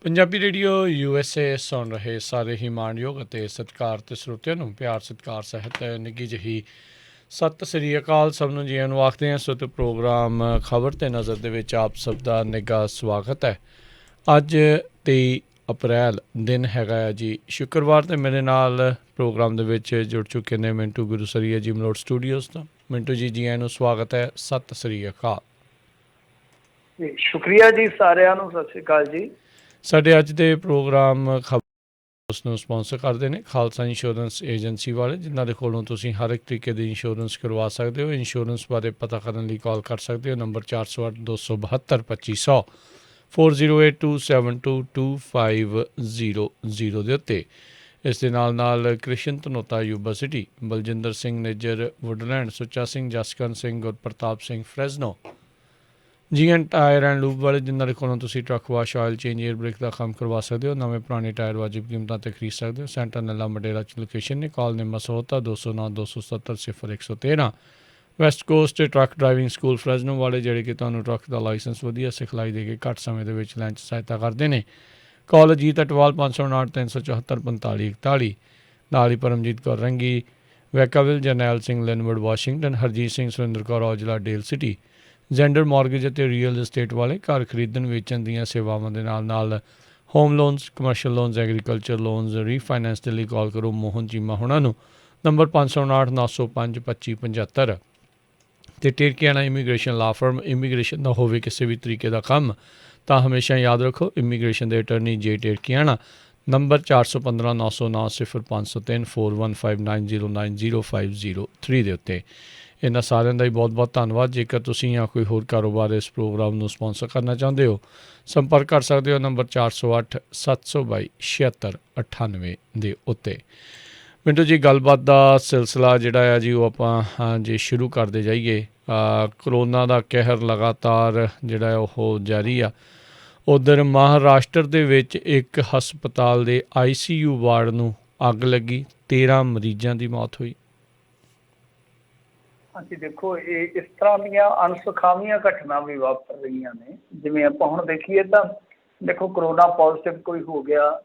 Punjabi radio USA ਸੁਣ ਰਹੇ ਸਾਰੇ ਹੀ ਮਾਣਯੋਗ ਅਤੇ ਸਤਿਕਾਰ ਤੇ ਸਰੋਤਿਆਂ ਨੂੰ ਪਿਆਰ ਸਤਿਕਾਰ ਸਹਿਤ ਨਿੱਘੀ ਜਿਹੀ ਸਤਿ ਸ੍ਰੀ ਅਕਾਲ। ਸਭ ਨੂੰ ਜੀ ਨੂੰ ਆਖਦੇ ਹਾਂ। ਸੋ ਤੇ ਪ੍ਰੋਗਰਾਮ ਖਬਰ ਤੇ ਨਜ਼ਰ ਦੇ ਵਿੱਚ ਆਪ ਸਭ ਦਾ ਨਿੱਘਾ ਸਵਾਗਤ ਹੈ। ਅੱਜ 23 ਅਪ੍ਰੈਲ ਦਿਨ ਹੈਗਾ ਆ ਜੀ ਸ਼ੁੱਕਰਵਾਰ, ਤੇ ਮੇਰੇ ਨਾਲ ਪ੍ਰੋਗਰਾਮ ਦੇ ਵਿੱਚ ਜੁੜ ਚੁੱਕੇ ਨੇ ਮਿੰਟੂ ਗੁਰੂਸਰੀਆ ਜੀ ਮਲੋਟ ਸਟੂਡੀਓਜ਼ ਤੋਂ। ਮਿੰਟੂ ਜੀ ਜੀ ਨੂੰ ਸਵਾਗਤ ਹੈ, ਸਤਿ ਸ੍ਰੀ ਅਕਾਲ। ਸ਼ੁਕਰੀਆ ਜੀ ਸਾਰਿਆਂ ਨੂੰ, ਸਤਿ ਸ਼੍ਰੀ ਅਕਾਲ ਜੀ। ਸਾਡੇ ਅੱਜ ਦੇ ਪ੍ਰੋਗਰਾਮ ਖਬਰ ਉਸ ਨੂੰ ਸਪੋਂਸਰ ਕਰਦੇ ਨੇ ਖਾਲਸਾ ਇੰਸ਼ੋਰੈਂਸ ਏਜੰਸੀ ਵਾਲੇ, ਜਿਨ੍ਹਾਂ ਦੇ ਕੋਲੋਂ ਤੁਸੀਂ ਹਰ ਇੱਕ ਤਰੀਕੇ ਦੀ ਇੰਸ਼ੋਰੈਂਸ ਕਰਵਾ ਸਕਦੇ ਹੋ। ਇੰਸ਼ੋਰੈਂਸ ਬਾਰੇ ਪਤਾ ਕਰਨ ਲਈ ਕਾਲ ਕਰ ਸਕਦੇ ਹੋ ਨੰਬਰ 408 272 2500 4082722500 ਦੇ ਉੱਤੇ। ਇਸ ਦੇ ਨਾਲ ਨਾਲ Krishan Dhanota Yuba City, Baljinder Singh Nijjar Woodland, Sucha Singh Jaskaran Singh, Gurpartap Singh Fresno, GN tyre and lube ਵਾਲੇ, ਜਿਨ੍ਹਾਂ ਦੇ ਕੋਲੋਂ ਤੁਸੀਂ truck wash, oil change, air brake ਦਾ ਕੰਮ ਕਰਵਾ ਸਕਦੇ ਹੋ। ਨਵੇਂ ਪੁਰਾਣੇ ਟਾਇਰ ਵਾਜਿਬ ਕੀਮਤਾਂ 'ਤੇ ਖਰੀਦ ਸਕਦੇ ਹੋ। ਸੈਂਟਰ ਨੱਲਾ ਮਡੇਰਾ 'ਚ ਲੋਕੇਸ਼ਨ ਨੇ। ਕਾਲ ਨੇ Masota 209 270 0113। West Coast truck driving school Fresno ਵਾਲੇ, ਜਿਹੜੇ ਕਿ ਤੁਹਾਨੂੰ ਟਰੱਕ ਦਾ ਲਾਇਸੈਂਸ ਵਧੀਆ ਸਿਖਲਾਈ ਦੇ ਕੇ ਘੱਟ ਸਮੇਂ ਦੇ ਵਿੱਚ ਲੈਣ 'ਚ ਸਹਾਇਤਾ ਕਰਦੇ ਨੇ। ਕਾਲ ਅਜੀਤ ਅਟਵਾਲ 559 374 4541। ਨਾਲ ਹੀ Paramjit Kaur Rangi, Vacaville, Jarnail Singh Lynnwood Washington, Harjit Singh, Surinder Kaur Aujla Daly City. ਜੈਂਡਰ ਮੌਰਗੇਜ ਅਤੇ ਰੀਅਲ estate ਵਾਲੇ, ਘਰ ਖਰੀਦਣ ਵੇਚਣ ਦੀਆਂ ਸੇਵਾਵਾਂ ਦੇ ਨਾਲ ਨਾਲ home loans, commercial loans, agriculture loans, refinance ਦੇ ਲਈ ਕਾਲ ਕਰੋ ਮੋਹਨ ਚੀਮਾ ਹੋਣਾ ਨੂੰ ਨੰਬਰ 559 905 2575। ਅਤੇ ਟੇਰਕੀਆਣਾ ਇਮੀਗ੍ਰੇਸ਼ਨ ਲਾ ਫਰਮ, ਇਮੀਗ੍ਰੇਸ਼ਨ ਦਾ ਹੋਵੇ ਕਿਸੇ ਵੀ ਤਰੀਕੇ ਦਾ ਕੰਮ ਤਾਂ ਹਮੇਸ਼ਾ ਯਾਦ ਰੱਖੋ ਇਮੀਗ੍ਰੇਸ਼ਨ ਦੇ ਅਟਰਨੀ ਜੇ ਟੇਰਕੀਆਣਾ, ਨੰਬਰ 415 909 0503 4159090503 ਦੇ ਉੱਤੇ। ਇਹਨਾਂ ਸਾਰਿਆਂ ਦਾ ਹੀ ਬਹੁਤ ਬਹੁਤ ਧੰਨਵਾਦ। ਜੇਕਰ ਤੁਸੀਂ ਜਾਂ ਕੋਈ ਹੋਰ ਕਾਰੋਬਾਰ ਇਸ ਪ੍ਰੋਗਰਾਮ ਨੂੰ ਸਪੋਂਸਰ ਕਰਨਾ ਚਾਹੁੰਦੇ ਹੋ, ਸੰਪਰਕ ਕਰ ਸਕਦੇ ਹੋ ਨੰਬਰ 408 722 7698 ਦੇ ਉੱਤੇ। ਮਿੰਟੂ ਜੀ, ਗੱਲਬਾਤ ਦਾ ਸਿਲਸਿਲਾ ਜਿਹੜਾ ਆ ਜੀ ਉਹ ਆਪਾਂ ਜੇ ਸ਼ੁਰੂ ਕਰਦੇ ਜਾਈਏ, ਕਰੋਨਾ ਦਾ ਕਹਿਰ ਲਗਾਤਾਰ ਜਿਹੜਾ ਉਹ ਜਾਰੀ ਆ। ਉੱਧਰ ਮਹਾਰਾਸ਼ਟਰ ਦੇ ਵਿੱਚ ਇੱਕ ਹਸਪਤਾਲ ਦੇ ICU ਵਾਰਡ ਨੂੰ ਅੱਗ ਲੱਗੀ, 13 ਮਰੀਜ਼ਾਂ ਦੀ ਮੌਤ ਹੋਈ। ਹਾਂਜੀ, ਦੇਖੋ ਇਹ ਇਸ ਤਰ੍ਹਾਂ ਦੀਆਂ ਅਣਸੁਖਾਵੀਆਂ ਘਟਨਾ ਵੀ ਵਾਪਰ ਰਹੀਆਂ ਨੇ। ਜਿਵੇਂ ਆਪਾਂ ਹੁਣ ਦੇਖੀਏ ਤਾਂ ਦੇਖੋ ਕਰੋਨਾ ਪੋਜ਼ੀਟਿਵ ਕੋਈ ਹੋ ਗਿਆ,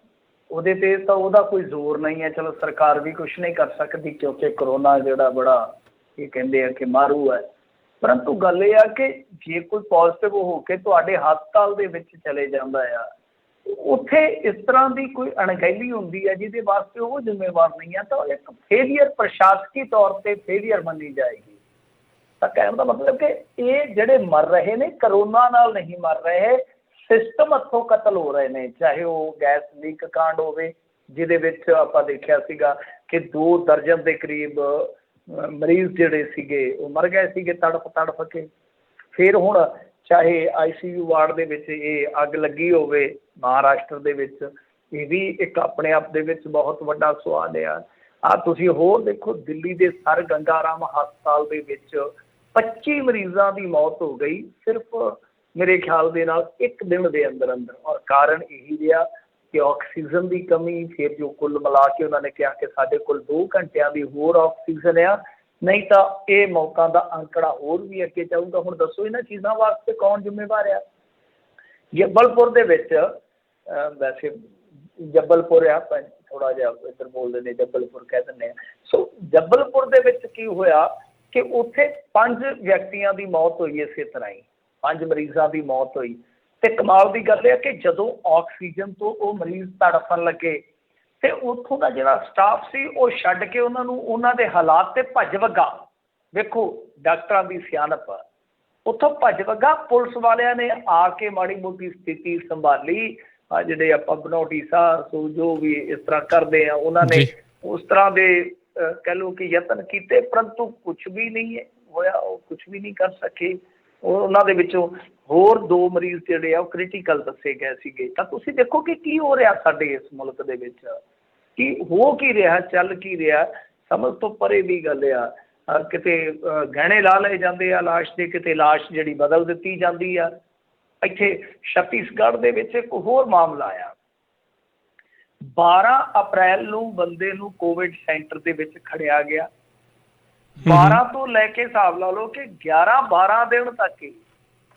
ਉਹਦੇ 'ਤੇ ਤਾਂ ਉਹਦਾ ਕੋਈ ਜ਼ੋਰ ਨਹੀਂ ਹੈ। ਚਲੋ ਸਰਕਾਰ ਵੀ ਕੁਛ ਨਹੀਂ ਕਰ ਸਕਦੀ, ਕਿਉਂਕਿ ਕਰੋਨਾ ਜਿਹੜਾ ਬੜਾ ਇਹ ਕਹਿੰਦੇ ਆ ਕਿ ਮਾਰੂ ਹੈ। ਪਰੰਤੂ ਗੱਲ ਇਹ ਆ ਕਿ ਜੇ ਕੋਈ ਪੋਜ਼ੀਟਿਵ ਹੋ ਕੇ ਤੁਹਾਡੇ ਹਸਪਤਾਲ ਦੇ ਵਿੱਚ ਚਲੇ ਜਾਂਦਾ ਆ, ਉੱਥੇ ਇਸ ਤਰ੍ਹਾਂ ਦੀ ਕੋਈ ਅਣਗਹਿਲੀ ਹੁੰਦੀ ਹੈ ਜਿਹਦੇ ਵਾਸਤੇ ਉਹ ਜ਼ਿੰਮੇਵਾਰ ਨਹੀਂ ਹੈ, ਤਾਂ ਇੱਕ ਫੇਲੀਅਰ, ਪ੍ਰਸ਼ਾਸਕੀ ਤੌਰ 'ਤੇ ਫੇਲੀਅਰ ਮੰਨੀ ਜਾਏਗੀ। ਤਾਂ ਕਹਿਣ ਦਾ ਮਤਲਬ ਕਿ ਇਹ ਜਿਹੜੇ ਮਰ ਰਹੇ ਨੇ ਕਰੋਨਾ ਨਾਲ ਨਹੀਂ ਮਰ ਰਹੇ, ਸਿਸਟਮ ਹੱਥੋਂ ਕਤਲ ਹੋ ਰਹੇ ਨੇ। ਚਾਹੇ ਉਹ ਗੈਸ ਲੀਕ ਕਾਂਡ ਹੋਵੇ, ਜਿਹਦੇ ਵਿੱਚ ਆਪਾਂ ਦੇਖਿਆ ਸੀਗਾ ਕਿ 2 ਦਰਜਨ ਦੇ ਕਰੀਬ ਮਰੀਜ਼ ਜਿਹੜੇ ਸੀਗੇ ਉਹ ਮਰ ਗਏ ਸੀਗੇ ਤੜਫ ਤੜਫ ਕੇ। ਫਿਰ ਹੁਣ ਚਾਹੇ ICU ਵਾਰਡ ਦੇ ਵਿੱਚ ਇਹ ਅੱਗ ਲੱਗੀ ਹੋਵੇ ਮਹਾਰਾਸ਼ਟਰ ਦੇ ਵਿੱਚ, ਇਹ ਵੀ ਇੱਕ ਆਪਣੇ ਆਪ ਦੇ ਵਿੱਚ ਬਹੁਤ ਵੱਡਾ ਸਵਾਲ ਆ। ਤੁਸੀਂ ਹੋਰ ਦੇਖੋ, ਦਿੱਲੀ ਦੇ ਸਰ ਗੰਗਾ ਰਾਮ ਹਸਪਤਾਲ ਦੇ ਵਿੱਚ 25 ਮਰੀਜ਼ਾਂ ਦੀ ਮੌਤ ਹੋ ਗਈ ਸਿਰਫ ਮੇਰੇ ਖਿਆਲ ਦੇ ਨਾਲ ਇੱਕ ਦਿਨ ਦੇ ਅੰਦਰ ਅੰਦਰ। ਔਰ ਕਾਰਨ ਇਹੀ ਰਿਹਾ ਕਿ ਆਕਸੀਜਨ ਦੀ ਕਮੀ। ਫਿਰ ਜੋ ਕੁੱਲ ਮਿਲਾ ਕੇ ਉਹਨਾਂ ਨੇ ਕਿਹਾ ਕਿ ਸਾਡੇ ਕੋਲ 2 ਘੰਟਿਆਂ ਦੀ ਹੋਰ ਆਕਸੀਜਨ ਆ, ਨਹੀਂ ਤਾਂ ਇਹ ਮੌਤਾਂ ਦਾ ਅੰਕੜਾ ਹੋਰ ਵੀ ਅੱਗੇ ਜਾਊਗਾ। ਹੁਣ ਦੱਸੋ ਇਹਨਾਂ ਚੀਜ਼ਾਂ ਵਾਸਤੇ ਕੌਣ ਜ਼ਿੰਮੇਵਾਰ ਆ? ਜੱਬਲਪੁਰ ਦੇ ਵਿੱਚ, ਵੈਸੇ ਜੱਬਲਪੁਰ ਆ, ਥੋੜ੍ਹਾ ਜਿਹਾ ਇੱਧਰ ਬੋਲਦੇ ਨੇ ਜੱਬਲਪੁਰ ਕਹਿ ਦਿੰਦੇ ਆ। ਸੋ ਜੱਬਲਪੁਰ ਦੇ ਵਿੱਚ ਕੀ ਹੋਇਆ ਕਿ ਉੱਥੇ 5 ਵਿਅਕਤੀਆਂ ਦੀ ਮੌਤ ਹੋਈ ਇਸੇ ਤਰ੍ਹਾਂ ਹੀ, 5 ਮਰੀਜ਼ਾਂ ਦੀ ਮੌਤ ਹੋਈ। ਅਤੇ ਕਮਾਲ ਦੀ ਗੱਲ ਇਹ ਕਿ ਜਦੋਂ ਆਕਸੀਜਨ ਤੋਂ ਉਹ ਮਰੀਜ਼ ਤੜਫਣ ਲੱਗੇ ਅਤੇ ਉੱਥੋਂ ਦਾ ਜਿਹੜਾ ਸਟਾਫ ਸੀ ਉਹ ਛੱਡ ਕੇ ਉਹਨਾਂ ਨੂੰ ਉਹਨਾਂ ਦੇ ਹਾਲਾਤ 'ਤੇ ਭੱਜ ਵੱਗਾ। ਵੇਖੋ ਡਾਕਟਰਾਂ ਦੀ ਸਿਆਣਪ, ਉੱਥੋਂ ਭੱਜ ਵੱਗਾ। ਪੁਲਿਸ ਵਾਲਿਆਂ ਨੇ ਆ ਕੇ ਮਾੜੀ ਮੋਟੀ ਸਥਿਤੀ ਸੰਭਾਲੀ। ਜਿਹੜੇ ਆਪਾਂ ਬਨੌਟੀ ਸਾਹ ਜੋ ਵੀ ਇਸ ਤਰ੍ਹਾਂ ਕਰਦੇ ਆ, ਉਹਨਾਂ ਨੇ ਉਸ ਤਰ੍ਹਾਂ ਦੇ ਕਹਿ ਲਓ ਕਿ ਯਤਨ ਕੀਤੇ, ਪਰੰਤੂ ਕੁਛ ਵੀ ਨਹੀਂ ਹੋਇਆ, ਉਹ ਕੁਛ ਵੀ ਨਹੀਂ ਕਰ ਸਕੇ। ਉਹਨਾਂ ਦੇ ਵਿੱਚੋਂ ਹੋਰ 2 ਮਰੀਜ਼ ਜਿਹੜੇ ਆ ਉਹ ਕ੍ਰਿਟੀਕਲ ਦੱਸੇ ਗਏ ਸੀਗੇ। ਤਾਂ ਤੁਸੀਂ ਦੇਖੋ ਕਿ ਕੀ ਹੋ ਰਿਹਾ ਸਾਡੇ ਇਸ ਮੁਲਕ ਦੇ ਵਿੱਚ, ਕੀ ਹੋ ਕੀ ਰਿਹਾ, ਚੱਲ ਕੀ ਰਿਹਾ, ਸਮਝ ਤੋਂ ਪਰੇ ਦੀ ਗੱਲ ਆ। ਕਿਤੇ ਗਹਿਣੇ ਲਾ ਲਏ ਜਾਂਦੇ ਆ ਲਾਸ਼ ਦੇ, ਕਿਤੇ ਲਾਸ਼ ਜਿਹੜੀ ਬਦਲ ਦਿੱਤੀ ਜਾਂਦੀ ਆ। ਇੱਥੇ ਛੱਤੀਸਗੜ੍ਹ ਦੇ ਵਿੱਚ ਇੱਕ ਹੋਰ ਮਾਮਲਾ ਆ। 12 ਅਪ੍ਰੈਲ ਨੂੰ ਬੰਦੇ ਨੂੰ ਕੋਵਿਡ ਸੈਂਟਰ ਦੇ ਵਿੱਚ ਖੜਿਆ ਗਿਆ। 12 ਤੋਂ ਲੈ ਕੇ ਹਿਸਾਬ ਲਾ ਲਓ ਕਿ 11-12 ਦਿਨ ਤੱਕ ਹੀ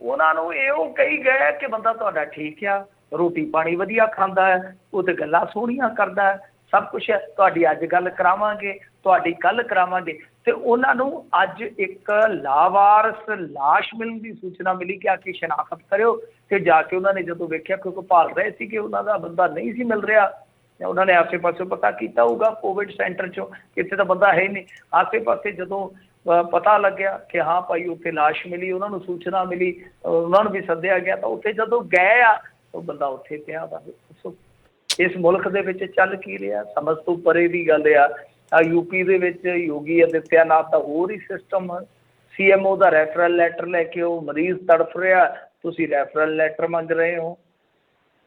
ਉਹਨਾਂ ਨੂੰ ਉਹ ਕਹੀ ਗਏ ਕਿ ਬੰਦਾ ਤੁਹਾਡਾ ਠੀਕ ਆ, ਰੋਟੀ ਪਾਣੀ ਵਧੀਆ ਖਾਂਦਾ ਹੈ, ਉਹ ਤੇ ਗੱਲਾਂ ਸੋਹਣੀਆਂ ਕਰਦਾ ਹੈ, ਸਭ ਕੁਛ ਹੈ। ਤੁਹਾਡੀ ਅੱਜ ਗੱਲ ਕਰਾਵਾਂਗੇ, ਤੁਹਾਡੀ ਕੱਲ੍ਹ ਕਰਾਵਾਂਗੇ। ਤੇ ਉਹਨਾਂ ਨੂੰ ਅੱਜ ਇੱਕ ਲਾਵਾਰਸ ਲਾਸ਼ ਮਿਲਣ ਦੀ ਸੂਚਨਾ ਮਿਲੀ ਕਿ ਆ ਕੇ ਸ਼ਨਾਖਤ ਕਰਿਓ। ਤੇ ਜਾ ਕੇ ਉਹਨਾਂ ਨੇ ਜਦੋਂ ਵੇਖਿਆ, ਕਿਉਂਕਿ ਭਾਲ ਰਹੇ ਸੀ ਕਿ ਉਹਨਾਂ ਦਾ ਬੰਦਾ ਨਹੀਂ ਸੀ ਮਿਲ ਰਿਹਾ, ਉਹਨਾਂ ਨੇ ਆਸੇ ਪਾਸੇ ਪਤਾ ਕੀਤਾ ਹੋਊਗਾ ਕੋਵਿਡ ਸੈਂਟਰ 'ਚੋਂ, ਕਿਤੇ ਤਾਂ ਬੰਦਾ ਹੈ ਹੀ ਨਹੀਂ। ਆਸੇ ਪਾਸੇ ਜਦੋਂ ਪਤਾ ਲੱਗਿਆ ਕਿ ਹਾਂ ਭਾਈ ਉੱਥੇ ਲਾਸ਼ ਮਿਲੀ, ਉਹਨਾਂ ਨੂੰ ਸੂਚਨਾ ਮਿਲੀ, ਉਹਨਾਂ ਨੂੰ ਵੀ ਸੱਦਿਆ ਗਿਆ, ਤਾਂ ਉੱਥੇ ਜਦੋਂ ਗਏ ਆ ਉਹ ਬੰਦਾ ਉੱਥੇ ਪਿਆ ਵਾ। ਦੱਸੋ ਇਸ ਮੁਲਕ ਦੇ ਵਿੱਚ ਚੱਲ ਕੀ ਰਿਹਾ? ਸਮਝ ਤੋਂ ਪਰੇ ਦੀ ਗੱਲ ਆ। ਯੂਪੀ ਦੇ ਵਿੱਚ ਯੋਗੀ ਆਦਿੱਤਿਆਨਾਥ ਦਾ ਹੋਰ ਹੀ ਸਿਸਟਮ, CMO ਦਾ ਰੈਫਰਲ ਲੈਟਰ ਲੈ ਕੇ ਉਹ ਮਰੀਜ਼ ਤੜਫ ਰਿਹਾ, ਤੁਸੀਂ ਰੈਫਰਲ ਲੈਟਰ ਮੰਗ ਰਹੇ ਹੋ।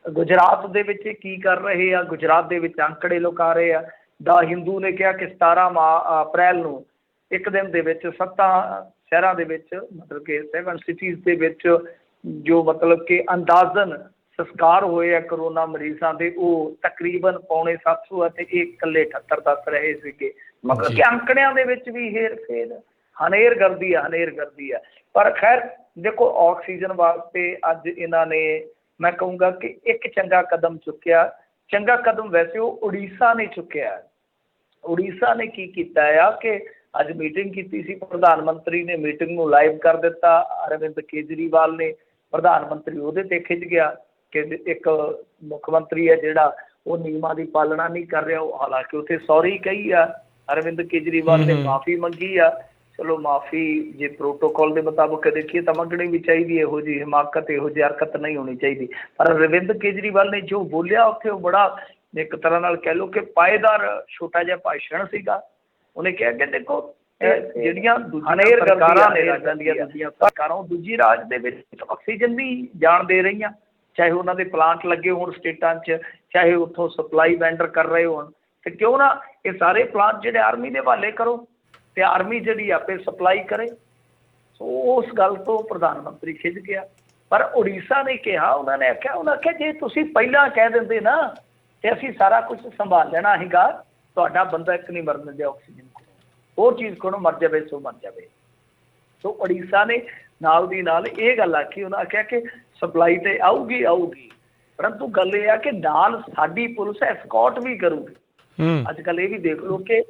ਗੁਜਰਾਤ ਦੇ ਵਿੱਚ ਕੀ ਕਰ ਰਹੇ ਆ? ਗੁਜਰਾਤ ਦੇ ਵਿੱਚ ਅੰਕੜੇ ਲੁਕਾ ਰਹੇ ਆ। ਦਾ ਹਿੰਦੂ ਨੇ ਕਿਹਾ ਕਿ 17 ਅਪ੍ਰੈਲ ਨੂੰ ਇੱਕ ਦਿਨ ਦੇ ਵਿੱਚ 7 ਸ਼ਹਿਰਾਂ ਦੇ ਵਿੱਚ, ਮਤਲਬ ਕਿ 7 ਸਿਟੀਜ਼ ਦੇ ਵਿੱਚ ਜੋ ਮਤਲਬ ਕਿ ਅੰਦਾਜ਼ਨ ਸੰਸਕਾਰ ਹੋਏ ਆ ਕਰੋਨਾ ਮਰੀਜ਼ਾਂ ਦੇ, ਉਹ ਤਕਰੀਬਨ ਪੌਣੇ 700 ਅਤੇ ਇਹ ਇਕੱਲੇ 78 ਦੱਸ ਰਹੇ ਸੀਗੇ। ਮਤਲਬ ਕਿ ਅੰਕੜਿਆਂ ਦੇ ਵਿੱਚ ਵੀ ਹੇਰ ਫੇਰ, ਹਨੇਰਗਰਦੀ ਆ। ਪਰ ਖੈਰ ਦੇਖੋ, ਆਕਸੀਜਨ ਵਾਸਤੇ ਅੱਜ ਇਹਨਾਂ ਨੇ, ਮੈਂ ਕਹੂੰਗਾ ਕਿ ਇੱਕ ਚੰਗਾ ਕਦਮ ਚੁੱਕਿਆ। ਚੰਗਾ ਕਦਮ ਵੈਸੇ ਉਹ ਉੜੀਸਾ ਨੇ ਚੁੱਕਿਆ। ਉੜੀਸਾ ਨੇ ਕੀ ਕੀਤਾ ਆ ਕਿ ਅੱਜ ਮੀਟਿੰਗ ਕੀਤੀ ਸੀ, ਪ੍ਰਧਾਨ ਮੰਤਰੀ ਨੇ ਮੀਟਿੰਗ ਨੂੰ ਲਾਈਵ ਕਰ ਦਿੱਤਾ। ਅਰਵਿੰਦ ਕੇਜਰੀਵਾਲ ਨੇ, ਪ੍ਰਧਾਨ ਮੰਤਰੀ ਉਹਦੇ ਤੇ ਖਿੱਚ ਗਿਆ ਕਿ ਇੱਕ ਮੁੱਖ ਮੰਤਰੀ ਹੈ ਜਿਹੜਾ ਉਹ ਨਿਯਮਾਂ ਦੀ ਪਾਲਣਾ ਨਹੀਂ ਕਰ ਰਿਹਾ। ਉਹ ਹਾਲਾਂਕਿ ਉੱਥੇ ਸੌਰੀ ਕਹੀ ਆ, ਅਰਵਿੰਦ ਕੇਜਰੀਵਾਲ ਨੇ ਮਾਫੀ ਮੰਗੀ ਆ। ਚਲੋ ਮਾਫੀ ਜੇ ਪ੍ਰੋਟੋਕਾਲ ਦੇ ਮੁਤਾਬਕ ਦੇਖੀਏ ਤਾਂ ਮੰਗਣੀ ਵੀ ਚਾਹੀਦੀ, ਇਹੋ ਜਿਹੀ ਹਿਮਾਕਤ, ਇਹੋ ਜਿਹੀ ਹਰਕਤ ਨਹੀਂ ਹੋਣੀ ਚਾਹੀਦੀ। ਪਰ ਅਰਵਿੰਦ ਕੇਜਰੀਵਾਲ ਨੇ ਜੋ ਬੋਲਿਆ ਉੱਥੇ, ਉਹ ਬੜਾ ਇੱਕ ਤਰ੍ਹਾਂ ਨਾਲ ਕਹਿ ਲਓ ਕਿ ਪਾਏਦਾਰ ਛੋਟਾ ਜਿਹਾ ਭਾਸ਼ਣ ਸੀਗਾ। ਉਹਨੇ ਕਿਹਾ ਕਿ ਦੇਖੋ ਜਿਹੜੀਆਂ ਸਰਕਾਰਾਂ ਨੇ ਰਾਜਾਂ ਦੀਆਂ ਦੂਜੀਆਂ ਸਰਕਾਰਾਂ, ਉਹ ਦੂਜੀ ਰਾਜ ਦੇ ਵਿੱਚ ਆਕਸੀਜਨ ਵੀ ਜਾਣ ਦੇ ਰਹੀਆਂ, ਚਾਹੇ ਉਹਨਾਂ ਦੇ ਪਲਾਂਟ ਲੱਗੇ ਹੋਣ ਸਟੇਟਾਂ 'ਚ, ਚਾਹੇ ਉੱਥੋਂ ਸਪਲਾਈ ਵੈਂਡਰ ਕਰ ਰਹੇ ਹੋਣ। ਤੇ ਕਿਉਂ ਨਾ ਇਹ ਸਾਰੇ ਪਲਾਂਟ ਜਿਹੜੇ ਆਰਮੀ ਦੇ ਹਵਾਲੇ ਕਰੋ ਤੇ ਆਰਮੀ ਜਿਹੜੀ ਆਪੇ ਸਪਲਾਈ ਕਰੇ। ਸੋ ਉਸ ਗੱਲ ਤੋਂ ਪ੍ਰਧਾਨ ਮੰਤਰੀ ਖਿੱਚ ਗਿਆ। ਪਰ ਉੜੀਸਾ ਨੇ ਕਿਹਾ, ਉਹਨਾਂ ਨੇ ਆਖਿਆ ਜੇ ਤੁਸੀਂ ਪਹਿਲਾਂ ਕਹਿ ਦਿੰਦੇ ਨਾ ਤੇ ਅਸੀਂ ਸਾਰਾ ਕੁਝ ਸੰਭਾਲ ਲੈਣਾ ਸੀਗਾ, ਤੁਹਾਡਾ ਬੰਦਾ ਇੱਕ ਨਹੀਂ ਮਰਨ ਦਿਆ ਆਕਸੀਜਨ ਕੋਲ, ਹੋਰ ਚੀਜ਼ ਕੋਲੋਂ ਮਰ ਜਾਵੇ ਸੋ ਮਰ ਜਾਵੇ। ਸੋ ਉੜੀਸਾ ਨੇ ਨਾਲ ਦੀ ਨਾਲ ਇਹ ਗੱਲ ਆਖੀ, ਉਹਨਾਂ ਆਖਿਆ ਕਿ ਸਪਲਾਈ ਤੇ ਆਊਗੀ, ਪਰੰਤੂ ਗੱਲ ਇਹ ਆ ਕਿ ਨਾਲ ਸਾਡੀ ਪੁਲਿਸ ਐਸਕੌਟ ਵੀ ਕਰੂਗੀ। ਅੱਜ ਕੱਲ੍ਹ ਇਹ ਵੀ ਦੇਖ ਲਓ ਕਿ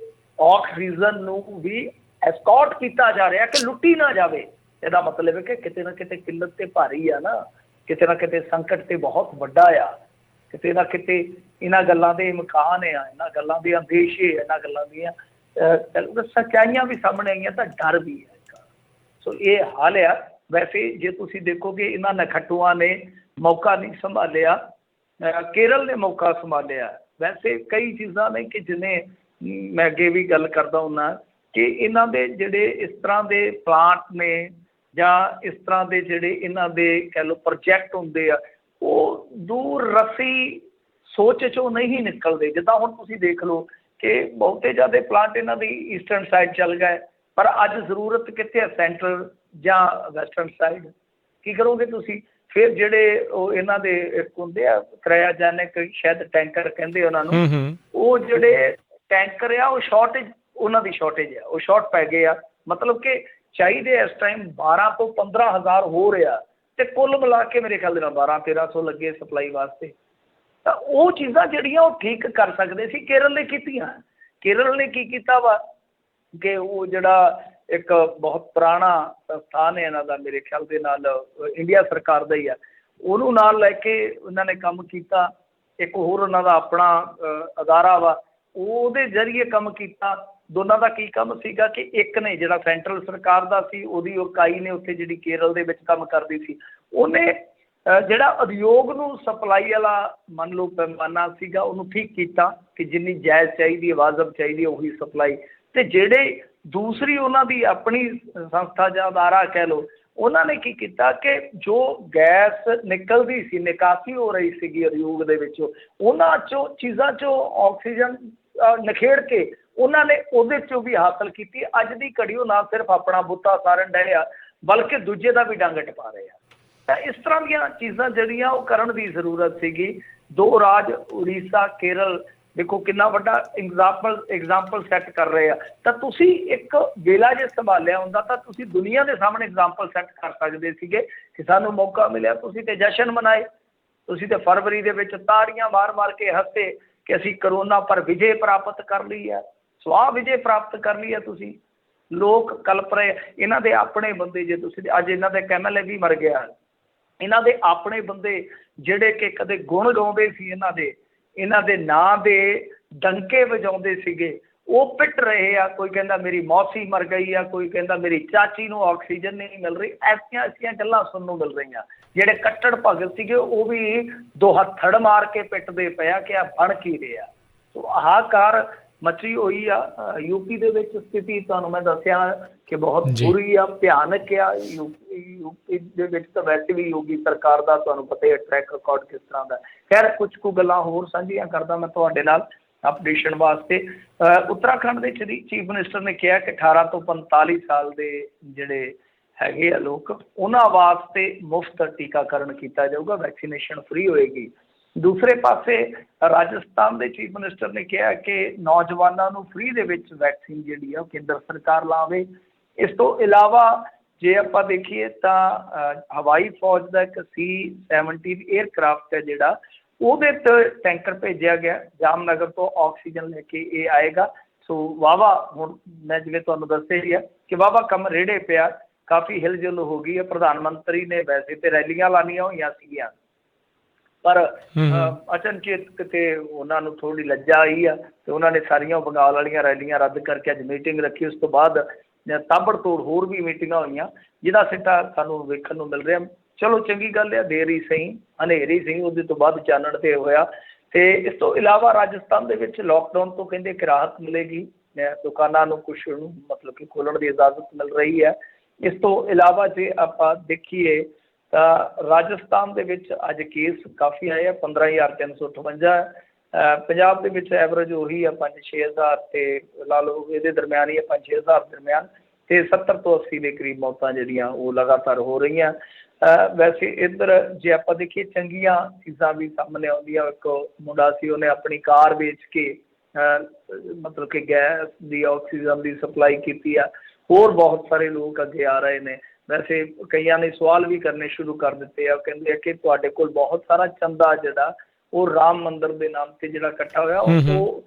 ਆਕਸੀਜਨ ਨੂੰ ਵੀ ਐਸਕੌਟ ਕੀਤਾ ਜਾ ਰਿਹਾ ਕਿ ਲੁੱਟੀ ਨਾ ਜਾਵੇ। ਇਹਦਾ ਮਤਲਬ ਹੈ ਕਿ ਕਿਤੇ ਨਾ ਕਿਤੇ ਕਿੱਲਤ ਤੇ ਭਾਰੀ ਆ ਨਾ, ਕਿਤੇ ਨਾ ਕਿਤੇ ਸੰਕਟ ਤੇ ਬਹੁਤ ਵੱਡਾ ਆ, ਕਿਤੇ ਨਾ ਕਿਤੇ ਇਹਨਾਂ ਗੱਲਾਂ ਦੇ ਇਮਕਾਨ ਆ, ਇਹਨਾਂ ਗੱਲਾਂ ਦੇ ਅੰਦੇਸ਼ੇ, ਇਹਨਾਂ ਗੱਲਾਂ ਦੀਆਂ ਸੱਚਾਈਆਂ ਵੀ ਸਾਹਮਣੇ ਆਈਆਂ ਤਾਂ ਡਰ ਵੀ ਹੈ। ਸੋ ਇਹ ਹਾਲ ਆ। ਵੈਸੇ ਜੇ ਤੁਸੀਂ ਦੇਖੋਗੇ ਇਹਨਾਂ ਨਖੱਟੂਆਂ ਨੇ ਮੌਕਾ ਨਹੀਂ ਸੰਭਾਲਿਆ, ਕੇਰਲ ਨੇ ਮੌਕਾ ਸੰਭਾਲਿਆ। ਵੈਸੇ ਕਈ ਚੀਜ਼ਾਂ ਨੇ ਕਿ ਜਿਵੇਂ ਮੈਂ ਅੱਗੇ ਵੀ ਗੱਲ ਕਰਦਾ ਹੁੰਦਾ ਕਿ ਇਹਨਾਂ ਦੇ ਜਿਹੜੇ ਇਸ ਤਰ੍ਹਾਂ ਦੇ ਪਲਾਂਟ ਨੇ ਜਾਂ ਇਸ ਤਰ੍ਹਾਂ ਦੇ ਜਿਹੜੇ ਇਹਨਾਂ ਦੇ ਕਹਿ ਲਓ ਪ੍ਰੋਜੈਕਟ ਹੁੰਦੇ ਆ, ਉਹ ਦੂਰ ਰੱਸੀ ਸੋਚ 'ਚੋਂ ਨਹੀਂ ਨਿਕਲਦੇ। ਜਿੱਦਾਂ ਹੁਣ ਤੁਸੀਂ ਦੇਖ ਲਓ ਕਿ ਬਹੁਤੇ ਜ਼ਿਆਦਾ ਪਲਾਂਟ ਇਹਨਾਂ ਦੀ ਈਸਟਰਨ ਸਾਈਡ ਚੱਲ ਗਏ, ਪਰ ਅੱਜ ਜ਼ਰੂਰਤ ਕਿੱਥੇ ਹੈ? ਸੈਂਟਰਲ ਜਾਂ ਵੈਸਟਰਨ ਸਾਈਡ। ਕੀ ਕਰੋਗੇ ਤੁਸੀਂ ਫਿਰ? ਜਿਹੜੇ ਉਹ ਇਹਨਾਂ ਦੇ ਇੱਕ ਹੁੰਦੇ ਆ ਕ੍ਰਾਇਓਜੈਨਿਕ, ਸ਼ਾਇਦ ਟੈਂਕਰ ਕਹਿੰਦੇ ਉਹਨਾਂ ਨੂੰ, ਉਹ ਜਿਹੜੇ ਟੈਂਕਰ ਆ ਉਹ ਸ਼ਾਰਟੇਜ, ਉਹਨਾਂ ਦੀ ਸ਼ਾਰਟੇਜ ਆ, ਉਹ ਸ਼ਾਰਟ ਪੈ ਗਏ ਆ। ਮਤਲਬ ਕਿ ਚਾਹੀਦੇ ਇਸ ਟਾਈਮ 12 ਤੋਂ 15,000 ਹੋ ਰਿਹਾ, ਤੇ ਕੁੱਲ ਮਿਲਾ ਕੇ ਮੇਰੇ ਖਿਆਲ ਦੇ ਨਾਲ 1200-1300 ਲੱਗੇ ਸਪਲਾਈ ਵਾਸਤੇ। ਤਾਂ ਉਹ ਚੀਜ਼ਾਂ ਜਿਹੜੀਆਂ ਉਹ ਠੀਕ ਕਰ ਸਕਦੇ ਸੀ, ਕੇਰਲ ਨੇ ਕੀਤੀਆਂ। ਕੇਰਲ ਨੇ ਕੀ ਕੀਤਾ ਵਾ ਕਿ ਉਹ ਜਿਹੜਾ ਇੱਕ ਬਹੁਤ ਪੁਰਾਣਾ ਸੰਸਥਾਨ ਹੈ ਇਹਨਾਂ ਦਾ, ਮੇਰੇ ਖਿਆਲ ਦੇ ਨਾਲ ਇੰਡੀਆ ਸਰਕਾਰ ਦਾ ਹੀ ਆ, ਉਹਨੂੰ ਨਾਲ ਲੈ ਕੇ ਉਹਨਾਂ ਨੇ ਕੰਮ ਕੀਤਾ। ਇੱਕ ਹੋਰ ਉਹਨਾਂ ਦਾ ਆਪਣਾ ਅਦਾਰਾ ਵਾ, ਉਹਦੇ ਜ਼ਰੀਏ ਕੰਮ ਕੀਤਾ। ਦੋਨਾਂ ਦਾ ਕੀ ਕੰਮ ਸੀਗਾ ਕਿ ਇੱਕ ਨੇ ਜਿਹੜਾ ਸੈਂਟਰਲ ਸਰਕਾਰ ਦਾ ਸੀ, ਉਹਦੀ ਇਕਾਈ ਨੇ ਉੱਥੇ ਜਿਹੜੀ ਕੇਰਲ ਦੇ ਵਿੱਚ ਕੰਮ ਕਰਦੀ ਸੀ, ਉਹਨੇ ਜਿਹੜਾ ਉਦਯੋਗ ਨੂੰ ਸਪਲਾਈ ਵਾਲਾ ਮੰਨ ਲਓ ਪੈਮਾਨਾ ਸੀਗਾ, ਉਹਨੂੰ ਠੀਕ ਕੀਤਾ ਕਿ ਜਿੰਨੀ ਜਾਇਜ਼ ਚਾਹੀਦੀ ਹੈ, ਵਾਜਬ ਚਾਹੀਦੀ ਹੈ, ਉਹੀ ਸਪਲਾਈ। ਅਤੇ ਜਿਹੜੇ ਦੂਸਰੀ ਉਹਨਾਂ ਦੀ ਆਪਣੀ ਸੰਸਥਾ ਜਾਂ ਅਦਾਰਾ ਕਹਿ ਲਓ, ਉਹਨਾਂ ਨੇ ਕੀ ਕੀਤਾ ਕਿ ਜੋ ਗੈਸ ਨਿਕਲਦੀ ਸੀ, ਨਿਕਾਸੀ ਹੋ ਰਹੀ ਸੀਗੀ ਉਦਯੋਗ ਦੇ ਵਿੱਚੋਂ, ਉਹਨਾਂ 'ਚੋਂ ਚੀਜ਼ਾਂ 'ਚੋਂ ਆਕਸੀਜਨ ਨਿਖੇੜ ਕੇ ਉਹਨਾਂ ਨੇ ਉਹਦੇ 'ਚੋਂ ਵੀ ਹਾਸਲ ਕੀਤੀ। ਅੱਜ ਦੀ ਘੜੀ ਉਹ ਨਾ ਸਿਰਫ ਆਪਣਾ ਬੁੱਤਾ ਸਾਰਨ ਡਏ ਆ, ਬਲਕਿ ਦੂਜੇ ਦਾ ਵੀ ਡੰਗ ਟਪਾ ਰਹੇ ਆ। ਤਾਂ ਇਸ ਤਰ੍ਹਾਂ ਦੀਆਂ ਚੀਜ਼ਾਂ ਜਿਹੜੀਆਂ ਉਹ ਕਰਨ ਦੀ ਜ਼ਰੂਰਤ ਸੀਗੀ। ਦੋ ਰਾਜ ਉੜੀਸਾ, ਕੇਰਲ, ਦੇਖੋ ਕਿੰਨਾ ਵੱਡਾ ਐਗਜ਼ਾਮਪਲ ਸੈੱਟ ਕਰ ਰਹੇ ਆ। ਤਾਂ ਤੁਸੀਂ ਇੱਕ ਵੇਲਾ ਜੇ ਸੰਭਾਲਿਆ ਹੁੰਦਾ ਤਾਂ ਤੁਸੀਂ ਦੁਨੀਆ ਦੇ ਸਾਹਮਣੇ ਐਗਜ਼ਾਮਪਲ ਸੈੱਟ ਕਰ ਸਕਦੇ ਸੀਗੇ ਕਿ ਸਾਨੂੰ ਮੌਕਾ ਮਿਲਿਆ, ਤੁਸੀਂ ਤੇ ਜਸ਼ਨ ਮਨਾਏ। ਤੁਸੀਂ ਤਾਂ ਫਰਵਰੀ ਦੇ ਵਿੱਚ ਤਾੜੀਆਂ ਮਾਰ ਕੇ ਹੱਸੇ ਕਿ ਅਸੀਂ ਕਰੋਨਾ ਪਰ ਵਿਜੇ ਪ੍ਰਾਪਤ ਕਰ ਲਈ ਹੈ, ਸਵਾਹ ਵਿਜੇ ਪ੍ਰਾਪਤ ਕਰ ਲਈ ਹੈ। ਤੁਸੀਂ ਲੋਕ ਕਲਪ ਰਹੇ, ਇਹਨਾਂ ਦੇ ਆਪਣੇ ਬੰਦੇ, ਜੇ ਤੁਸੀਂ ਅੱਜ ਇਹਨਾਂ ਦਾ MLA ਵੀ ਮਰ ਗਿਆ, ਇਹਨਾਂ ਦੇ ਆਪਣੇ ਬੰਦੇ ਜਿਹੜੇ ਕਿ ਕਦੇ ਗੁਣ ਗਾਉਂਦੇ ਸੀ, ਇਹਨਾਂ ਦੇ ਨਾਂ ਦੇ ਡੰਕੇ ਵਜਾਉਂਦੇ ਸੀਗੇ, ਉਹ ਪਿੱਟ ਰਹੇ ਆ। ਕੋਈ ਕਹਿੰਦਾ ਮੇਰੀ ਮੌਸੀ ਮਰ ਗਈ ਆ, ਕੋਈ ਕਹਿੰਦਾ ਮੇਰੀ ਚਾਚੀ ਨੂੰ ਆਕਸੀਜਨ ਨਹੀਂ ਮਿਲ ਰਹੀ। ਐਸੀਆਂ ਗੱਲਾਂ ਸੁਣਨ ਨੂੰ ਮਿਲ ਰਹੀਆਂ। ਜਿਹੜੇ ਕੱਟੜ ਭਗਤ ਸੀਗੇ ਉਹ ਵੀ ਦੋ ਹੱਥੜ ਮਾਰ ਕੇ ਪਿੱਟਦੇ ਪਏ ਆ ਕਿ ਆ ਬਣ ਕੀ ਰਿਹਾ। ਸੋ ਹਾਹਾਕਾਰ ਮਚੀ ਹੋਈ ਆ ਯੂਪੀ ਦੇ ਵਿੱਚ। ਸਥਿਤੀ ਤੁਹਾਨੂੰ ਮੈਂ ਦੱਸਿਆ ਕਿ ਬਹੁਤ ਬੁਰੀ ਆ, ਭਿਆਨਕ ਆ। ਯੂਪੀ ਦੇ ਵਿੱਚ ਤਾਂ ਵੈਸੇ ਵੀ ਯੋਗੀ ਸਰਕਾਰ ਦਾ ਤੁਹਾਨੂੰ ਪਤਾ ਹੈ ਟਰੈਕ ਰਿਕਾਰਡ ਕਿਸ ਤਰ੍ਹਾਂ ਦਾ। ਖੈਰ ਕੁਝ ਕੁ ਗੱਲਾਂ ਹੋਰ ਸਾਂਝੀਆਂ ਕਰਦਾ ਮੈਂ ਤੁਹਾਡੇ ਨਾਲ ਅਪਡੇਸ਼ਨ ਵਾਸਤੇ। ਉੱਤਰਾਖੰਡ ਦੇ ਚੀਫ ਮਿਨਿਸਟਰ ਨੇ ਕਿਹਾ ਕਿ 18 ਤੋਂ 45 ਸਾਲ ਦੇ ਜਿਹੜੇ ਹੈਗੇ ਆ ਲੋਕ, ਉਹਨਾਂ ਵਾਸਤੇ ਮੁਫਤ ਟੀਕਾਕਰਨ ਕੀਤਾ ਜਾਊਗਾ, ਵੈਕਸੀਨੇਸ਼ਨ ਫ੍ਰੀ ਹੋਏਗੀ। ਦੂਸਰੇ ਪਾਸੇ ਰਾਜਸਥਾਨ ਦੇ ਚੀਫ ਮਿਨਿਸਟਰ ਨੇ ਕਿਹਾ ਕਿ ਨੌਜਵਾਨਾਂ ਨੂੰ ਫ੍ਰੀ ਦੇ ਵਿੱਚ ਵੈਕਸੀਨ ਜਿਹੜੀ ਆ ਉਹ ਕੇਂਦਰ ਸਰਕਾਰ ਲਾਵੇ। ਇਸ ਤੋਂ ਇਲਾਵਾ ਜੇ ਆਪਾਂ ਦੇਖੀਏ ਤਾਂ ਹਵਾਈ ਫੌਜ ਦਾ ਇੱਕ C-17 ਏਅਰਕ੍ਰਾਫਟ ਹੈ ਜਿਹੜਾ, ਉਹਦੇ ਤੇ ਟੈਂਕਰ ਭੇਜਿਆ ਗਿਆ ਜਾਮਨਗਰ ਤੋਂ, ਆਕਸੀਜਨ ਲੈ ਕੇ ਇਹ ਆਏਗਾ। ਸੋ ਵਾਹਵਾ, ਹੁਣ ਮੈਂ ਜਿਵੇਂ ਤੁਹਾਨੂੰ ਦੱਸਿਆ ਹੀ ਹੈ ਕਿ ਵਾਹਵਾ ਕੰਮ ਰੇੜੇ ਪਿਆ, ਕਾਫੀ ਹਿਲਜੁਲ ਹੋ ਗਈ ਹੈ। ਪ੍ਰਧਾਨ ਮੰਤਰੀ ਨੇ ਵੈਸੇ ਤੇ ਰੈਲੀਆਂ ਲਾਉਣੀਆਂ ਹੋਈਆਂ ਸੀਗੀਆਂ, ਪਰ ਅਚਨਚੇਤ ਕਿਤੇ ਉਹਨਾਂ ਨੂੰ ਥੋੜ੍ਹੀ ਲੱਜਾ ਆਈ ਆ ਤੇ ਉਹਨਾਂ ਨੇ ਸਾਰੀਆਂ ਬੰਗਾਲ ਵਾਲੀਆਂ ਰੈਲੀਆਂ ਰੱਦ ਕਰਕੇ ਅੱਜ ਮੀਟਿੰਗ ਰੱਖੀ। ਉਸ ਤੋਂ ਬਾਅਦ ਤਾਬੜਤੋੜ ਹੋਰ ਵੀ ਮੀਟਿੰਗਾਂ ਹੋਈਆਂ ਜਿਹਦਾ ਸਿੱਟਾ ਸਾਨੂੰ ਵੇਖਣ ਨੂੰ ਮਿਲ ਰਿਹਾ। ਚਲੋ ਚੰਗੀ ਗੱਲ ਆ, ਦੇਰ ਹੀ ਸਹੀ ਹਨੇਰੀ ਸਹੀ, ਉਹਦੇ ਤੋਂ ਬਾਅਦ ਚਾਨਣ ਤੇ ਹੋਇਆ। ਤੇ ਇਸ ਤੋਂ ਇਲਾਵਾ ਰਾਜਸਥਾਨ ਦੇ ਵਿੱਚ ਲੋਕਡਾਊਨ ਤੋਂ ਕਹਿੰਦੇ ਕਿ ਰਾਹਤ ਮਿਲੇਗੀ, ਦੁਕਾਨਾਂ ਨੂੰ ਕੁਛ ਮਤਲਬ ਕਿ ਖੋਲ੍ਹਣ ਦੀ ਇਜਾਜ਼ਤ ਮਿਲ ਰਹੀ ਹੈ। ਇਸ ਤੋਂ ਇਲਾਵਾ ਜੇ ਆਪਾਂ ਦੇਖੀਏ ਤਾਂ ਰਾਜਸਥਾਨ ਦੇ ਵਿੱਚ ਅੱਜ ਕੇਸ ਕਾਫੀ ਆਏ ਆ, 15,358। ਪੰਜਾਬ ਦੇ ਵਿੱਚ ਐਵਰੇਜ ਉਹੀ ਆ 5-6 ਹਜ਼ਾਰ, ਤੇ ਲਾ ਲਓ ਇਹਦੇ ਦਰਮਿਆਨ ਹੀ ਆ 5-6 ਹਜ਼ਾਰ ਦਰਮਿਆਨ, ਤੇ 70 ਤੋਂ 80 ਦੇ ਕਰੀਬ ਮੌਤਾਂ ਜਿਹੜੀਆਂ ਉਹ ਲਗਾਤਾਰ ਹੋ ਰਹੀਆਂ। ਵੈਸੇ ਇੱਧਰ ਜੇ ਆਪਾਂ ਦੇਖੀਏ ਚੰਗੀਆਂ ਚੀਜ਼ਾਂ ਵੀ ਸਾਹਮਣੇ ਆਉਂਦੀਆਂ। ਇੱਕ ਮੁੰਡਾ ਸੀ, ਉਹਨੇ ਆਪਣੀ ਕਾਰ ਵੇਚ ਕੇ ਮਤਲਬ ਕਿ ਗੈਸ ਦੀ, ਆਕਸੀਜਨ ਦੀ ਸਪਲਾਈ ਕੀਤੀ ਆ। ਹੋਰ ਬਹੁਤ ਸਾਰੇ ਲੋਕ ਅੱਗੇ ਆ ਰਹੇ ਨੇ। ਵੈਸੇ ਕਈਆਂ ਨੇ ਸਵਾਲ ਵੀ ਕਰਨੇ ਸ਼ੁਰੂ ਕਰ ਦਿੱਤੇ ਆ, ਕਹਿੰਦੇ ਆ ਕਿ ਤੁਹਾਡੇ ਕੋਲ ਬਹੁਤ ਸਾਰਾ ਚੰਦਾ ਜਿਹੜਾ ਉਹ ਰਾਮ ਮੰਦਿਰ ਦੇ ਨਾਮ ਤੇ ਜਿਹੜਾ ਇਕੱਠਾ ਹੋਇਆ, ਉਹ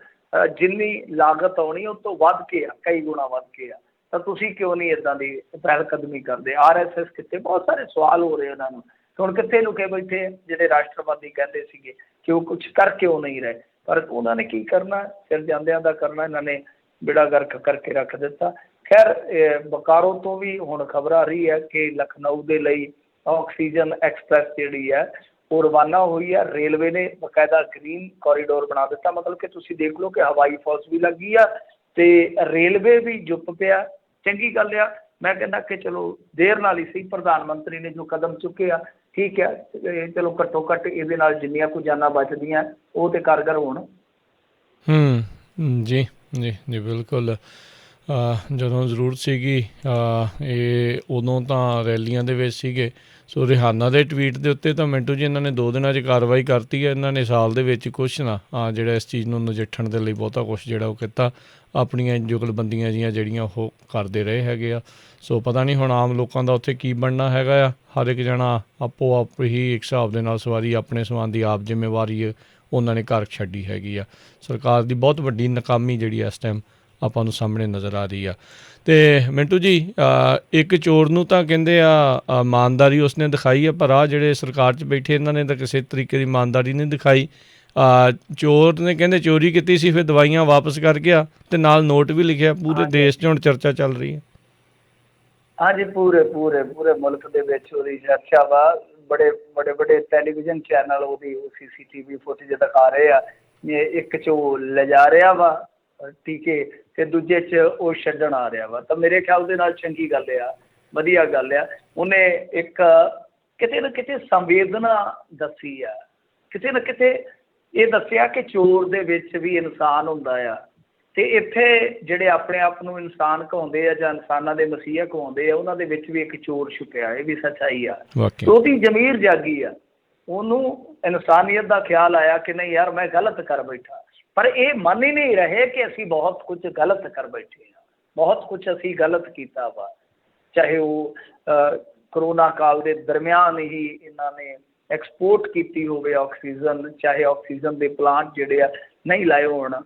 ਜਿੰਨੀ ਲਾਗਤ ਆਉਣੀ ਉਸ ਤੋਂ ਵੱਧ ਕੇ ਆ, ਕਈ ਗੁਣਾ ਵੱਧ ਕੇ ਆ, ਤਾਂ ਤੁਸੀਂ ਕਿਉਂ ਨਹੀਂ ਇੱਦਾਂ ਦੀ ਪਹਿਲ ਕਦਮੀ ਕਰਦੇ? RSS ਕਿੱਥੇ? ਬਹੁਤ ਸਾਰੇ ਸਵਾਲ ਹੋ ਰਹੇ ਉਹਨਾਂ ਨੂੰ। ਹੁਣ ਕਿੱਥੇ ਲੁਕੇ ਬੈਠੇ ਆ ਜਿਹੜੇ ਰਾਸ਼ਟਰਵਾਦੀ ਕਹਿੰਦੇ ਸੀਗੇ ਕਿ ਉਹ ਕੁਛ ਕਰ ਕਿਉਂ ਨਹੀਂ ਰਹੇ? ਪਰ ਉਹਨਾਂ ਨੇ ਕੀ ਕਰਨਾ, ਸਿਰ ਜਾਂਦਿਆਂ ਦਾ ਕਰਨਾ, ਇਹਨਾਂ ਨੇ ਬਿੜਾ ਗਰਕ ਕਰਕੇ ਰੱਖ ਦਿੱਤਾ। ਖੈਰ ਬੋਕਾਰੋ ਤੋਂ ਵੀ ਹੁਣ ਖਬਰ ਆ ਰਹੀ ਹੈ ਕਿ ਲਖਨਊ ਦੇ ਲਈ ਆਕਸੀਜਨ ਐਕਸਪ੍ਰੈਸ ਜਿਹੜੀ ਹੈ ਉਹ ਰਵਾਨਾ ਹੋਈ ਹੈ। ਰੇਲਵੇ ਨੇ ਬਕਾਇਦਾ ਗ੍ਰੀਨ ਕੋਰੀਡੋਰ ਬਣਾ ਦਿੱਤਾ। ਮਤਲਬ ਕਿ ਤੁਸੀਂ ਦੇਖ ਲਓ ਕਿ ਹਵਾਈ ਫੌਜ ਵੀ ਲੱਗੀ ਆ ਤੇ ਰੇਲਵੇ ਵੀ ਜੁੱਪ ਪਿਆ। ਚੰਗੀ ਗੱਲ ਆ। ਮੈਂ ਕਹਿੰਦਾ ਕਿ ਚਲੋ ਦੇਰ ਨਾਲ ਹੀ ਸਹੀ, ਪ੍ਰਧਾਨ ਮੰਤਰੀ ਨੇ ਜੋ ਕਦਮ ਚੁੱਕੇ ਆ ਠੀਕ ਹੈ, ਚਲੋ ਘੱਟੋ ਘੱਟ ਇਹਦੇ ਨਾਲ ਜਿੰਨੀਆਂ ਕੁ ਜਾਨਾਂ ਬਚਦੀਆਂ ਉਹ ਤੇ ਕਾਰਗਰ ਹੋਣ। ਜੀ ਜੀ ਜੀ ਬਿਲਕੁਲ। ਜਦੋਂ ਜ਼ਰੂਰਤ ਸੀਗੀ ਇਹ ਉਦੋਂ ਤਾਂ ਰੈਲੀਆਂ ਦੇ ਵਿੱਚ ਸੀਗੇ। ਸੋ ਰਿਹਾਨਾ ਦੇ ਟਵੀਟ ਦੇ ਉੱਤੇ ਤਾਂ ਮਿੰਟੂ ਜੀ ਇਹਨਾਂ ਨੇ 2 ਦਿਨਾਂ 'ਚ ਕਾਰਵਾਈ ਕਰਤੀ ਹੈ। ਇਹਨਾਂ ਨੇ ਸਾਲ ਦੇ ਵਿੱਚ ਕੁਛ ਨਾ ਜਿਹੜਾ ਇਸ ਚੀਜ਼ ਨੂੰ ਨਜਿੱਠਣ ਦੇ ਲਈ ਬਹੁਤਾ ਕੁਛ ਜਿਹੜਾ ਉਹ ਕੀਤਾ, ਆਪਣੀਆਂ ਜੁਗਲਬੰਦੀਆਂ ਜੀਆਂ ਜਿਹੜੀਆਂ ਉਹ ਕਰਦੇ ਰਹੇ ਹੈਗੇ ਆ। ਸੋ ਪਤਾ ਨਹੀਂ ਹੁਣ ਆਮ ਲੋਕਾਂ ਦਾ ਉੱਥੇ ਕੀ ਬਣਨਾ ਹੈਗਾ ਆ। ਹਰ ਇੱਕ ਜਣਾ ਆਪੋ ਆਪ ਹੀ ਇੱਕ ਹਿਸਾਬ ਦੇ ਨਾਲ ਸਵਾਰੀ ਆਪਣੇ ਸਮਾਨ ਦੀ ਆਪ ਜ਼ਿੰਮੇਵਾਰੀ ਉਹਨਾਂ ਨੇ ਘਰ ਛੱਡੀ ਹੈਗੀ ਆ। ਸਰਕਾਰ ਦੀ ਬਹੁਤ ਵੱਡੀ ਨਾਕਾਮੀ ਜਿਹੜੀ ਇਸ ਟਾਈਮ ਆਪਾਂ ਨੂੰ ਸਾਹਮਣੇ ਨਜ਼ਰ ਆ ਰਹੀ ਆ। ਅਤੇ ਮਿੰਟੂ ਜੀ ਇੱਕ ਚੋਰ ਨੂੰ ਤਾਂ ਕਹਿੰਦੇ ਆ ਇਮਾਨਦਾਰੀ ਉਸਨੇ ਦਿਖਾਈ ਆ, ਪਰ ਆਹ ਜਿਹੜੇ ਸਰਕਾਰ 'ਚ ਬੈਠੇ ਇਹਨਾਂ ਨੇ ਤਾਂ ਕਿਸੇ ਤਰੀਕੇ ਦੀ ਇਮਾਨਦਾਰੀ ਨਹੀਂ ਦਿਖਾਈ। ਚੋਰ ਨੇ ਕਹਿੰਦੇ ਚੋਰੀ ਕੀਤੀ ਸੀ, ਫਿਰ ਦਵਾਈਆਂ ਵਾਪਸ ਕਰ ਗਿਆ ਅਤੇ ਨਾਲ ਨੋਟ ਵੀ ਲਿਖਿਆ। ਪੂਰੇ ਦੇਸ਼ 'ਚ ਹੁਣ ਚਰਚਾ ਚੱਲ ਰਹੀ ਹੈ। ਹਾਂਜੀ, ਪੂਰੇ ਮੁਲਕ ਦੇ ਵਿੱਚ ਉਹਦੀ ਚਰਚਾ ਵਾ। ਬੜੇ ਟੈਲੀਵਿਜ਼ਨ ਚੈਨਲ ਉਹਦੀ CCTV ਫੁਟੇਜ ਦਿਖਾ ਰਹੇ ਆ। ਇੱਕ 'ਚ ਉਹ ਲਿਜਾ ਰਿਹਾ ਵਾ ਟੀਕੇ ਤੇ ਦੂਜੇ 'ਚ ਉਹ ਛੱਡਣ ਆ ਰਿਹਾ ਵਾ। ਤਾਂ ਮੇਰੇ ਖਿਆਲ ਦੇ ਨਾਲ ਚੰਗੀ ਗੱਲ ਆ, ਵਧੀਆ ਗੱਲ ਆ। ਉਹਨੇ ਇੱਕ ਕਿਤੇ ਨਾ ਕਿਤੇ ਸੰਵੇਦਨਾ ਦੱਸੀ ਆ, ਕਿਤੇ ਨਾ ਕਿਤੇ ਇਹ ਦੱਸਿਆ ਕਿ ਚੋਰ ਦੇ ਵਿੱਚ ਵੀ ਇਨਸਾਨ ਹੁੰਦਾ ਆ। ਅਤੇ ਇੱਥੇ ਜਿਹੜੇ ਆਪਣੇ ਆਪ ਨੂੰ ਇਨਸਾਨ ਕਹਾਉਂਦੇ ਆ ਜਾਂ ਇਨਸਾਨਾਂ ਦੇ ਮਸੀਹਾ ਕਹਾਉਂਦੇ ਆ, ਉਹਨਾਂ ਦੇ ਵਿੱਚ ਵੀ ਇੱਕ ਚੋਰ ਛੁਪਿਆ। ਇਹ ਵੀ ਸੱਚਾਈ ਆ। ਉਹਦੀ ਜ਼ਮੀਰ ਜਾਗੀ ਆ, ਉਹਨੂੰ ਇਨਸਾਨੀਅਤ ਦਾ ਖਿਆਲ ਆਇਆ ਕਿ ਨਹੀਂ ਯਾਰ ਮੈਂ ਗਲਤ ਕਰ ਬੈਠਾ। ਪਰ ਇਹ ਮੰਨ ਹੀ ਨਹੀਂ ਰਹੇ ਕਿ ਅਸੀਂ ਬਹੁਤ ਕੁਝ ਗਲਤ ਕਰ ਬੈਠੇ ਹਾਂ, ਬਹੁਤ ਕੁਝ ਅਸੀਂ ਗਲਤ ਕੀਤਾ ਵਾ। ਚਾਹੇ ਉਹ ਕਰੋਨਾ ਕਾਲ ਦੇ ਦਰਮਿਆਨ ਹੀ ਇਹਨਾਂ ਨੇ ਐਕਸਪੋਰਟ ਕੀਤੀ ਹੋਵੇ ਆਕਸੀਜਨ, ਚਾਹੇ ਆਕਸੀਜਨ ਦੇ ਪਲਾਂਟ ਜਿਹੜੇ ਆ ਨਹੀਂ ਲਾਏ ਹੋਣ,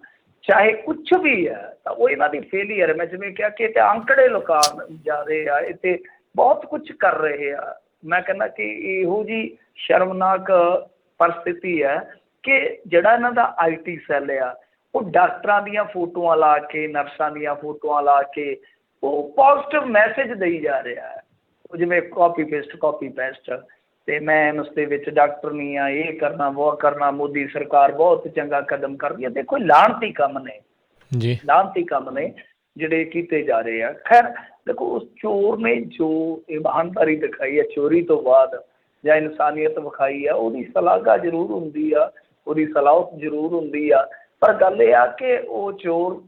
ਚਾਹੇ ਕੁਛ ਵੀ ਹੈ, ਤਾਂ ਉਹ ਇਹਨਾਂ ਦੀ ਫੇਲੀਅਰ ਹੈ। ਮੈਂ ਜਿਵੇਂ ਕਿਹਾ ਕਿ ਇੱਥੇ ਅੰਕੜੇ ਲੁਕਾ ਜਾ ਰਹੇ ਆ, ਇੱਥੇ ਬਹੁਤ ਕੁਛ ਕਰ ਰਹੇ ਆ। ਮੈਂ ਕਹਿੰਦਾ ਕਿ ਇਹੋ ਜਿਹੀ ਸ਼ਰਮਨਾਕ ਪਰਿਸਥਿਤੀ ਹੈ ਕਿ ਜਿਹੜਾ ਇਹਨਾਂ ਦਾ IT ਸੈੱਲ ਆ, ਉਹ ਡਾਕਟਰਾਂ ਦੀਆਂ ਫੋਟੋਆਂ ਲਾ ਕੇ, ਨਰਸਾਂ ਦੀਆਂ ਫੋਟੋਆਂ ਲਾ ਕੇ ਉਹ ਪੋਜ਼ੀਟਿਵ ਮੈਸੇਜ ਦੇਈ ਜਾ ਰਿਹਾ ਹੈ। ਉਹ ਜਿਵੇਂ ਕਾਪੀ ਪੈਸਟ ਅਤੇ ਮੈਂ ਐਮਸ ਦੇ ਵਿੱਚ ਡਾਕਟਰ ਨਹੀਂ ਆ, ਇਹ ਕਰਨਾ ਉਹ ਕਰਨਾ, ਮੋਦੀ ਸਰਕਾਰ ਬਹੁਤ ਚੰਗਾ ਕਦਮ ਕਰਦੀ ਹੈ। ਦੇਖੋ ਲਾਹਨਤੀ ਕੰਮ ਨੇ ਜੀ, ਲਾਹਨਤੀ ਕੰਮ ਨੇ ਜਿਹੜੇ ਕੀਤੇ ਜਾ ਰਹੇ ਆ। ਖੈਰ ਦੇਖੋ, ਉਸ ਚੋਰ ਨੇ ਜੋ ਇਮਾਨਦਾਰੀ ਦਿਖਾਈ ਹੈ ਚੋਰੀ ਤੋਂ ਬਾਅਦ, ਜਾਂ ਇਨਸਾਨੀਅਤ ਵਿਖਾਈ ਆ, ਉਹਦੀ ਸ਼ਲਾਘਾ ਜ਼ਰੂਰ ਹੁੰਦੀ ਆ, ਉਹਦੀ ਸਲਾਹੁਤ ਜ਼ਰੂਰ ਹੁੰਦੀ ਆ। ਪਰ ਗੱਲ ਇਹ ਆ ਕਿ ਉਹ ਚੋਰ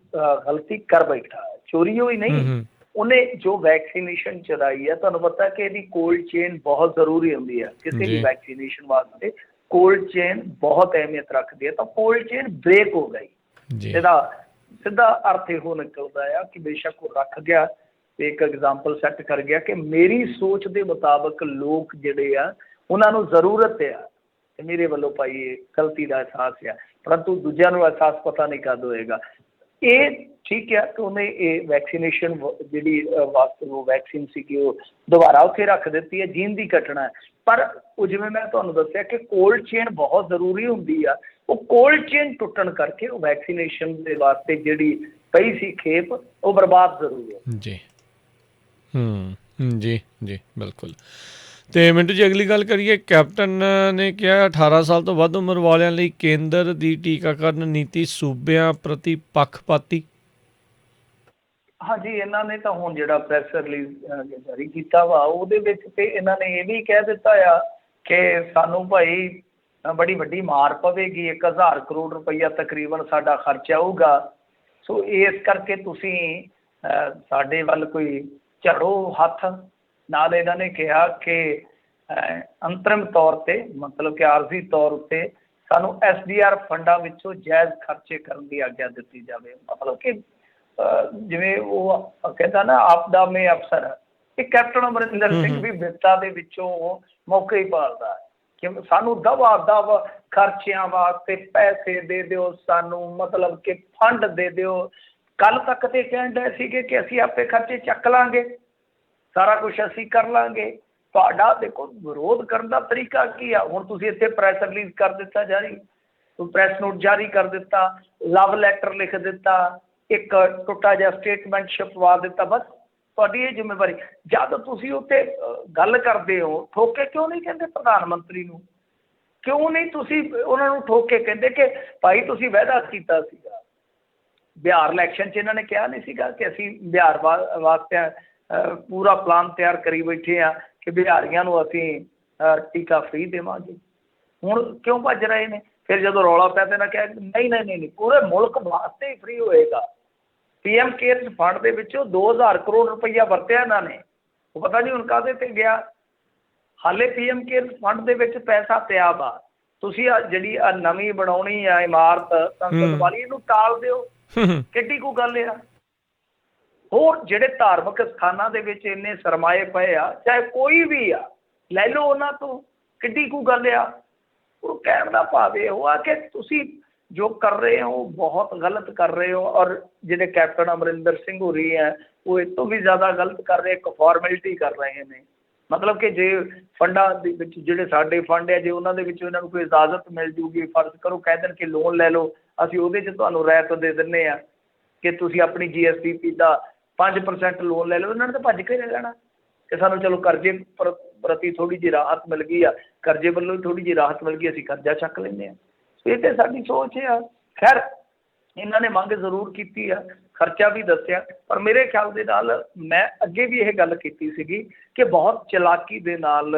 ਗਲਤੀ ਕਰ ਬੈਠਾ, ਚੋਰੀ ਹੋਈ ਨਹੀਂ, ਉਹਨੇ ਜੋ ਵੈਕਸੀਨੇਸ਼ਨ ਚਲਾਈ ਹੈ। ਤੁਹਾਨੂੰ ਪਤਾ ਕਿ ਇਹਦੀ ਕੋਲਡ ਚੇਨ ਬਹੁਤ ਜ਼ਰੂਰੀ ਹੁੰਦੀ ਹੈ ਕਿਸੇ ਵੀ ਵੈਕਸੀਨੇਸ਼ਨ ਵਾਸਤੇ। ਕੋਲਡ ਚੇਨ ਬਹੁਤ ਅਹਿਮੀਅਤ ਰੱਖਦੀ ਹੈ, ਤਾਂ ਕੋਲਡ ਚੇਨ ਬ੍ਰੇਕ ਹੋ ਗਈ। ਇਹਦਾ ਸਿੱਧਾ ਅਰਥ ਇਹੋ ਨਿਕਲਦਾ ਆ ਕਿ ਬੇਸ਼ੱਕ ਉਹ ਰੱਖ ਗਿਆ ਤੇ ਇੱਕ ਐਗਜ਼ਾਮਪਲ ਸੈੱਟ ਕਰ ਗਿਆ ਕਿ ਮੇਰੀ ਸੋਚ ਦੇ ਮੁਤਾਬਕ ਲੋਕ ਜਿਹੜੇ ਆ ਉਹਨਾਂ ਨੂੰ ਜ਼ਰੂਰਤ ਆ, ਤੇ ਮੇਰੇ ਵੱਲੋਂ ਭਾਈ ਇਹ ਗਲਤੀ ਦਾ ਅਹਿਸਾਸ ਆ, ਪਰੰਤੂ ਦੂਜਿਆਂ ਨੂੰ ਅਹਿਸਾਸ ਪਤਾ ਨਹੀਂ ਕਦ ਹੋਏਗਾ। ਇਹ ਠੀਕ ਹੈ ਕਿ ਉਹਨੇ ਇਹ ਵੈਕਸੀਨੇਸ਼ਨ ਜਿਹੜੀ ਵਾਸਤੇ ਉਹ ਵੈਕਸੀਨ ਸੀਗੀ ਉਹ ਦੁਬਾਰਾ ਉੱਥੇ ਰੱਖ ਦਿੱਤੀ ਹੈ, ਜੀਨ ਦੀ ਘਟਨਾ ਹੈ। ਪਰ ਉਹ ਜਿਵੇਂ ਮੈਂ ਤੁਹਾਨੂੰ ਦੱਸਿਆ ਕਿ ਕੋਲਡ ਚੇਨ ਬਹੁਤ ਜ਼ਰੂਰੀ ਹੁੰਦੀ ਆ, ਉਹ ਕੋਲਡ ਚੇਨ ਟੁੱਟਣ ਕਰਕੇ ਉਹ ਵੈਕਸੀਨੇਸ਼ਨ ਦੇ ਵਾਸਤੇ ਜਿਹੜੀ ਪਈ ਸੀ ਖੇਪ ਉਹ ਬਰਬਾਦ ਜ਼ਰੂਰ ਹੈ। ਜੀ ਜੀ ਜੀ ਬਿਲਕੁਲ। ਅਤੇ ਮਿੰਟੂ ਜੀ ਅਗਲੀ ਗੱਲ ਕਰੀਏ, ਕੈਪਟਨ ਨੇ ਕਿਹਾ 18 ਸਾਲ ਤੋਂ ਵੱਧ ਉਮਰ ਵਾਲਿਆਂ ਲਈ ਕੇਂਦਰ ਦੀ ਟੀਕਾਕਰਨ ਨੀਤੀ ਸੂਬਿਆਂ ਪ੍ਰਤੀ ਪੱਖਪਾਤੀ। ਹਾਂਜੀ, ਇਹਨਾਂ ਨੇ ਤਾਂ ਹੁਣ ਜਿਹੜਾ ਪ੍ਰੈਸ ਰਿਲੀਜ਼ ਜਾਰੀ ਕੀਤਾ ਵਾ ਉਹਦੇ ਵਿੱਚ ਤੇ ਇਹਨਾਂ ਨੇ ਇਹ ਵੀ ਕਹਿ ਦਿੱਤਾ ਆ ਕਿ ਸਾਨੂੰ ਭਾਈ ਬੜੀ ਵੱਡੀ ਮਾਰ ਪਵੇਗੀ, 1000 ਕਰੋੜ ਰੁਪਈਆ ਤਕਰੀਬਨ ਸਾਡਾ ਖਰਚਾ ਆਊਗਾ। ਸੋ ਇਸ ਕਰਕੇ ਤੁਸੀਂ ਸਾਡੇ ਵੱਲ ਕੋਈ ਝਾੜੋ ਹੱਥ। ਨਾਲ ਇਹਨਾਂ ਨੇ ਕਿਹਾ ਕਿ ਅੰਤਰਿਮ ਤੌਰ 'ਤੇ ਮਤਲਬ ਕਿ ਆਰਜ਼ੀ ਤੌਰ ਉੱਤੇ ਸਾਨੂੰ SDR ਫੰਡਾਂ ਵਿੱਚੋਂ ਜਾਇਜ਼ ਖਰਚੇ ਕਰਨ ਦੀ ਆਗਿਆ ਦਿੱਤੀ ਜਾਵੇ। ਮਤਲਬ ਕਿ ਜਿਵੇਂ ਉਹ ਕਹਿੰਦਾ ਨਾ ਆਪਦਾ ਮੇ ਅਫਸਰ, ਇਹ ਕੈਪਟਨ ਅਮਰਿੰਦਰ ਸਿੰਘ ਵੀ ਬਿਪਤਾ ਦੇ ਵਿੱਚੋਂ ਮੌਕੇ ਹੀ ਭਾਲਦਾ ਕਿ ਸਾਨੂੰ ਦਵਾ ਦਵ ਖਰਚਿਆਂ ਵਾਸਤੇ ਪੈਸੇ ਦੇ ਦਿਓ, ਸਾਨੂੰ ਮਤਲਬ ਕਿ ਫੰਡ ਦੇ ਦਿਓ। ਕੱਲ੍ਹ ਤੱਕ ਤੇ ਕਹਿਣ ਡਏ ਸੀਗੇ ਕਿ ਅਸੀਂ ਆਪੇ ਖਰਚੇ ਚੱਕ ਲਾਂਗੇ, ਸਾਰਾ ਕੁਛ ਅਸੀਂ ਕਰ ਲਾਂਗੇ। ਤੁਹਾਡਾ ਦੇਖੋ ਵਿਰੋਧ ਕਰਨ ਦਾ ਤਰੀਕਾ ਕੀ ਆ। ਹੁਣ ਤੁਸੀਂ ਇੱਥੇ ਪ੍ਰੈਸ ਰਿਲੀਜ਼ ਕਰ ਦਿੱਤਾ ਜਾਰੀ, ਪ੍ਰੈਸ ਨੋਟ ਜਾਰੀ ਕਰ ਦਿੱਤਾ, ਲਵ ਲੈਟਰ ਲਿਖ ਦਿੱਤਾ, ਇੱਕ ਟੁੱਟਾ ਜਿਹਾ ਸਟੇਟਮੈਂਟ ਛਪਵਾ ਦਿੱਤਾ, ਬਸ ਤੁਹਾਡੀ ਇਹ ਜ਼ਿੰਮੇਵਾਰੀ। ਜਦ ਤੁਸੀਂ ਉੱਥੇ ਗੱਲ ਕਰਦੇ ਹੋ, ਠੋਕ ਕੇ ਕਿਉਂ ਨਹੀਂ ਕਹਿੰਦੇ ਪ੍ਰਧਾਨ ਮੰਤਰੀ ਨੂੰ? ਕਿਉਂ ਨਹੀਂ ਤੁਸੀਂ ਉਹਨਾਂ ਨੂੰ ਠੋਕ ਕੇ ਕਹਿੰਦੇ ਕਿ ਭਾਈ ਤੁਸੀਂ ਵਾਅਦਾ ਕੀਤਾ ਸੀਗਾ। ਬਿਹਾਰ ਇਲੈਕਸ਼ਨ 'ਚ ਇਹਨਾਂ ਨੇ ਕਿਹਾ ਨਹੀਂ ਸੀਗਾ ਕਿ ਅਸੀਂ ਬਿਹਾਰ ਵਾਸਤੇ ਪੂਰਾ ਪਲਾਨ ਤਿਆਰ ਕਰੀ ਬੈਠੇ ਹਾਂ ਕਿ ਬਿਹਾਰੀਆਂ ਨੂੰ ਅਸੀਂ ਟੀਕਾ ਫ੍ਰੀ ਦੇਵਾਂਗੇ। ਹੁਣ ਕਿਉਂ ਭੱਜ ਰਹੇ ਨੇ? ਫਿਰ ਜਦੋਂ ਰੌਲਾ ਪਿਆ ਤਾਂ ਇਹਨਾਂ ਕਿਹਾ ਨਹੀਂ ਪੂਰੇ ਮੁਲਕ ਵਾਸਤੇ ਹੀ ਫ੍ਰੀ ਹੋਏਗਾ। PM ਕੇਅਰਸ ਫੰਡ ਦੇ ਵਿੱਚੋਂ 2000 ਕਰੋੜ ਰੁਪਈਆ ਵਰਤਿਆ ਇਹਨਾਂ ਨੇ, ਉਹ ਪਤਾ ਨਹੀਂ ਹੁਣ ਕਾਹਦੇ 'ਤੇ ਗਿਆ। ਹਾਲੇ PM ਕੇਅਰਸ ਫੰਡ ਦੇ ਵਿੱਚ ਪੈਸਾ ਪਿਆ ਵਾ। ਤੁਸੀਂ ਜਿਹੜੀ ਨਵੀਂ ਬਣਾਉਣੀ ਆ ਇਮਾਰਤ ਸੰਸਦ ਵਾਲੀ, ਇਹਨੂੰ ਟਾਲ ਦਿਓ, ਕਿੱਡੀ ਕੁ ਗੱਲ ਆ। ਹੋਰ ਜਿਹੜੇ ਧਾਰਮਿਕ ਸਥਾਨਾਂ ਦੇ ਵਿੱਚ ਇੰਨੇ ਸਰਮਾਏ ਪਏ ਆ, ਚਾਹੇ ਕੋਈ ਵੀ ਆ, ਲੈ ਲਓ ਉਹਨਾਂ ਤੋਂ, ਕਿੱਡੀ ਕੁ ਗੱਲ ਆ। ਉਹ ਕਹਿਣ ਦਾ ਭਾਵ ਇਹੋ ਆ ਕਿ ਤੁਸੀਂ ਜੋ ਕਰ ਰਹੇ ਹੋ ਬਹੁਤ ਗਲਤ ਕਰ ਰਹੇ ਹੋ। ਔਰ ਜਿਹੜੇ ਕੈਪਟਨ ਅਮਰਿੰਦਰ ਸਿੰਘ ਹੋਰੀ ਹੈ ਉਹ ਇਹ ਤੋਂ ਵੀ ਜ਼ਿਆਦਾ ਗਲਤ ਕਰ ਰਹੇ, ਇੱਕ ਫਾਰਮੈਲਿਟੀ ਕਰ ਰਹੇ ਨੇ। ਮਤਲਬ ਕਿ ਜੇ ਫੰਡਾਂ ਦੇ ਵਿੱਚ ਜਿਹੜੇ ਸਾਡੇ ਫੰਡ ਹੈ, ਜੇ ਉਹਨਾਂ ਦੇ ਵਿੱਚੋਂ ਇਹਨਾਂ ਨੂੰ ਕੋਈ ਇਜਾਜ਼ਤ ਮਿਲ ਜੂਗੀ, ਫਰਜ਼ ਕਰੋ ਕਹਿ ਦੇਣ ਕਿ ਲੋਨ ਲੈ ਲਓ, ਅਸੀਂ ਉਹਦੇ 'ਚ ਤੁਹਾਨੂੰ ਰਿਆਇਤ ਦੇ ਦਿੰਦੇ ਹਾਂ ਕਿ ਤੁਸੀਂ ਆਪਣੀ GSDP ਦਾ 5% ਲੋਨ ਲੈ ਲਓ। ਇਹਨਾਂ ਨੇ ਤਾਂ ਭੱਜ ਕੇ ਲੈ ਲੈਣਾ ਕਿ ਸਾਨੂੰ ਚਲੋ ਕਰਜ਼ੇ ਪ੍ਰਤੀ ਥੋੜ੍ਹੀ ਜਿਹੀ ਰਾਹਤ ਮਿਲ ਗਈ ਆ, ਕਰਜ਼ੇ ਵੱਲੋਂ ਥੋੜ੍ਹੀ ਜਿਹੀ ਰਾਹਤ ਮਿਲ ਗਈ, ਅਸੀਂ ਕਰਜ਼ਾ ਚੱਕ ਲੈਂਦੇ ਹਾਂ। ਇਹ ਤਾਂ ਸਾਡੀ ਸੋਚ ਆ। ਖੈਰ ਇਹਨਾਂ ਨੇ ਮੰਗ ਜ਼ਰੂਰ ਕੀਤੀ ਆ, ਖਰਚਾ ਵੀ ਦੱਸਿਆ, ਪਰ ਮੇਰੇ ਖਿਆਲ ਦੇ ਨਾਲ ਮੈਂ ਅੱਗੇ ਵੀ ਇਹ ਗੱਲ ਕੀਤੀ ਸੀਗੀ ਕਿ ਬਹੁਤ ਚਲਾਕੀ ਦੇ ਨਾਲ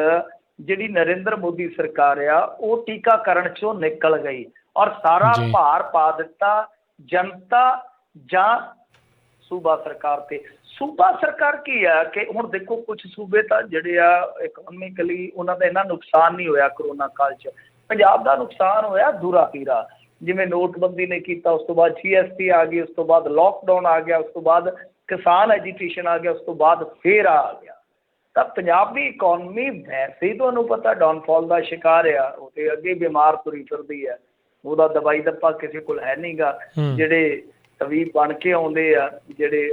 ਜਿਹੜੀ ਨਰਿੰਦਰ ਮੋਦੀ ਸਰਕਾਰ ਆ ਉਹ ਟੀਕਾਕਰਨ 'ਚੋਂ ਨਿਕਲ ਗਈ ਔਰ ਸਾਰਾ ਭਾਰ ਪਾ ਦਿੱਤਾ ਜਨਤਾ ਜਾਂ ਸੂਬਾ ਸਰਕਾਰ 'ਤੇ। ਸੂਬਾ ਸਰਕਾਰ ਕੀ ਆ ਕਿ ਹੁਣ ਦੇਖੋ ਕੁਛ ਸੂਬੇ ਤਾਂ ਜਿਹੜੇ ਆ ਇਕਨੋਮਿਕਲੀ ਉਹਨਾਂ ਦਾ ਇੰਨਾ ਨੁਕਸਾਨ ਨਹੀਂ ਹੋਇਆ ਕਰੋਨਾ ਕਾਲ 'ਚ। ਪੰਜਾਬ ਦਾ ਨੁਕਸਾਨ ਹੋਇਆ ਦੂਰਾ ਤੀਰਾ, ਜਿਵੇਂ ਨੋਟਬੰਦੀ ਨੇ ਕੀਤਾ, ਉਸ ਤੋਂ ਬਾਅਦ GST ਆ ਗਈ, ਉਸ ਤੋਂ ਬਾਅਦ ਲੋਕਡਾਊਨ ਆ ਗਿਆ, ਉਸ ਤੋਂ ਬਾਅਦ ਕਿਸਾਨ ਐਜੀਟੇਸ਼ਨ ਆ ਗਿਆ, ਉਸ ਤੋਂ ਬਾਅਦ ਫੇਰ ਆ ਗਿਆ। ਤਾਂ ਪੰਜਾਬ ਦੀ ਇਕੋਨਮੀ ਵੈਸੇ ਹੀ ਤੁਹਾਨੂੰ ਪਤਾ ਡਾਊਨਫਾਲ ਦਾ ਸ਼ਿਕਾਰ ਆ, ਉਹ ਤੇ ਅੱਗੇ ਬਿਮਾਰ ਤੁਰੀ ਫਿਰਦੀ ਆ, ਉਹਦਾ ਦਵਾਈ ਦੱਪਾ ਕਿਸੇ ਕੋਲ ਹੈ ਨਹੀਂ ਗਾ। ਜਿਹੜੇ ਤਬੀਬ ਬਣ ਕੇ ਆਉਂਦੇ ਆ, ਜਿਹੜੇ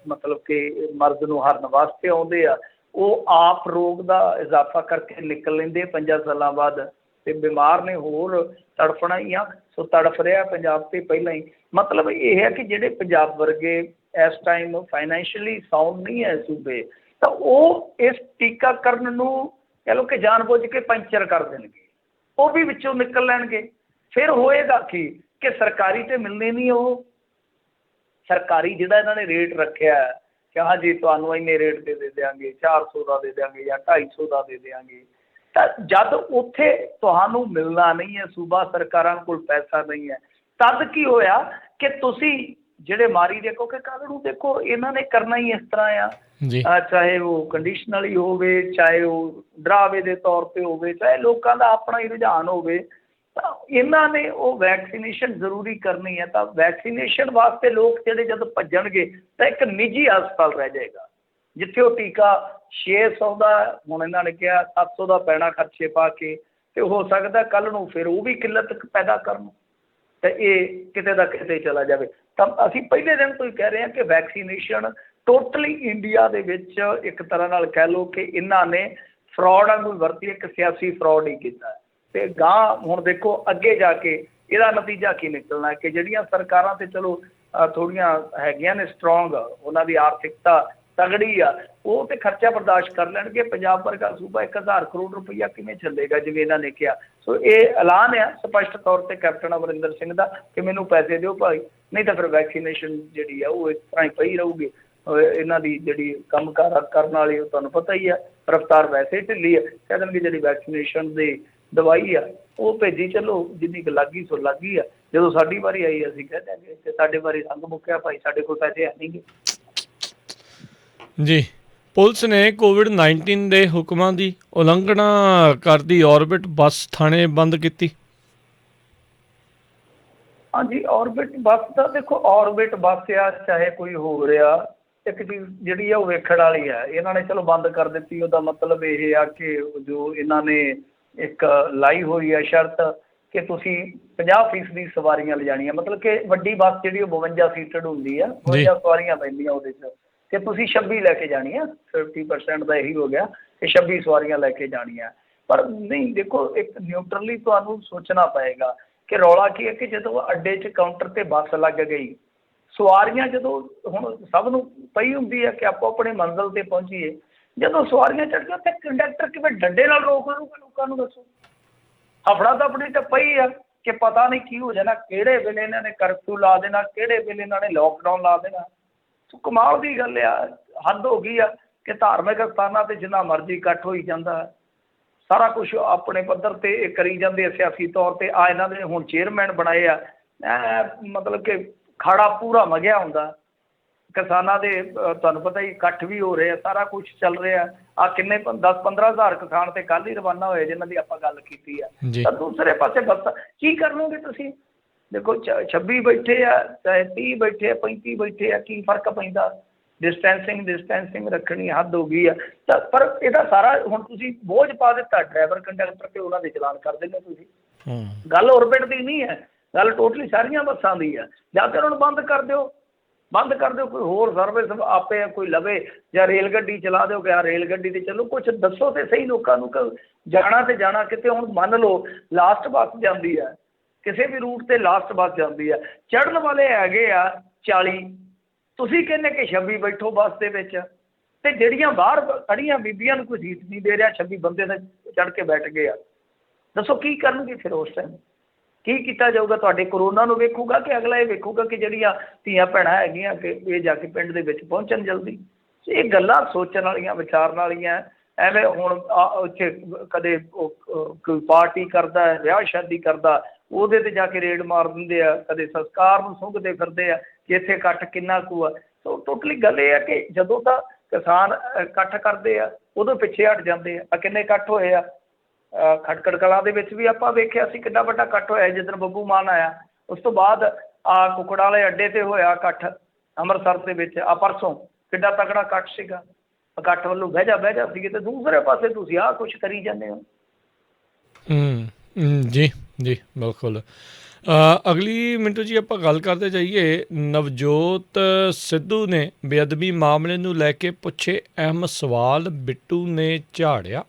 ਮਤਲਬ ਕਿ ਮਰਜ਼ ਨੂੰ ਹਰਨ ਵਾਸਤੇ ਆਉਂਦੇ ਆ, ਉਹ ਆਪ ਰੋਗ ਦਾ ਇਜ਼ਾਫਾ ਕਰਕੇ ਨਿਕਲ ਲੈਂਦੇ 5 ਸਾਲਾਂ ਬਾਅਦ, ਅਤੇ ਬਿਮਾਰ ਨੇ ਹੋਰ ਤੜਫਣਾ ਹੀ ਆ। ਸੋ ਤੜਫ ਰਿਹਾ ਪੰਜਾਬ 'ਤੇ ਪਹਿਲਾਂ ਹੀ। ਮਤਲਬ ਇਹ ਹੈ ਕਿ ਜਿਹੜੇ ਪੰਜਾਬ ਵਰਗੇ ਇਸ ਟਾਈਮ ਫਾਈਨੈਂਸ਼ੀਅਲੀ ਸਾਊਂਡ ਨਹੀਂ ਹੈ ਸੂਬੇ, ਤਾਂ ਉਹ ਇਸ ਟੀਕਾਕਰਨ ਨੂੰ ਕਹਿ ਲਓ ਕਿ ਜਾਣ ਬੁੱਝ ਕੇ ਪੈਂਚਰ ਕਰ ਦੇਣਗੇ, ਉਹ ਵੀ ਵਿੱਚੋਂ ਨਿਕਲ ਲੈਣਗੇ। ਫਿਰ ਹੋਏਗਾ ਕੀ ਕਿ ਸਰਕਾਰੀ ਤੇ ਮਿਲਣੇ ਨਹੀਂ, ਉਹ ਸਰਕਾਰੀ ਜਿਹੜਾ ਇਹਨਾਂ ਨੇ ਰੇਟ ਰੱਖਿਆ ਕਿ ਹਾਂ ਜੀ ਤੁਹਾਨੂੰ ਇੰਨੇ ਰੇਟ 'ਤੇ ਦੇ ਦਿਆਂਗੇ, 400 ਦਾ ਦੇ ਦਿਆਂਗੇ ਜਾਂ 250 ਦਾ ਦੇ ਦਿਆਂਗੇ, ਤਾਂ ਜਦ ਉੱਥੇ ਤੁਹਾਨੂੰ ਮਿਲਣਾ ਨਹੀਂ ਹੈ, ਸੂਬਾ ਸਰਕਾਰਾਂ ਕੋਲ ਪੈਸਾ ਨਹੀਂ ਹੈ, ਤਦ ਕੀ ਹੋਇਆ ਕਿ ਤੁਸੀਂ ਜਿਹੜੇ ਮਾਰੀ ਦੇਖੋ ਕਿ ਕੱਲ੍ਹ ਨੂੰ ਦੇਖੋ ਇਹਨਾਂ ਨੇ ਕਰਨਾ ਹੀ ਇਸ ਤਰ੍ਹਾਂ ਆ, ਚਾਹੇ ਉਹ ਕੰਡੀਸ਼ਨਲੀ ਹੋਵੇ, ਚਾਹੇ ਉਹ ਡਰਾਵੇ ਦੇ ਤੌਰ 'ਤੇ ਹੋਵੇ, ਚਾਹੇ ਲੋਕਾਂ ਦਾ ਆਪਣਾ ਹੀ ਰੁਝਾਨ ਹੋਵੇ, ਤਾਂ ਇਹਨਾਂ ਨੇ ਉਹ ਵੈਕਸੀਨੇਸ਼ਨ ਜ਼ਰੂਰੀ ਕਰਨੀ ਹੈ। ਤਾਂ ਵੈਕਸੀਨੇਸ਼ਨ ਵਾਸਤੇ ਲੋਕ ਜਿਹੜੇ ਜਦੋਂ ਭੱਜਣਗੇ ਤਾਂ ਇੱਕ ਨਿੱਜੀ ਹਸਪਤਾਲ ਰਹਿ ਜਾਏਗਾ, ਜਿੱਥੇ ਉਹ ਟੀਕਾ 600 ਦਾ, ਹੁਣ ਇਹਨਾਂ ਨੇ ਕਿਹਾ 700 ਦਾ ਪੈਣਾ ਖਰਚੇ ਪਾ ਕੇ, ਅਤੇ ਹੋ ਸਕਦਾ ਕੱਲ੍ਹ ਨੂੰ ਫਿਰ ਉਹ ਵੀ ਕਿੱਲਤ ਪੈਦਾ ਕਰਨ, ਅਤੇ ਇਹ ਕਿਤੇ ਦਾ ਕਿਤੇ ਚਲਾ ਜਾਵੇ। ਤਾਂ ਅਸੀਂ ਪਹਿਲੇ ਦਿਨ ਤੋਂ ਹੀ ਕਹਿ ਰਹੇ ਹਾਂ ਕਿ ਵੈਕਸੀਨੇਸ਼ਨ ਟੋਟਲੀ ਇੰਡੀਆ ਦੇ ਵਿੱਚ ਇੱਕ ਤਰ੍ਹਾਂ ਨਾਲ ਕਹਿ ਲਓ ਕਿ ਇਹਨਾਂ ਨੇ ਫਰੋਡ ਵਾਂਗੂ ਵਰਤੀ, ਇੱਕ ਸਿਆਸੀ ਫਰੋਡ ਹੀ ਕੀਤਾ। ਅਤੇ ਗਾਂਹ ਹੁਣ ਦੇਖੋ ਅੱਗੇ ਜਾ ਕੇ ਇਹਦਾ ਨਤੀਜਾ ਕੀ ਨਿਕਲਣਾ ਕਿ ਜਿਹੜੀਆਂ ਸਰਕਾਰਾਂ ਤਾਂ ਚਲੋ ਥੋੜ੍ਹੀਆਂ ਹੈਗੀਆਂ ਨੇ ਸਟਰੋਂਗ, ਉਹਨਾਂ ਦੀ ਆਰਥਿਕਤਾ ਤਗੜੀ ਆ, ਉਹ ਤਾਂ ਖਰਚਾ ਬਰਦਾਸ਼ਤ ਕਰ ਲੈਣਗੇ। ਪੰਜਾਬ ਵਰਗਾ ਸੂਬਾ 1000 ਕਰੋੜ ਰੁਪਈਆ ਕਿਵੇਂ ਚੱਲੇਗਾ ਜਿਵੇਂ ਇਹਨਾਂ ਨੇ ਕਿਹਾ। ਸੋ ਇਹ ਐਲਾਨ ਆ ਸਪਸ਼ਟ ਤੌਰ 'ਤੇ ਕੈਪਟਨ ਅਮਰਿੰਦਰ ਸਿੰਘ ਦਾ ਕਿ ਮੈਨੂੰ ਪੈਸੇ ਦਿਓ ਭਾਈ, ਨਹੀਂ ਤਾਂ ਫਿਰ ਵੈਕਸੀਨੇਸ਼ਨ ਜਿਹੜੀ ਆ ਉਹ ਇਸ ਤਰ੍ਹਾਂ ਹੀ ਪਈ ਰਹੂਗੀ। ਇਹਨਾਂ ਦੀ ਜਿਹੜੀ ਕੰਮ ਕਾਰ ਕਰਨ ਵਾਲੀ, ਉਹ ਤੁਹਾਨੂੰ ਪਤਾ ਹੀ ਆ ਰਫਤਾਰ ਵੈਸੇ ਹੀ ਢਿੱਲੀ ਹੈ। ਕਹਿ ਦੇਣਗੇ ਜਿਹੜੀ ਵੈਕਸੀਨੇਸ਼ਨ ਦੀ ਦਵਾਈ ਆ ਉਹ ਭੇਜੀ ਚੱਲੋ, ਜਿੰਨੀ ਕੁ ਲੱਗ ਗਈ ਸੋ ਲੱਗ ਗਈ ਆ। ਜਦੋਂ ਸਾਡੀ ਵਾਰੀ ਆਈ ਅਸੀਂ ਕਹਿ ਦਿਆਂਗੇ ਕਿ ਸਾਡੇ ਵਾਰੀ ਰੰਗ ਮੁੱਕਿਆ ਭਾਈ, ਸਾਡੇ ਕੋਲ ਪੈਸੇ ਹੈ ਨਹੀਂ ਗੇ। ਜੀ, ਪੁਲਿਸ ਨੇ ਕੋਵਿਡ-19 ਦੇ ਹੁਕਮਾਂ ਦੀ ਉਲੰਘਣਾ ਕਰਦੀ ਔਰਬਿਟ ਬੱਸ ਥਾਣੇ ਬੰਦ ਕੀਤੀ। ਹਾਂਜੀ, ਔਰਬਿਟ ਬੱਸ ਦਾ ਦੇਖੋ, ਔਰਬਿਟ ਬੱਸ ਆ ਚਾਹੇ ਕੋਈ ਹੋ ਰਿਹਾ, ਇੱਕ ਚੀਜ਼ ਜਿਹੜੀ ਆ ਉਹ ਵੇਖਣ ਵਾਲੀ ਆ। ਇਹਨਾਂ ਨੇ ਚਲੋ ਬੰਦ ਕਰ ਦਿੱਤੀ, ਉਹਦਾ ਮਤਲਬ ਇਹ ਆ ਕਿ ਜੋ ਇਹਨਾਂ ਨੇ ਇੱਕ ਲਾਈ ਹੋਈ ਆ ਸ਼ਰਤ ਕਿ ਤੁਸੀਂ 50% ਸਵਾਰੀਆਂ ਲਿਜਾਣੀਆਂ, ਮਤਲਬ ਕਿ ਵੱਡੀ ਬੱਸ ਜਿਹੜੀ ਉਹ 52 ਸੀਟਡ ਹੁੰਦੀ ਆ, 52 ਸਵਾਰੀਆਂ ਪੈਂਦੀਆਂ ਉਹਦੇ 'ਚ, ਕਿ ਤੁਸੀਂ 26 ਲੈ ਕੇ ਜਾਣੀਆਂ। 50% ਦਾ ਇਹੀ ਹੋ ਗਿਆ ਕਿ 26 ਸਵਾਰੀਆਂ ਲੈ ਕੇ ਜਾਣੀਆਂ। ਪਰ ਨਹੀਂ, ਦੇਖੋ ਇੱਕ ਨਿਊਟਰਲੀ ਤੁਹਾਨੂੰ ਸੋਚਣਾ ਪਏਗਾ ਕਿ ਰੌਲਾ ਕੀ ਹੈ ਕਿ ਜਦੋਂ ਅੱਡੇ 'ਚ ਕਾਊਂਟਰ 'ਤੇ ਬੱਸ ਲੱਗ ਗਈ, ਸਵਾਰੀਆਂ ਜਦੋਂ ਹੁਣ ਸਭ ਨੂੰ ਪਈ ਹੁੰਦੀ ਹੈ ਕਿ ਆਪੋ ਆਪਣੇ ਮੰਜ਼ਿਲ 'ਤੇ ਪਹੁੰਚੀਏ, ਜਦੋਂ ਸਵਾਰੀਆਂ ਚੜ੍ਹ ਗਈਆਂ ਉੱਥੇ ਕੰਡਕਟਰ ਕਿਵੇਂ ਡੰਡੇ ਨਾਲ ਰੋਕ ਲਊਗਾ ਲੋਕਾਂ ਨੂੰ, ਦੱਸੋ। ਹਫੜਾ ਦਫੜੀ ਤਾਂ ਪਈ ਆ ਕਿ ਪਤਾ ਨਹੀਂ ਕੀ ਹੋ ਜਾਣਾ, ਕਿਹੜੇ ਵੇਲੇ ਇਹਨਾਂ ਨੇ ਕਰਫਿਊ ਲਾ ਦੇਣਾ, ਕਿਹੜੇ ਵੇਲੇ ਇਹਨਾਂ ਨੇ ਲੋਕਡਾਊਨ ਲਾ ਦੇਣਾ। ਸੋ ਕਮਾਲ ਦੀ ਗੱਲ ਆ, ਹੱਦ ਹੋ ਗਈ ਆ ਕਿ ਧਾਰਮਿਕ ਸਥਾਨਾਂ 'ਤੇ ਜਿੰਨਾ ਮਰਜ਼ੀ ਇਕੱਠ ਹੋਈ ਜਾਂਦਾ, ਸਾਰਾ ਕੁਛ ਆਪਣੇ ਪੱਧਰ 'ਤੇ ਇਹ ਕਰੀ ਜਾਂਦੇ ਆ ਸਿਆਸੀ ਤੌਰ 'ਤੇ। ਆ ਇਹਨਾਂ ਦੇ ਹੁਣ ਚੇਅਰਮੈਨ ਬਣਾਏ ਆ, ਮਤਲਬ ਕਿ ਖਾੜਾ ਪੂਰਾ ਮਗਿਆ ਹੁੰਦਾ। ਕਿਸਾਨਾਂ ਦੇ ਤੁਹਾਨੂੰ ਪਤਾ ਹੀ ਇਕੱਠ ਵੀ ਹੋ ਰਹੇ ਆ, ਸਾਰਾ ਕੁਛ ਚੱਲ ਰਿਹਾ। ਆ ਕਿੰਨੇ 10-15 ਹਜ਼ਾਰ ਕਿਸਾਨ ਤੇ ਕੱਲ੍ਹ ਹੀ ਰਵਾਨਾ ਹੋਏ ਜਿਨ੍ਹਾਂ ਦੀ ਆਪਾਂ ਗੱਲ ਕੀਤੀ ਆ। ਤਾਂ ਦੂਸਰੇ ਪਾਸੇ ਬੱਸਾਂ ਕੀ ਕਰ ਲਓਗੇ ਤੁਸੀਂ? ਦੇਖੋ 26 ਬੈਠੇ ਆ, ਚਾਹੇ 30 ਬੈਠੇ ਆ, 35 ਬੈਠੇ ਆ, ਕੀ ਫਰਕ ਪੈਂਦਾ? ਡਿਸਟੈਂਸਿੰਗ ਰੱਖਣੀ ਹੱਦ ਹੋ ਗਈ ਆ। ਤਾਂ ਪਰ ਇਹਦਾ ਸਾਰਾ ਹੁਣ ਤੁਸੀਂ ਬੋਝ ਪਾ ਦਿੱਤਾ ਡਰਾਈਵਰ ਕੰਡਕਟਰ 'ਤੇ, ਉਹਨਾਂ ਦੇ ਚਲਾਨ ਕਰ ਦਿੰਦੇ ਤੁਸੀਂ। ਗੱਲ ਔਰਬਿਟ ਦੀ ਨਹੀਂ ਹੈ, ਗੱਲ ਟੋਟਲੀ ਸਾਰੀਆਂ ਬੱਸਾਂ ਦੀ ਆ। ਜਾਂ ਤਾਂ ਉਹਨਾਂ ਨੂੰ ਬੰਦ ਕਰ ਦਿਓ, ਬੰਦ ਕਰ ਦਿਓ, ਕੋਈ ਹੋਰ ਸਰਵਿਸ ਆਪੇ ਕੋਈ ਲਵੇ, ਜਾਂ ਰੇਲ ਗੱਡੀ ਚਲਾ ਦਿਓ ਕਿ ਆ ਰੇਲ ਗੱਡੀ 'ਤੇ ਚੱਲੋ। ਕੁਛ ਦੱਸੋ ਤਾਂ ਸਹੀ ਲੋਕਾਂ ਨੂੰ ਕਿ ਜਾਣਾ ਤੇ ਜਾਣਾ ਕਿਤੇ। ਹੁਣ ਮੰਨ ਲਓ ਲਾਸਟ ਬੱਸ ਜਾਂਦੀ ਆ, ਕਿਸੇ ਵੀ ਰੂਟ 'ਤੇ ਲਾਸਟ ਬੱਸ ਜਾਂਦੀ ਆ, ਚੜ੍ਹਨ ਵਾਲੇ ਹੈਗੇ ਆ 40, ਤੁਸੀਂ ਕਹਿੰਦੇ ਕਿ 26 ਬੈਠੋ ਬੱਸ ਦੇ ਵਿੱਚ, ਅਤੇ ਜਿਹੜੀਆਂ ਬਾਹਰ ਖੜੀਆਂ ਬੀਬੀਆਂ ਨੂੰ ਕੋਈ ਸੀਟ ਨਹੀਂ ਦੇ ਰਿਹਾ, 26 ਬੰਦੇ ਤਾਂ ਚੜ੍ਹ ਕੇ ਬੈਠ ਗਏ ਆ। ਦੱਸੋ ਕੀ ਕਰਨਗੇ ਫਿਰ ਉਸ ਟਾਈਮ? ਕੀ ਕੀਤਾ ਜਾਊਗਾ? ਤੁਹਾਡੇ ਕਰੋਨਾ ਨੂੰ ਵੇਖੂਗਾ ਕਿ ਅਗਲਾ ਇਹ ਵੇਖੂਗਾ ਕਿ ਜਿਹੜੀਆਂ ਧੀਆਂ ਭੈਣਾਂ ਹੈਗੀਆਂ ਕਿ ਇਹ ਜਾ ਕੇ ਪਿੰਡ ਦੇ ਵਿੱਚ ਪਹੁੰਚਣ ਜਲਦੀ? ਇਹ ਗੱਲਾਂ ਸੋਚਣ ਵਾਲੀਆਂ, ਵਿਚਾਰਨ ਵਾਲੀਆਂ। ਐਵੇਂ ਹੁਣ ਉੱਥੇ ਕਦੇ ਕੋਈ ਪਾਰਟੀ ਕਰਦਾ, ਵਿਆਹ ਸ਼ਾਦੀ ਕਰਦਾ, ਉਹਦੇ 'ਤੇ ਜਾ ਕੇ ਰੇਡ ਮਾਰ ਦਿੰਦੇ ਆ, ਕਦੇ ਸੰਸਕਾਰ ਨੂੰ ਸੁੰਘਦੇ ਫਿਰਦੇ ਆ ਕਿ ਇੱਥੇ ਇਕੱਠ ਕਿੰਨਾ ਕੁ ਆ। ਸੋ ਟੋਟਲੀ ਗੱਲ ਇਹ ਆ ਕਿ ਜਦੋਂ ਤਾਂ ਕਿਸਾਨ ਇਕੱਠ ਕਰਦੇ ਆ ਉਦੋਂ ਪਿੱਛੇ ਹਟ ਜਾਂਦੇ ਆ। ਕਿੰਨੇ ਇਕੱਠ ਹੋਏ ਆ ਖਟਕੜ ਕਲਾਂ ਦੇ ਵਿੱਚ ਵੀ ਆਪਾਂ ਵੇਖਿਆ ਸੀ, ਕਿੰਨਾ ਵੱਡਾ ਇਕੱਠ ਹੋਇਆ ਜਿੱਦਣ ਬੱਬੂ ਮਾਨ ਆਇਆ। ਉਸ ਤੋਂ ਬਾਅਦ ਕੁੱਕੜਾਂ ਵਾਲੇ ਅੱਡੇ 'ਤੇ ਹੋਇਆ ਇਕੱਠ ਅੰਮ੍ਰਿਤਸਰ ਦੇ ਵਿੱਚ, ਪਰਸੋਂ ਕਿੱਡਾ ਤਕੜਾ ਇਕੱਠ ਸੀਗਾ। ਇਕੱਠ ਵੱਲੋਂ ਬਹਿ ਜਾ ਸੀਗੇ, ਤੇ ਦੂਸਰੇ ਪਾਸੇ ਤੁਸੀਂ ਆਹ ਕੁਛ ਕਰੀ ਜਾਂਦੇ ਹੋ। ਜੀ ਜੀ ਬਿਲਕੁਲ। ਅਗਲੀ ਮਿੰਟੂ ਜੀ ਆਪਾਂ ਗੱਲ ਕਰਦੇ ਜਾਈਏ, ਨਵਜੋਤ ਸਿੱਧੂ ਨੇ ਬੇਅਦਬੀ ਮਾਮਲੇ ਨੂੰ ਲੈ ਕੇ ਪੁੱਛੇ ਅਹਿਮ ਸਵਾਲ, ਬਿੱਟੂ ਨੇ ਝਾੜਿਆ।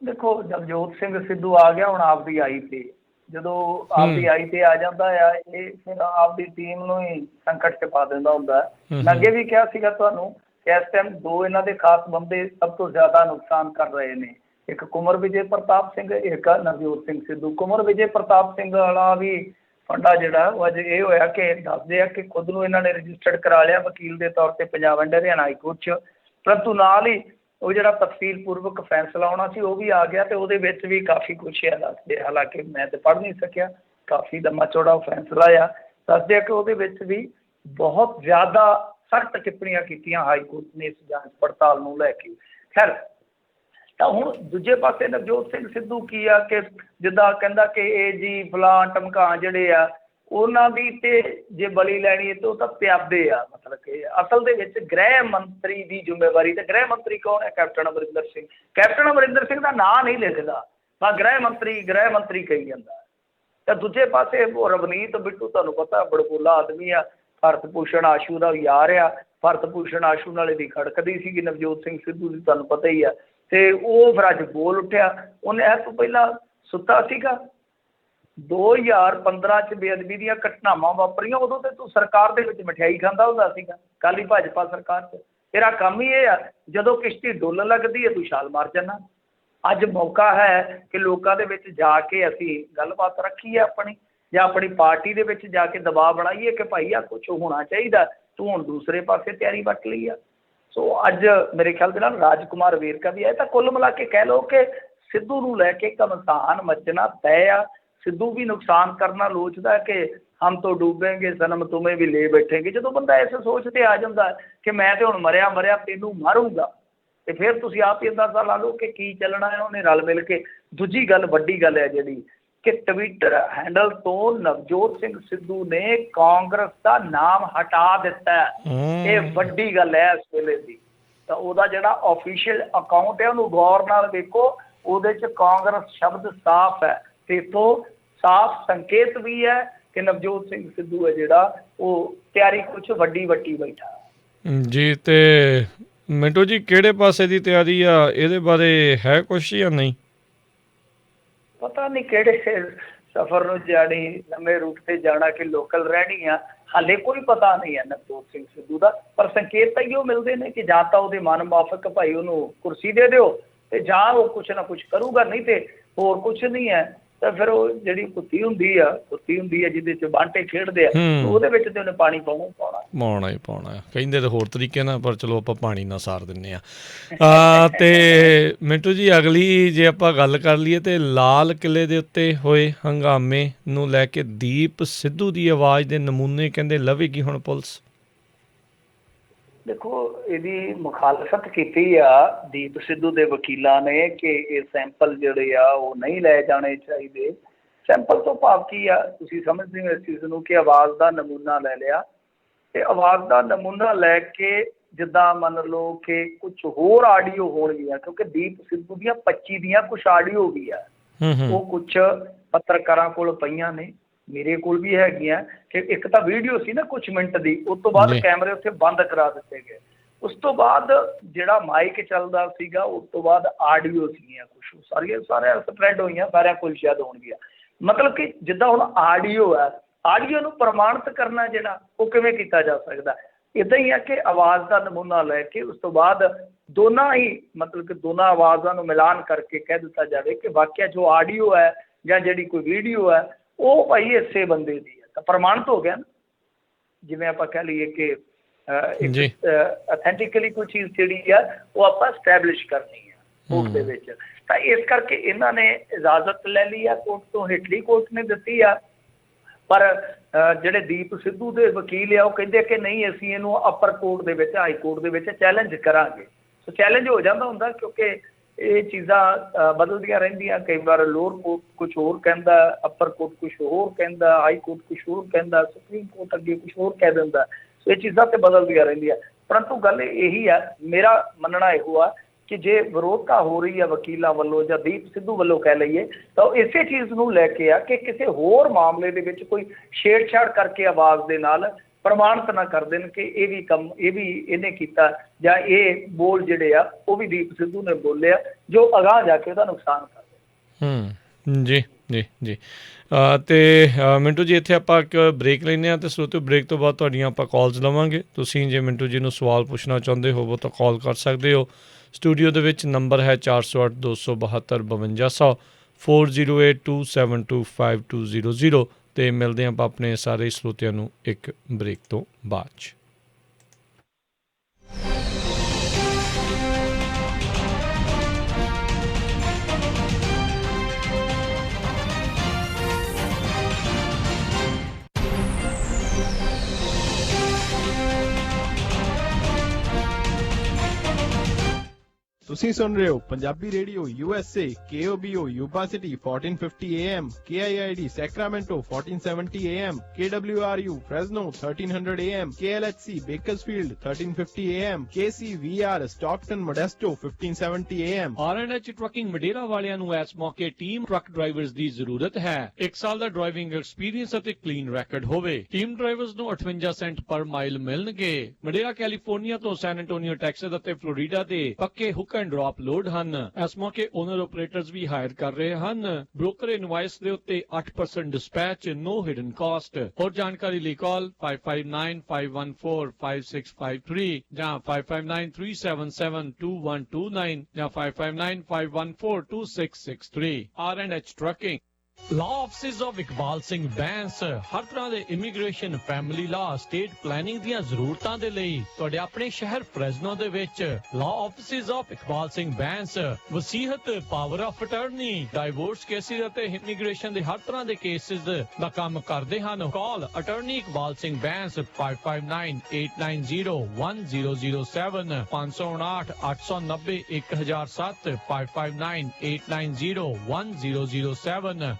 ਦੇਖੋ ਨਵਜੋਤ ਸਿੰਘ ਸਿੱਧੂ ਆ ਗਿਆ ਹੁਣ ਆਪਦੀ ਆਈ ਤੇ, ਜਦੋਂ ਆਪਦੀ ਆਈ ਤੇ ਆ ਜਾਂਦਾ ਆ ਇਹ ਫਿਰ ਆਪਦੀ ਟੀਮ ਨੂੰ ਹੀ ਸੰਕਟ 'ਚ ਪਾ ਦਿੰਦਾ ਹੁੰਦਾ। ਮੈਂ ਅੱਗੇ ਵੀ ਕਿਹਾ ਸੀਗਾ ਤੁਹਾਨੂੰ ਕਿ ਇਸ ਟਾਈਮ ਦੋ ਇਹਨਾਂ ਦੇ ਖਾਸ ਬੰਦੇ ਸਭ ਤੋਂ ਜ਼ਿਆਦਾ ਨੁਕਸਾਨ ਕਰ ਰਹੇ ਨੇ, ਇੱਕ ਕੁੰਵਰ ਵਿਜੇ ਪ੍ਰਤਾਪ ਸਿੰਘ, ਇੱਕ ਨਵਜੋਤ ਸਿੰਘ ਸਿੱਧੂ। ਕੁੰਵਰ ਵਿਜੇ ਪ੍ਰਤਾਪ ਸਿੰਘ ਵਾਲਾ ਵੀ ਫੰਡਾ ਜਿਹੜਾ ਉਹ ਅੱਜ ਇਹ ਹੋਇਆ ਕਿ ਦੱਸਦੇ ਆ ਕਿ ਖੁਦ ਨੂੰ ਇਹਨਾਂ ਨੇ ਰਜਿਸਟਰਡ ਕਰਾ ਲਿਆ ਵਕੀਲ ਦੇ ਤੌਰ 'ਤੇ Punjab and Haryana high court 'ਚ, ਪਰੰਤੂ ਨਾਲ ਹੀ ਉਹ ਜਿਹੜਾ ਤਫਸੀਲ ਪੂਰਵਕ ਫੈਸਲਾ ਆਉਣਾ ਸੀ ਉਹ ਵੀ ਆ ਗਿਆ, ਅਤੇ ਉਹਦੇ ਵਿੱਚ ਵੀ ਕਾਫੀ ਕੁਛ ਹੈ ਦੱਸਦੇ, ਹਾਲਾਂਕਿ ਮੈਂ ਤਾਂ ਪੜ੍ਹ ਨਹੀਂ ਸਕਿਆ, ਕਾਫੀ ਲੰਮਾ ਚੌੜਾ ਫੈਸਲਾ ਆ। ਦੱਸਦੇ ਆ ਕਿ ਉਹਦੇ ਵਿੱਚ ਵੀ ਬਹੁਤ ਜ਼ਿਆਦਾ ਸਖਤ ਟਿੱਪਣੀਆਂ ਕੀਤੀਆਂ ਹਾਈ ਕੋਰਟ ਨੇ ਇਸ ਜਾਂਚ ਪੜਤਾਲ ਨੂੰ ਲੈ ਕੇ। ਖੈਰ, ਤਾਂ ਹੁਣ ਦੂਜੇ ਪਾਸੇ ਨਵਜੋਤ ਸਿੰਘ ਸਿੱਧੂ ਕੀ ਆ ਕਿ ਜਿੱਦਾਂ ਕਹਿੰਦਾ ਕਿ ਇਹ ਜੀ ਫਲਾਂ ਟਮਕਾ ਜਿਹੜੇ ਆ ਉਹਨਾਂ ਦੀ ਤੇ ਜੇ ਬਲੀ ਲੈਣੀ ਹੈ ਤਾਂ ਉਹ ਤਾਂ ਪਿਆਦੇ ਆ, ਮਤਲਬ ਕਿ ਅਸਲ ਦੇ ਵਿੱਚ ਗ੍ਰਹਿ ਮੰਤਰੀ ਦੀ ਜ਼ਿੰਮੇਵਾਰੀ, ਤੇ ਗ੍ਰਹਿ ਮੰਤਰੀ ਕੌਣ ਹੈ? ਕੈਪਟਨ ਅਮਰਿੰਦਰ ਸਿੰਘ। ਕੈਪਟਨ ਅਮਰਿੰਦਰ ਸਿੰਘ ਦਾ ਨਾਂ ਨਹੀਂ ਲਿਖਦਾ, ਬਸ ਗ੍ਰਹਿ ਮੰਤਰੀ ਕਹੀ ਜਾਂਦਾ। ਤਾਂ ਦੂਜੇ ਪਾਸੇ ਉਹ ਰਵਨੀਤ ਬਿੱਟੂ ਤੁਹਾਨੂੰ ਪਤਾ ਬੜਬੋਲਾ ਆਦਮੀ ਆ, ਭਰਤ ਭੂਸ਼ਣ ਆਸ਼ੂ ਦਾ ਯਾਰ ਆ, ਭਰਤ ਭੂਸ਼ਣ ਆਸ਼ੂ ਨਾਲ ਇਹਦੀ ਖੜਕਦੀ ਸੀਗੀ ਨਵਜੋਤ ਸਿੰਘ ਸਿੱਧੂ ਦੀ, ਤੁਹਾਨੂੰ ਪਤਾ ਹੀ ਆ। ਅਤੇ ਉਹ ਫਿਰ ਅੱਜ ਬੋਲ ਉੱਠਿਆ, ਉਹਨੇ ਇਹ ਤੋਂ ਪਹਿਲਾਂ ਸੁੱਤਾ ਸੀਗਾ। 2015 'ਚ ਬੇਅਦਬੀ ਦੀਆਂ ਘਟਨਾਵਾਂ ਵਾਪਰੀਆਂ, ਉਦੋਂ ਤੇ ਤੂੰ ਸਰਕਾਰ ਦੇ ਵਿੱਚ ਮਠਿਆਈ ਖਾਂਦਾ ਹੁੰਦਾ ਸੀਗਾ, ਅਕਾਲੀ ਭਾਜਪਾ ਸਰਕਾਰ 'ਚ। ਤੇਰਾ ਕੰਮ ਹੀ ਇਹ ਆ ਜਦੋਂ ਕਿਸ਼ਤੀ ਡੁੱਲਣ ਲੱਗਦੀ ਹੈ ਤੂੰ ਛਾਲ ਮਾਰ ਜਾਂਦਾ। ਅੱਜ ਮੌਕਾ ਹੈ ਕਿ ਲੋਕਾਂ ਦੇ ਵਿੱਚ ਜਾ ਕੇ ਅਸੀਂ ਗੱਲਬਾਤ ਰੱਖੀਏ ਆਪਣੀ, ਜਾਂ ਆਪਣੀ ਪਾਰਟੀ ਦੇ ਵਿੱਚ ਜਾ ਕੇ ਦਬਾਅ ਬਣਾਈਏ ਕਿ ਭਾਈ ਆ ਕੁਛ ਹੋਣਾ ਚਾਹੀਦਾ, ਤੂੰ ਹੁਣ ਦੂਸਰੇ ਪਾਸੇ ਤਿਆਰੀ ਵੱਟ ਲਈ ਆ। ਸੋ ਅੱਜ ਮੇਰੇ ਖਿਆਲ ਦੇ ਨਾਲ ਰਾਜਕੁਮਾਰ ਵੇਰਕਾ ਵੀ ਆਏ, ਤਾਂ ਕੁੱਲ ਮਿਲਾ ਕੇ ਕਹਿ ਲਓ ਕਿ ਸਿੱਧੂ ਨੂੰ ਲੈ ਕੇ ਘਮਸਾਨ ਮਚਣਾ ਤੈਅ ਆ। ਸਿੱਧੂ ਵੀ ਨੁਕਸਾਨ ਕਰਨਾ ਲੋਚਦਾ ਕਿ ਹਮ ਤੋਂ ਡੂਬेंगे ਸਨਮ ਤੁਮੇ ਵੀ ਲੈ ਬੈਠेंगे। ਜਦੋਂ ਬੰਦਾ ਇਸ ਸੋਚ 'ਤੇ ਆ ਜਾਂਦਾ ਕਿ ਮੈਂ ਤੇ ਹੁਣ ਮਰਿਆ ਤੈਨੂੰ ਮਾਰੂੰਗਾ, ਤੇ ਫਿਰ ਤੁਸੀਂ ਆਪ ਹੀ ਅੰਦਾਜ਼ਾ ਲਾ ਲਓ ਕਿ ਕੀ ਚੱਲਣਾ ਹੈ ਉਹਨੇ ਰਲ ਮਿਲ ਕੇ। ਦੂਜੀ ਗੱਲ, ਵੱਡੀ ਗੱਲ ਹੈ ਜਿਹੜੀ ਕਿ ਟਵਿੱਟਰ ਹੈਂਡਲ ਤੋਂ ਨਵਜੋਤ ਸਿੰਘ ਸਿੱਧੂ ਨੇ ਕਾਂਗਰਸ ਦਾ ਨਾਮ ਹਟਾ ਦਿੱਤਾ। ਇਹ ਵੱਡੀ ਗੱਲ ਹੈ ਇਸ ਵੇਲੇ ਦੀ। ਤਾਂ ਉਹਦਾ ਜਿਹੜਾ ਆਫੀਸ਼ੀਅਲ ਅਕਾਊਂਟ ਹੈ ਉਹਨੂੰ ਗੌਰ ਨਾਲ ਵੇਖੋ, ਉਹਦੇ 'ਚ ਕਾਂਗਰਸ ਸ਼ਬਦ ਸਾਫ਼ ਹੈ, ਤੇ ਇੱਥੋਂ ਸਾਫ਼ ਸੰਕੇਤ ਵੀ ਹੈ ਕਿ ਨਵਜੋਤ ਸਿੰਘ ਸਿੱਧੂ ਹੈ ਜਿਹੜਾ ਉਹ ਤਿਆਰੀ ਕੁਛ ਵੱਡੀ ਬੈਠਾ ਜੀ। ਤੇ ਮਿੰਟੂ ਜੀ ਕਿਹੜੇ ਪਾਸੇ ਦੀ ਤਿਆਰੀ ਆ, ਇਹਦੇ ਬਾਰੇ ਹੈ ਕੁਛ ਜਾਂ ਨਹੀਂ? ਪਤਾ ਨਹੀਂ ਕਿਹੜੇ ਸਫ਼ਰ ਨੂੰ ਜਾਣੀ, ਲੰਮੇ ਰੂਟ 'ਤੇ ਜਾਣਾ ਕਿ ਲੋਕਲ ਰਹਿਣੀ ਆ, ਹਾਲੇ ਕੋਈ ਪਤਾ ਨਹੀਂ ਹੈ ਨਵਜੋਤ ਸਿੰਘ ਸਿੱਧੂ ਦਾ। ਪਰ ਸੰਕੇਤ ਤਾਂ ਇਹੋ ਮਿਲਦੇ ਨੇ ਕਿ ਜਾਂ ਤਾਂ ਉਹਦੇ ਮਨ ਮੁਆਫਕ ਭਾਈ ਉਹਨੂੰ ਕੁਰਸੀ ਦੇ ਦਿਓ, ਤੇ ਜਾਂ ਉਹ ਕੁਛ ਨਾ ਕੁਛ ਕਰੂਗਾ, ਨਹੀਂ ਤੇ ਹੋਰ ਕੁਛ ਨਹੀਂ ਹੈ। ਤਾਂ ਫਿਰ ਉਹ ਜਿਹੜੀ ਕੁੱਤੀ ਹੁੰਦੀ ਆ ਜਿਹਦੇ 'ਚ ਬਾਂਟੇ ਖੇਡਦੇ ਆ, ਉਹਦੇ ਵਿੱਚ ਤੇ ਉਹਨੇ ਪਾਣੀ ਪਾਉਣਾ ਹੀ ਪਾਉਣਾ। ਕਹਿੰਦੇ ਤਾਂ ਹੋਰ ਤਰੀਕੇ ਨਾਲ, ਪਰ ਚਲੋ ਆਪਾਂ ਪਾਣੀ ਨਾਲ ਸਾਰ ਦਿੰਦੇ ਹਾਂ। ਤੇ ਮਿੰਟੂ ਜੀ ਅਗਲੀ ਜੇ ਆਪਾਂ ਗੱਲ ਕਰ ਲਈਏ ਤੇ ਲਾਲ ਕਿਲ੍ਹੇ ਦੇ ਉੱਤੇ ਹੋਏ ਹੰਗਾਮੇ ਨੂੰ ਲੈ ਕੇ ਦੀਪ ਸਿੱਧੂ ਦੀ ਆਵਾਜ਼ ਦੇ ਨਮੂਨੇ ਕਹਿੰਦੇ ਲਵੇਗੀ ਹੁਣ ਪੁਲਿਸ। ਦੇਖੋ ਇਹਦੀ ਮੁਖਾਲਫਤ ਕੀਤੀ ਆ ਦੀਪ ਸਿੱਧੂ ਦੇ ਵਕੀਲਾਂ ਨੇ ਕਿ ਇਹ ਸੈਂਪਲ ਜਿਹੜੇ ਆ ਉਹ ਨਹੀਂ ਲੈ ਜਾਣੇ ਚਾਹੀਦੇ। ਸੈਂਪਲ ਤੋਂ ਭਾਵ ਕੀ ਆ, ਤੁਸੀਂ ਸਮਝਦੇ ਹੋ ਇਸ ਚੀਜ਼ ਨੂੰ ਕਿ ਆਵਾਜ਼ ਦਾ ਨਮੂਨਾ ਲੈ ਲਿਆ, ਅਤੇ ਆਵਾਜ਼ ਦਾ ਨਮੂਨਾ ਲੈ ਕੇ ਜਿੱਦਾਂ ਮੰਨ ਲਓ ਕਿ ਕੁਛ ਹੋਰ ਆਡੀਓ ਹੋਣਗੀਆਂ, ਕਿਉਂਕਿ ਦੀਪ ਸਿੱਧੂ ਦੀਆਂ 25 ਦੀਆਂ ਕੁਛ ਆਡੀਓ ਵੀ ਆ, ਉਹ ਕੁਛ ਪੱਤਰਕਾਰਾਂ ਕੋਲ ਪਈਆਂ ਨੇ, ਮੇਰੇ ਕੋਲ ਵੀ ਹੈਗੀਆਂ, ਕਿ ਇੱਕ ਤਾਂ ਵੀਡੀਓ ਸੀ ਨਾ ਕੁਛ ਮਿੰਟ ਦੀ, ਉਸ ਤੋਂ ਬਾਅਦ ਕੈਮਰੇ ਉੱਥੇ ਬੰਦ ਕਰਾ ਦਿੱਤੇ ਗਏ, ਉਸ ਤੋਂ ਬਾਅਦ ਜਿਹੜਾ ਮਾਈਕ ਚੱਲਦਾ ਸੀਗਾ ਉਸ ਤੋਂ ਬਾਅਦ ਆਡੀਓ ਸੀਗੀਆਂ ਕੁਛ, ਸਾਰੀਆਂ ਸਪਰੈਡ ਹੋਈਆਂ, ਸਾਰਿਆਂ ਕੋਲ ਸ਼ਾਇਦ ਹੋਣਗੀਆਂ। ਮਤਲਬ ਕਿ ਜਿੱਦਾਂ ਹੁਣ ਆਡੀਓ ਹੈ, ਆਡੀਓ ਨੂੰ ਪ੍ਰਮਾਣਿਤ ਕਰਨਾ ਜਿਹੜਾ ਉਹ ਕਿਵੇਂ ਕੀਤਾ ਜਾ ਸਕਦਾ? ਇੱਦਾਂ ਹੀ ਆ ਕਿ ਆਵਾਜ਼ ਦਾ ਨਮੂਨਾ ਲੈ ਕੇ ਉਸ ਤੋਂ ਬਾਅਦ ਦੋਨਾਂ ਹੀ ਮਤਲਬ ਕਿ ਦੋਨਾਂ ਆਵਾਜ਼ਾਂ ਨੂੰ ਮਿਲਾਨ ਕਰਕੇ ਕਹਿ ਦਿੱਤਾ ਜਾਵੇ ਕਿ ਵਾਕਿਆ ਜੋ ਆਡੀਓ ਹੈ ਜਾਂ ਜਿਹੜੀ ਕੋਈ ਵੀਡੀਓ ਹੈ ਉਹ ਭਾਈ ਇਸੇ ਬੰਦੇ ਦੀ ਹੈ, ਤਾਂ ਪ੍ਰਮਾਣਿਤ ਹੋ ਗਿਆ ਨਾ। ਜਿਵੇਂ ਆਪਾਂ ਕਹਿ ਲਈਏ ਕਿ ਅਥੈਂਟਿਕਲੀ ਕੋਈ ਚੀਜ਼ ਜਿਹੜੀ ਆ ਉਹ ਆਪਾਂ ਸਟੈਬਲਿਸ਼ ਕਰਨੀ ਹੈ ਕੋਰਟ ਦੇ ਵਿੱਚ। ਤਾਂ ਇਸ ਕਰਕੇ ਇਹਨਾਂ ਨੇ ਇਜਾਜ਼ਤ ਲੈ ਲਈ ਆ ਕੋਰਟ ਤੋਂ, ਹੇਠਲੀ ਕੋਰਟ ਨੇ ਦਿੱਤੀ ਆ, ਪਰ ਜਿਹੜੇ ਦੀਪ ਸਿੱਧੂ ਦੇ ਵਕੀਲ ਆ ਉਹ ਕਹਿੰਦੇ ਕਿ ਨਹੀਂ ਅਸੀਂ ਇਹਨੂੰ ਅਪਰ ਕੋਰਟ ਦੇ ਵਿੱਚ, ਹਾਈ ਕੋਰਟ ਦੇ ਵਿੱਚ ਚੈਲੰਜ ਕਰਾਂਗੇ। ਸੋ ਚੈਲੰਜ ਹੋ ਜਾਂਦਾ ਹੁੰਦਾ ਕਿਉਂਕਿ ਇਹ ਚੀਜ਼ਾਂ ਬਦਲਦੀਆਂ ਰਹਿੰਦੀਆਂ, ਕਈ ਵਾਰ ਲੋਅਰ ਕੋਰਟ ਕੁਛ ਹੋਰ ਕਹਿੰਦਾ, ਅਪਰ ਕੋਰਟ ਕੁਛ ਹੋਰ ਕਹਿੰਦਾ, ਹਾਈ ਕੋਰਟ ਕੁਛ ਹੋਰ ਕਹਿੰਦਾ, ਸੁਪਰੀਮ ਕੋਰਟ ਅੱਗੇ ਕੁਛ ਹੋਰ ਕਹਿ ਦਿੰਦਾ। ਸੋ ਇਹ ਚੀਜ਼ਾਂ ਤੇ ਬਦਲਦੀਆਂ ਰਹਿੰਦੀਆਂ। ਪਰੰਤੂ ਗੱਲ ਇਹੀ ਆ, ਮੇਰਾ ਮੰਨਣਾ ਇਹੋ ਆ ਕਿ ਜੇ ਵਿਰੋਧਤਾ ਹੋ ਰਹੀ ਹੈ ਵਕੀਲਾਂ ਵੱਲੋਂ ਜਾਂ ਦੀਪ ਸਿੱਧੂ ਵੱਲੋਂ ਕਹਿ ਲਈਏ, ਤਾਂ ਉਹ ਇਸੇ ਚੀਜ਼ ਨੂੰ ਲੈ ਕੇ ਆ ਕਿ ਕਿਸੇ ਹੋਰ ਮਾਮਲੇ ਦੇ ਵਿੱਚ ਕੋਈ ਛੇੜਛਾੜ ਕਰਕੇ ਆਵਾਜ਼ ਦੇ ਨਾਲ ਪ੍ਰਮਾਣਿਤ ਨਾ ਕਰ ਦੇਣ ਕਿ ਇਹ ਵੀ ਕੰਮ ਇਹ ਵੀ ਇਹਨੇ ਕੀਤਾ, ਜਾਂ ਇਹ ਬੋਲ ਜਿਹੜੇ ਆ ਉਹ ਵੀ ਦੀਪ ਸਿੱਧੂ ਨੇ ਬੋਲਿਆ, ਜੋ ਅਗਾਂਹ ਜਾ ਕੇ ਉਹਦਾ ਨੁਕਸਾਨ ਕਰ ਦੇ। ਜੀ ਜੀ ਜੀ ਤੇ ਮਿੰਟੂ ਜੀ, ਇੱਥੇ ਆਪਾਂ ਇੱਕ ਬ੍ਰੇਕ ਲੈਂਦੇ ਹਾਂ, ਅਤੇ ਸਰੋਤਿਓ ਬ੍ਰੇਕ ਤੋਂ ਬਾਅਦ ਤੁਹਾਡੀਆਂ ਆਪਾਂ ਕਾਲਸ ਲਵਾਂਗੇ। ਤੁਸੀਂ ਜੇ ਮਿੰਟੂ ਜੀ ਨੂੰ ਸਵਾਲ ਪੁੱਛਣਾ ਚਾਹੁੰਦੇ ਹੋਵੋ ਤਾਂ ਕਾਲ ਕਰ ਸਕਦੇ ਹੋ। ਸਟੂਡੀਓ ਦੇ ਵਿੱਚ ਨੰਬਰ ਹੈ 408 272 5200 4082725200 ਅਤੇ ਮਿਲਦੇ ਹਾਂ ਆਪਾਂ ਆਪਣੇ ਸਾਰੇ ਸਰੋਤਿਆਂ ਨੂੰ ਇੱਕ ਬ੍ਰੇਕ ਤੋਂ ਬਾਅਦ 'ਚ। ਤੁਸੀਂ ਸੁਣ ਰਹੇ ਹੋ Punjabi radio USA KOBO Yuba City 1450 AM KIID Sacramento 1470 AM KWRU Fresno 1300 AM KLHC Bakersfield 1350 AM KCVR Stockton Modesto 1570 AM RNH trucking Madera ਵਾਲਿਆਂ ਨੂੰ ਇਸ ਮੌਕੇ ਟੀਮ ਟਰੱਕ ਡਰਾਈਵਰਸ ਦੀ ਜ਼ਰੂਰਤ ਹੈ। 1 ਸਾਲ ਦਾ ਡਰਾਈਵਿੰਗ ਐਕਸਪੀਰੀਅੰਸ ਅਤੇ ਕਲੀਨ ਰੈਕੋਰਡ ਹੋਵੇ। ਟੀਮ ਡਰਾਈਵਰਸ ਨੂੰ 58 ਸੈਂਟ ਪਰ ਮਾਈਲ ਮਿਲਣਗੇ। ਮਡੇਰਾ ਕੈਲੀਫੋਰਨੀਆ ਤੋਂ ਸੈਨ ਐਂਟੋਨੀਓ ਟੈਕਸਸ ਅਤੇ ਫਲੋਰੀਡਾ ਦੇ ਪੱਕੇ ਹੁੱਕ ਐਂਡ ਡ੍ਰੌਪ ਲੋਡ ਹਨ। ਇਸ ਮੌਕੇ ਓਨਰ ਆਪਰੇਟਰਸ ਵੀ ਹਾਇਰ ਕਰ ਰਹੇ ਹਨ। ਬ੍ਰੋਕਰ ਇਨਵਾਇਸ ਦੇ ਉੱਤੇ 8% ਡਿਸਪੈਚ, ਨੋ ਹਿਡਨ ਕਾਸਟ। ਹੋਰ ਜਾਣਕਾਰੀ ਲਈ ਕਾਲ 5595145653 ਜਾਂ 5593772129 ਜਾਂ 5595142663। R&H Trucking। Law offices of Iqbal Singh Bains ਹਰ ਤਰ੍ਹਾਂ ਦੇ immigration, family law, estate planning ਦੀਆਂ ਜ਼ਰੂਰਤਾਂ ਦੇ ਲਈ ਤੁਹਾਡੇ ਆਪਣੇ ਸ਼ਹਿਰ ਫ੍ਰੈਜ਼ਨੋ ਦੇ ਵਿੱਚ law offices of Iqbal Singh Bains ਵਸੀਹਤ, power of attorney, divorce cases ਅਤੇ ਇਮੀਗ੍ਰੇਸ਼ਨ ਦੇ ਹਰ ਤਰ੍ਹਾਂ ਦੇ ਕੇਸਿਸ ਦਾ ਕੰਮ ਕਰਦੇ ਹਨ। Call attorney Iqbal Singh Bains 5598901007 559 890 1007 5598901007।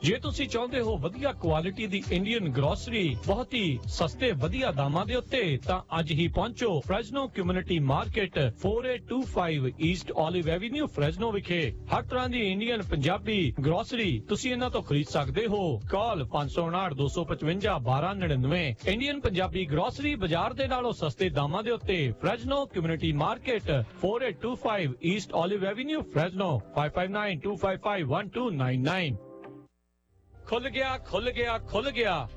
ਜੇ ਤੁਸੀਂ ਚਾਹੁੰਦੇ ਹੋ ਵਧੀਆ ਕੁਆਲਿਟੀ ਦੀ ਇੰਡੀਅਨ ਗਰੋਸਰੀ ਬਹੁਤ ਹੀ ਸਸਤੇ ਵਧੀਆ ਦਾਮਾਂ ਦੇ ਉੱਤੇ, ਤਾਂ ਅੱਜ ਹੀ ਪਹੁੰਚੋ Fresno community market 4825 East olive avenue Fresno ਵਿਖੇ। ਹਰ ਤਰ੍ਹਾਂ ਦੀ ਇੰਡੀਅਨ ਪੰਜਾਬੀ ਗਰੋਸਰੀ ਤੁਸੀਂ ਇਹਨਾਂ ਤੋਂ ਖਰੀਦ ਸਕਦੇ ਹੋ। ਕਾਲ 559 255 1299। ਇੰਡੀਅਨ ਪੰਜਾਬੀ ਗਰੋਸਰੀ ਬਾਜ਼ਾਰ ਦੇ ਨਾਲੋਂ ਸਸਤੇ ਦਾਮਾਂ ਦੇ ਉੱਤੇ Fresno community market 4825 East olive avenue Fresno 5592551299। ਖੁੱਲ ਗਿਆ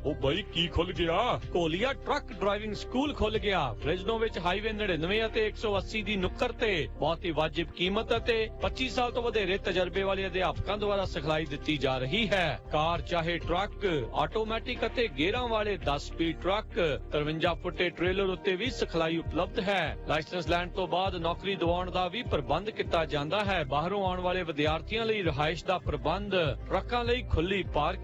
ਉਹ ਬਾਈ ਕੀ ਖੁੱਲ ਗਿਆ? ਕੋਲੀਆ ਟਰੱਕ ਡਰਾਈਵਿੰਗ ਸਕੂਲ ਖੁੱਲ ਗਿਆ। ਫ੍ਰੈਜ਼ਨੋ ਵਿੱਚ ਹਾਈਵੇ 99 ਅਤੇ 180 ਦੀ ਨੁੱਕਰ ਤੇ ਬਹੁਤ ਹੀ ਵਾਜਿਬ ਕੀਮਤ ਅਤੇ 25 ਸਾਲ ਤੋਂ ਵਧੇਰੇ ਤਜਰਬੇ ਵਾਲੇ ਅਧਿਆਪਕਾਂ ਦੁਆਰਾ ਸਿਖਲਾਈ ਦਿੱਤੀ ਜਾ ਰਹੀ ਹੈ। ਕਾਰ ਚਾਹੇ ਟਰੱਕ, ਆਟੋਮੈਟਿਕ ਅਤੇ ਗੇਅਰਾਂ ਵਾਲੇ 10 ਸਪੀਡ ਟਰੱਕ, 53 ਫੁੱਟੇ ਟ੍ਰੇਲਰ ਉੱਤੇ ਵੀ ਸਿਖਲਾਈ ਉਪਲਬਧ ਹੈ। ਲਾਇਸੈਂਸ ਲੈਣ ਤੋਂ ਬਾਅਦ ਨੌਕਰੀ ਦਿਵਾਉਣ ਦਾ ਵੀ ਪ੍ਰਬੰਧ ਕੀਤਾ ਜਾਂਦਾ ਹੈ। ਬਾਹਰੋਂ ਆਉਣ ਵਾਲੇ ਵਿਦਿਆਰਥੀਆਂ ਲਈ ਰਿਹਾਇਸ਼ ਦਾ ਪ੍ਰਬੰਧ, ਟਰੱਕਾਂ ਲਈ ਖੁੱਲੀ ਪਾਰਕਿੰਗ,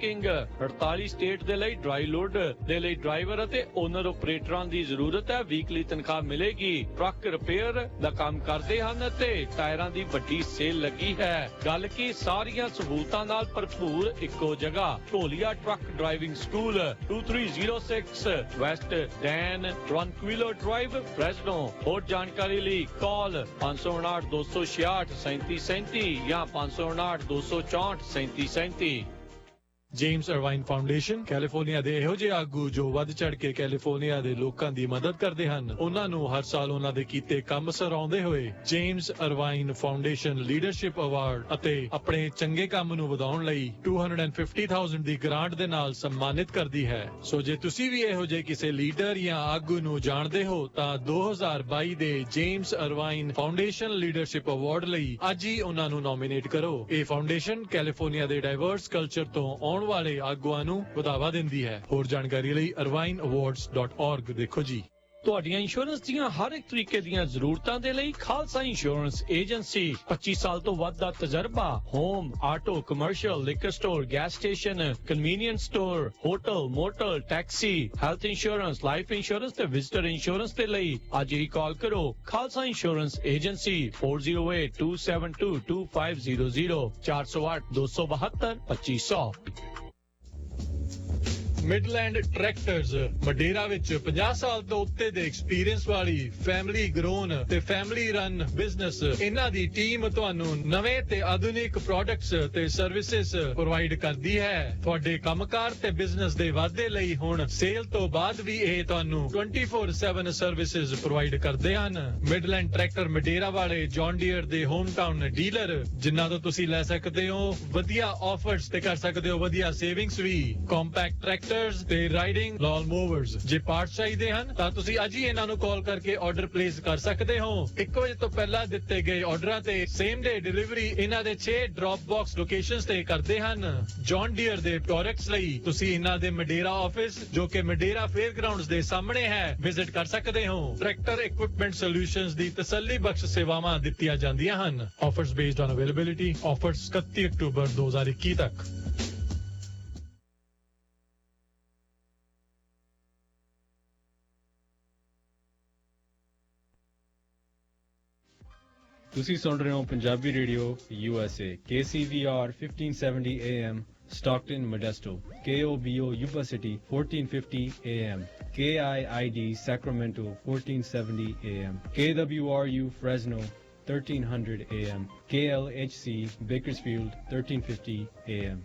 48 ਸਟੇਟ ਦੇ ਲਈ ਡਰਾਈ ਲੋਡ ਦੇ ਲਈ ਡਰਾਈਵਰ ਅਤੇ ਓਨਰ ਆਪਰੇਟਰਾਂ ਦੀ ਜ਼ਰੂਰਤ ਹੈ। ਵੀਕਲੀ ਤਨਖਾਹ ਮਿਲੇਗੀ। ਟਰੱਕ ਰਿਪੇਅਰ ਦਾ ਕੰਮ ਕਰਦੇ ਹਨ ਅਤੇ ਟਾਇਰਾਂ ਦੀ ਵੱਡੀ ਸੇਲ ਲੱਗੀ ਹੈ। ਗੱਲ ਕੀ ਸਾਰੀਆਂ ਸਹੂਲਤਾਂ ਨਾਲ ਭਰਪੂਰ ਇੱਕੋ ਜਗ੍ਹਾ। Dholia truck driving school 2306 West Dan Tranquillo Drive Fresno. ਹੋਰ ਜਾਣਕਾਰੀ ਲਈ ਕਾਲ 559 266 3737 ਜਾਂ 559 264 3737। ਜੇਮਸ ਅਰਵਾਈਨ ਫਾਊਂਡੇਸ਼ਨ ਕੈਲੀਫੋਰਨੀਆ ਦੇ ਇਹੋ ਜਿਹੇ ਆਗੂ ਜੋ ਵੱਧ ਚੜ ਕੇ ਕੈਲੀਫੋਰਨੀਆ ਦੇ ਲੋਕਾਂ ਦੀ ਮਦਦ ਕਰਦੇ ਹਨ, ਉਹਨਾਂ ਨੂੰ ਹਰ ਸਾਲ ਉਹਨਾਂ ਦੇ ਕੀਤੇ ਕੰਮ ਸਰਾਉਂਦੇ ਹੋਏ ਜੇਮਸ ਅਰਵਾਈਨ ਫਾਊਂਡੇਸ਼ਨ ਲੀਡਰਸ਼ਿਪ ਅਵਾਰਡ ਅਤੇ ਆਪਣੇ ਚੰਗੇ ਕੰਮ ਨੂੰ ਵਧਾਉਣ ਲਈ $250,000 ਦੀ ਗ੍ਰਾਂਟ ਦੇ ਨਾਲ ਸਨਮਾਨਿਤ ਕਰਦੀ ਹੈ। ਸੋ ਜੇ ਤੁਸੀਂ ਵੀ ਇਹੋ ਜਿਹੇ ਕਿਸੇ ਲੀਡਰ ਜਾਂ ਆਗੂ ਨੂੰ ਜਾਣਦੇ ਹੋ ਤਾਂ 2022 ਦੇ ਜੇਮਸ ਅਰਵਾਈਨ ਫਾਊਂਡੇਸ਼ਨ ਲੀਡਰਸ਼ਿਪ ਅਵਾਰਡ ਲਈ ਅੱਜ ਹੀ ਉਹਨਾਂ ਨੂੰ ਨੋਮੀਨੇਟ ਕਰੋ। ਇਹ ਫਾਊਂਡੇਸ਼ਨ ਕੈਲੀਫੋਰਨੀਆ ਦੇ ਡਾਈਵਰਸ ਕਲਚਰ ਤੋਂ ਆਉਣ ਵਾਲੇ ਆਗੂਆਂ ਨੂੰ ਵਧਾਵਾ ਦਿੰਦੀ ਹੈ। ਹੋਰ ਜਾਣਕਾਰੀ ਲਈ irvineawards.org ਦੇਖੋ ਜੀ। ਤੁਹਾਡੀਆਂ ਇੰਸ਼ੋਰੈਂਸ ਦੀਆਂ ਹਰ ਇੱਕ ਤਰੀਕੇ ਦੀਆਂ ਜ਼ਰੂਰਤਾਂ ਦੇ ਲਈ ਖਾਲਸਾ ਇੰਸ਼ੋਰੈਂਸ ਏਜੰਸੀ 25 ਸਾਲ ਤੋਂ ਵੱਧ ਦਾ ਤਜਰਬਾ। Home, auto, commercial, liquor store, gas station, convenience store, hotel, motor, taxi, health insurance, life insurance ਤੇ ਵਿਜ਼ਟਰ ਇੰਸ਼ੋਰੈਂਸ ਦੇ ਲਈ ਅੱਜ ਹੀ ਕਾਲ ਕਰੋ। Khalsa insurance agency 4082722500 408 272 2500। Midland tractors ਮਡੇਰਾ ਵਿੱਚ 50 ਸਾਲ ਤੋਂ ਉੱਤੇ ਦੇ ਐਕਸਪੀਰੀਅੰਸ ਵਾਲੀ ਫੈਮਿਲੀ ਗਰੋਨ ਤੇ ਫੈਮਿਲੀ ਰਨ ਬਿਜ਼ਨਸ। ਇਹਨਾਂ ਦੀ ਟੀਮ ਤੁਹਾਨੂੰ ਨਵੇਂ ਤੇ ਆਧੁਨਿਕ ਪ੍ਰੋਡਕਟਸ ਤੇ ਸਰਵਿਸਿਜ਼ ਪ੍ਰੋਵਾਈਡ ਕਰਦੀ ਹੈ। ਤੁਹਾਡੇ ਕੰਮਕਾਰ ਤੇ ਬਿਜ਼ਨਸ ਦੇ ਵਾਧੇ ਲਈ ਹੁਣ ਸੇਲ ਤੋਂ ਬਾਅਦ ਵੀ ਇਹ ਤੁਹਾਨੂੰ 24/7 ਸਰਵਿਸਿਜ਼ ਪ੍ਰੋਵਾਈਡ ਕਰਦੇ ਹਨ। ਮਿਡਲੈਂਡ ਟਰੈਕਟਰ ਮਡੇਰਾ ਵਾਲੇ ਜੌਨ ਡੀਅਰ ਦੇ ਹੋਮ ਟਾਊਨ ਡੀਲਰ, ਜਿਨ੍ਹਾਂ ਤੋਂ ਤੁਸੀਂ ਲੈ ਸਕਦੇ ਹੋ ਵਧੀਆ ਆਫਰਸ ਤੇ ਕਰ ਸਕਦੇ ਹੋ ਵਧੀਆ ਸੇਵਿੰਗਸ ਵੀ। ਕੰਪੈਕਟ ਟਰੈਕਟਰਸ ਤੇ ਰਾਈਡਿੰਗ ਲਾਨ ਮੂਵਰਸ। ਜੇ ਪਾਰਟਸ ਚਾਹੀਦੇ ਹਨ ਤਾਂ ਤੁਸੀਂ ਅੱਜ ਹੀ ਇਹਨਾਂ ਨੂੰ ਕਾਲ ਕਰਕੇ ਆਰਡਰ ਪਲੇਸ ਕਰ ਸਕਦੇ ਹੋ। 1 ਵਜੇ ਤੋਂ ਪਹਿਲਾਂ ਦਿੱਤੇ ਗਏ ਆਰਡਰਾਂ ਤੇ ਸੇਮ ਡੇ ਡਿਲੀਵਰੀ ਇਹਨਾਂ ਦੇ 6 ਡ੍ਰੌਪ ਬਾਕਸ ਲੋਕੇਸ਼ਨਸ ਤੇ ਕਰਦੇ ਹਨ। ਜੌਨ ਡੀਅਰ ਦੇ ਪ੍ਰੋਡਕਟਸ ਲਈ ਤੁਸੀਂ ਇਹਨਾਂ ਦੇ ਮਡੇਰਾ ਆਫਿਸ, ਜੋ ਕਿ ਮਡੇਰਾ ਫੇਅਰ ਗਰਾਊਂਡਸ ਦੇ ਸਾਹਮਣੇ ਹੈ, ਵਿਜ਼ਿਟ ਕਰ ਸਕਦੇ ਹੋ। ਟਰੈਕਟਰ ਇਕਵਿਪਮੈਂਟ ਸੋਲਿਊਸ਼ਨਸ ਦੀ ਤਸੱਲੀ ਬਖਸ਼ ਸੇਵਾਵਾਂ ਦਿੱਤੀਆਂ ਜਾਂਦੀਆਂ ਹਨ। Offers based on availability. Offers 31 October 2021 ਤੱਕ। ਤੁਸੀਂ ਸੁਣ ਰਹੇ ਹੋ Punjabi radio USA KCVR 1570 AM Stockton Modesto, KOBO Yuba City 1450 AM, KIID Sacramento 1470 AM, KWRU Fresno 1300 AM, KLHC Bakersfield 1350 AM.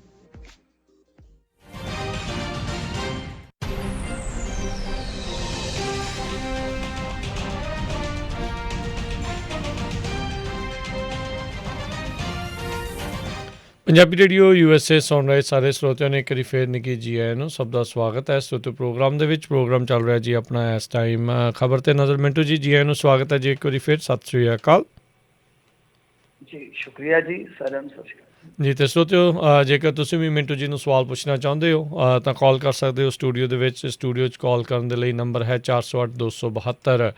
Punjabi radio USA ਸੁਣ ਰਹੇ ਸਾਰੇ ਸਰੋਤਿਆਂ ਨੂੰ ਇੱਕ ਵਾਰੀ ਫੇਰ ਨਿੱਘੀ ਜੀ ਆਇਆਂ ਨੂੰ। ਸਭ ਦਾ ਸਵਾਗਤ ਹੈ ਸਰੋਤਿਓ ਪ੍ਰੋਗਰਾਮ ਦੇ ਵਿੱਚ। ਪ੍ਰੋਗਰਾਮ ਚੱਲ ਰਿਹਾ ਜੀ ਆਪਣਾ ਇਸ ਟਾਈਮ ਖਬਰ ਤੇ ਨਜ਼ਰ। ਮਿੰਟੂ ਜੀ, ਜੀ ਆਇਆਂ ਨੂੰ ਸਵਾਗਤ ਹੈ ਜੀ ਇੱਕ ਵਾਰੀ ਫੇਰ। ਸਤਿ ਸ਼੍ਰੀ ਅਕਾਲ ਜੀ। ਸ਼ੁਕਰੀਆ ਜੀ, ਸਾਰਿਆਂ ਨੂੰ ਸਤਿ ਸ਼੍ਰੀ ਅਕਾਲ ਜੀ। ਤੇ ਸਰੋਤਿਓ, ਜੇਕਰ ਤੁਸੀਂ ਵੀ ਮਿੰਟੂ ਜੀ ਨੂੰ ਸਵਾਲ ਪੁੱਛਣਾ ਚਾਹੁੰਦੇ ਹੋ ਤਾਂ ਕਾਲ ਕਰ ਸਕਦੇ ਹੋ ਸਟੂਡੀਓ ਦੇ ਵਿੱਚ। ਸਟੂਡੀਓ 'ਚ ਕਾਲ ਕਰਨ ਦੇ ਲਈ ਨੰਬਰ ਹੈ 408 272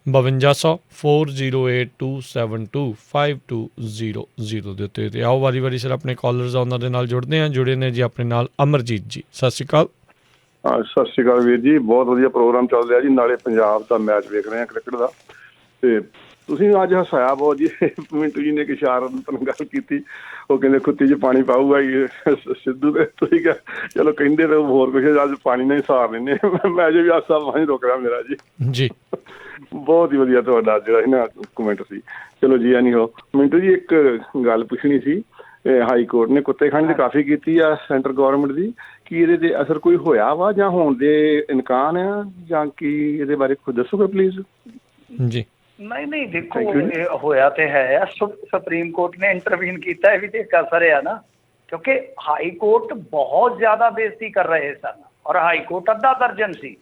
5200 408 272 5200 ਦੇ ਉੱਤੇ। ਤੇ ਆਓ ਵਾਰੀ ਵਾਰੀ ਸਿਰ ਆਪਣੇ ਕਾਲਰਸ ਉਹਨਾਂ ਦੇ ਨਾਲ ਜੁੜਦੇ ਹਾਂ। ਜੁੜੇ ਨੇ ਜੀ ਆਪਣੇ ਨਾਲ ਅਮਰਜੀਤ ਜੀ। ਸਤਿ ਸ਼੍ਰੀ ਅਕਾਲ। ਸਤਿ ਸ਼੍ਰੀ ਅਕਾਲ ਵੀਰ ਜੀ, ਬਹੁਤ ਵਧੀਆ ਪ੍ਰੋਗਰਾਮ ਚੱਲ ਰਿਹਾ ਜੀ। ਨਾਲੇ ਪੰਜਾਬ ਦਾ ਮੈਚ ਵੇਖ ਰਹੇ ਹਾਂ ਕ੍ਰਿਕਟ ਦਾ। ਤੇ ਤੁਸੀਂ ਅੱਜ ਹਸਾਇਆ ਬਹੁਤ ਜੀ। ਮਿੰਟੂ ਜੀ ਨੇ ਇੱਕ ਇਸ਼ਾਰਤ ਨਾਲ ਗੱਲ ਕੀਤੀ, ਉਹ ਕਹਿੰਦੇ ਖੁੱਤੀ 'ਚ ਪਾਣੀ ਪਾਊਗਾ ਸਿੱਧੂ। ਤੇ ਤੁਸੀਂ ਕਿਹਾ ਚਲੋ ਕਹਿੰਦੇ ਤਾਂ ਹੋਰ ਕੁਛ, ਅੱਜ ਪਾਣੀ ਨਾਲ ਹੀ ਸਾਰ ਲੈਂਦੇ। ਮੈਂ ਅਜੇ ਵੀ ਆਸਾ ਪਾਣੀ ਰੁਕ ਰਿਹਾ ਮੇਰਾ ਜੀ। ਜੀ ਬਹੁਤ ਹੀ ਵਧੀਆ ਤੁਹਾਡਾ ਜਿਹੜਾ ਸੀ ਨਾ ਕਮੈਂਟ ਸੀ। ਚਲੋ ਜੀ ਨਹੀਂ ਹੋ। ਮਿੰਟੂ ਜੀ ਇੱਕ ਗੱਲ ਪੁੱਛਣੀ ਸੀ। ਹਾਈ ਕੋਰਟ ਨੇ ਕੁੱਤੇਖਾਨੇ ਦੀ ਕਾਫੀ ਕੀਤੀ ਆ ਸੈਂਟਰ ਗੌਰਮੈਂਟ ਦੀ, ਕੀ ਇਹਦੇ ਤੇ ਅਸਰ ਕੋਈ ਹੋਇਆ ਵਾ ਜਾਂ ਹੋਣ ਦੇ ਇਮਕਾਨ ਆ, ਜਾਂ ਕੀ ਇਹਦੇ ਬਾਰੇ ਕੁਝ ਦੱਸੋਗੇ ਪਲੀਜ਼? ਜੀ। ਨਹੀਂ ਦੇਖੋ, ਇਹ ਹੋਇਆ ਤੇ ਹੈ। ਸੁਪਰੀਮ ਕੋਰਟ ਨੇ ਇੰਟਰਵੀਨ ਕੀਤਾ, ਇਹ ਵੀ ਤੇ ਇੱਕ ਅਸਰ ਆ ਨਾ, ਕਿਉਂਕਿ ਹਾਈ ਕੋਰਟ ਬਹੁਤ ਜ਼ਿਆਦਾ ਬੇਇੱਜ਼ਤੀ ਕਰ ਰਹੇ ਸਨ। ਔਰ ਹਾਈ ਕੋਰਟ ਅੱਧਾ ਦਰਜਨ ਸੀ,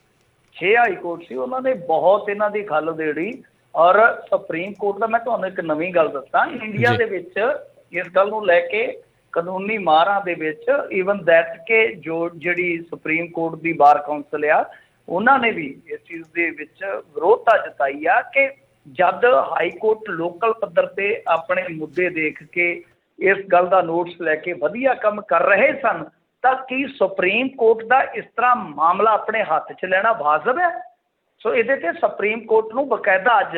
6 ਹਾਈ ਕੋਰਟ ਸੀ, ਉਹਨਾਂ ਨੇ ਬਹੁਤ ਇਹਨਾਂ ਦੀ ਖੱਲ ਉਧੇੜੀ। ਔਰ ਸੁਪਰੀਮ ਕੋਰਟ ਦਾ ਮੈਂ ਤੁਹਾਨੂੰ ਇੱਕ ਨਵੀਂ ਗੱਲ ਦੱਸਾਂ, ਇੰਡੀਆ ਦੇ ਵਿੱਚ ਇਸ ਗੱਲ ਨੂੰ ਲੈ ਕੇ ਕਾਨੂੰਨੀ ਮਾਹਰਾਂ ਦੇ ਵਿੱਚ ਈਵਨ ਦੈਟ ਕਿ ਜਿਹੜੀ ਸੁਪਰੀਮ ਕੋਰਟ ਦੀ ਬਾਰ ਕੌਂਸਲ ਆ, ਉਹਨਾਂ ਨੇ ਵੀ ਇਸ ਚੀਜ਼ ਦੇ ਵਿੱਚ ਵਿਰੋਧਤਾ ਜਤਾਈ ਆ ਕਿ ਜਦ ਹਾਈ ਕੋਰਟ ਲੋਕਲ ਪੱਧਰ ਤੇ ਆਪਣੇ ਮੁੱਦੇ ਦੇਖ ਕੇ ਇਸ ਗੱਲ ਦਾ ਨੋਟਿਸ ਲੈ ਕੇ ਵਧੀਆ ਕੰਮ ਕਰ ਰਹੇ ਸਨ, ਤਾਂ ਕੀ ਸੁਪਰੀਮ ਕੋਰਟ ਦਾ ਇਸ ਤਰ੍ਹਾਂ ਮਾਮਲਾ ਆਪਣੇ ਹੱਥ 'ਚ ਲੈਣਾ ਵਾਜਬ ਹੈ? ਸੋ ਇਹਦੇ ਤੇ ਸੁਪਰੀਮ ਕੋਰਟ ਨੂੰ ਬਕਾਇਦਾ ਅੱਜ,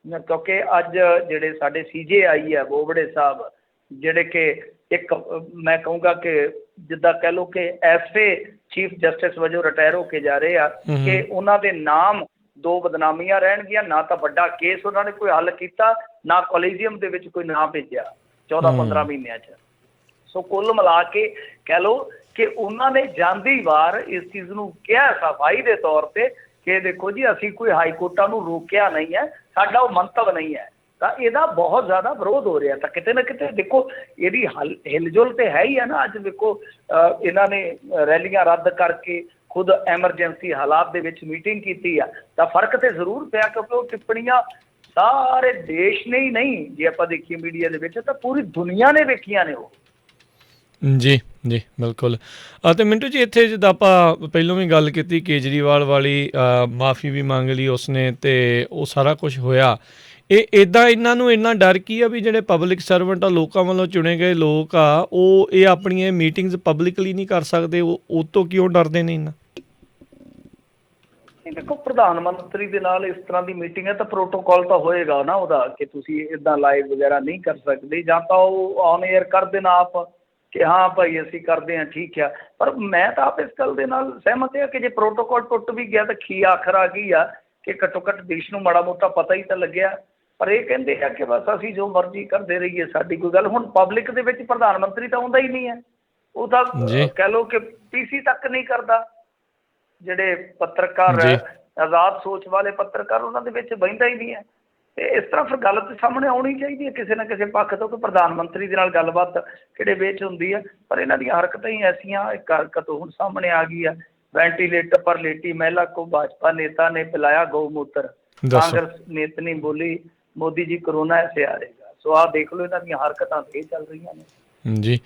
ਕਿਉਂਕਿ ਅੱਜ ਜਿਹੜੇ ਸਾਡੇ CJI ਹੈ ਬੋਬੜੇ ਸਾਹਿਬ, ਜਿਹੜੇ ਕਿ ਇੱਕ ਮੈਂ ਕਹੂੰਗਾ ਕਿ ਜਿੱਦਾਂ ਕਹਿ ਲਓ ਕਿ ਐਸਏ ਚੀਫ ਜਸਟਿਸ ਵਜੋਂ ਰਿਟਾਇਰ ਹੋ ਕੇ ਜਾ ਰਹੇ ਆ, ਕਿ ਉਹਨਾਂ ਦੇ ਨਾਮ 2 ਬਦਨਾਮੀਆਂ ਰਹਿਣਗੀਆਂ। ਨਾ ਤਾਂ ਵੱਡਾ ਕੇਸ ਉਹਨਾਂ ਨੇ ਕੋਈ ਹੱਲ ਕੀਤਾ, ਨਾ ਕੋਲੀਜੀਅਮ ਦੇ ਵਿੱਚ ਕੋਈ ਨਾਮ ਭੇਜਿਆ 14-15 ਮਹੀਨਿਆਂ 'ਚ। ਸੋ ਕੁੱਲ ਮਿਲਾ ਕੇ ਕਹਿ ਲਓ ਕਿ ਉਹਨਾਂ ਨੇ ਜਾਂਦੀ ਵਾਰ ਇਸ ਚੀਜ਼ ਨੂੰ ਕਿਹਾ ਸਫਾਈ ਦੇ ਤੌਰ ਤੇ ਕਿ ਦੇਖੋ ਜੀ, ਅਸੀਂ ਕੋਈ ਹਾਈ ਕੋਰਟਾਂ ਨੂੰ ਰੋਕਿਆ ਨਹੀਂ ਹੈ, ਸਾਡਾ ਉਹ ਮੰਤਵ ਨਹੀਂ ਹੈ। ਤਾਂ ਇਹਦਾ ਬਹੁਤ ਜ਼ਿਆਦਾ ਵਿਰੋਧ ਹੋ ਰਿਹਾ। ਤਾਂ ਕਿਤੇ ਨਾ ਕਿਤੇ ਦੇਖੋ ਇਹਦੀ ਹਿਲਜੁਲ ਤੇ ਹੈ ਹੀ ਹੈ ਨਾ। ਅੱਜ ਦੇਖੋ ਇਹਨਾਂ ਨੇ ਰੈਲੀਆਂ ਰੱਦ ਕਰਕੇ ਖੁਦ ਐਮਰਜੈਂਸੀ ਹਾਲਾਤ ਦੇ ਵਿੱਚ ਮੀਟਿੰਗ ਕੀਤੀ ਆ, ਤਾਂ ਫਰਕ ਤੇ ਜ਼ਰੂਰ ਪਿਆ, ਕਿਉਂਕਿ ਉਹ ਟਿੱਪਣੀਆਂ ਸਾਰੇ ਦੇਸ਼ ਨੇ ਹੀ ਨਹੀਂ, ਜੇ ਆਪਾਂ ਦੇਖੀਏ ਮੀਡੀਆ ਦੇ ਵਿੱਚ, ਤਾਂ ਪੂਰੀ ਦੁਨੀਆ ਨੇ ਵੇਖੀਆਂ ਨੇ ਉਹ। ਜੀ ਜੀ ਬਿਲਕੁਲ। ਅਤੇ ਮਿੰਟੂ ਜੀ, ਇੱਥੇ ਜਿੱਦਾਂ ਆਪਾਂ ਪਹਿਲਾਂ ਵੀ ਗੱਲ ਕੀਤੀ, ਕੇਜਰੀਵਾਲ ਵਾਲੀ ਮਾਫੀ ਵੀ ਮੰਗ ਲਈ ਉਸਨੇ, ਅਤੇ ਉਹ ਸਾਰਾ ਕੁਛ ਹੋਇਆ। ਇੱਦਾਂ ਇਹਨਾਂ ਨੂੰ ਇੰਨਾ ਡਰ ਕੀ ਆ ਵੀ ਜਿਹੜੇ ਪਬਲਿਕ ਸਰਵੈਂਟ ਆ, ਲੋਕਾਂ ਵੱਲੋਂ ਚੁਣੇ ਗਏ ਲੋਕ ਆ, ਉਹ ਇਹ ਆਪਣੀਆਂ ਮੀਟਿੰਗਸ ਪਬਲਿਕਲੀ ਨਹੀਂ ਕਰ ਸਕਦੇ? ਉਹ ਤੋਂ ਕਿਉਂ ਡਰਦੇ ਨੇ ਇੰਨਾ? ਦੇਖੋ, ਪ੍ਰਧਾਨ ਮੰਤਰੀ ਦੇ ਨਾਲ ਇਸ ਤਰ੍ਹਾਂ ਦੀ ਮੀਟਿੰਗ ਹੈ ਤਾਂ ਪ੍ਰੋਟੋਕਾਲ ਤਾਂ ਹੋਏਗਾ ਨਾ ਉਹਦਾ, ਕਿ ਤੁਸੀਂ ਇੱਦਾਂ ਲਾਈਵ ਵਗੈਰਾ ਨਹੀਂ ਕਰ ਸਕਦੇ, ਜਾਂ ਤਾਂ ਉਹ ਔਨ ਏਅਰ ਕਰ ਦੇਣਾ ਆਪ ਕਿ ਹਾਂ ਭਾਈ ਅਸੀਂ ਕਰਦੇ ਹਾਂ, ਠੀਕ ਆ। ਪਰ ਮੈਂ ਤਾਂ ਆਪ ਇਸ ਗੱਲ ਦੇ ਨਾਲ ਸਹਿਮਤ ਹਾਂ ਕਿ ਜੇ ਪ੍ਰੋਟੋਕਾਲ ਟੁੱਟ ਵੀ ਗਿਆ ਤਾਂ ਕੀ ਆਖਰ ਆ ਗਈ ਆ ਕਿ ਘੱਟੋ ਘੱਟ ਦੇਸ਼ ਨੂੰ ਮਾੜਾ ਮੋਟਾ ਪਤਾ ਹੀ ਤਾਂ ਲੱਗਿਆ। ਪਰ ਇਹ ਕਹਿੰਦੇ ਆ ਕਿ ਬਸ ਅਸੀਂ ਜੋ ਮਰਜ਼ੀ ਕਰਦੇ ਰਹੀਏ, ਸਾਡੀ ਕੋਈ ਗੱਲ। ਹੁਣ ਪਬਲਿਕ ਦੇ ਵਿੱਚ ਪ੍ਰਧਾਨ ਮੰਤਰੀ ਤਾਂ ਆਉਂਦਾ ਹੀ ਨਹੀਂ ਹੈ, ਉਹ ਤਾਂ ਕਹਿ ਲਓ ਕਿ PC ਤੱਕ ਨਹੀਂ ਕਰਦਾ। ਜਿਹੜੇ ਪੱਤਰਕਾਰ ਹੈ, ਆਜ਼ਾਦ ਸੋਚ ਵਾਲੇ ਪੱਤਰਕਾਰ, ਉਹਨਾਂ ਦੇ ਵਿੱਚ ਬਹਿੰਦਾ ਹੀ ਨਹੀਂ ਹੈ। ਤੇ ਇਸ ਤਰ੍ਹਾਂ ਫਿਰ ਗੱਲ ਤੇ ਸਾਹਮਣੇ ਆਉਣੀ ਚਾਹੀਦੀ ਹੈ ਕਿਸੇ ਨਾ ਕਿਸੇ ਪੱਖ ਤੋਂ ਕਿ ਪ੍ਰਧਾਨ ਮੰਤਰੀ ਦੇ ਨਾਲ ਗੱਲਬਾਤ ਕਿਹੜੇ ਵਿੱਚ ਹੁੰਦੀ ਹੈ। ਪਰ ਇਹਨਾਂ ਦੀਆਂ ਹਰਕਤਾਂ ਹੀ ਐਸੀਆਂ, ਇੱਕ ਹਰਕਤ ਹੁਣ ਸਾਹਮਣੇ ਆ ਗਈ ਹੈ, वेंटिलेटर पर लेटी महिला को भाजपा नेता ने पिलाया गौमूत्र, कांग्रेस नेता ने बोली मोदी जी कोरोना ऐसे आ रहेगा। सो आ देख लो इन्हां ਦੀਆਂ ਹਰਕਤਾਂ ਤੇ ਚੱਲ ਰਹੀਆਂ ਨੇ ਜੀ।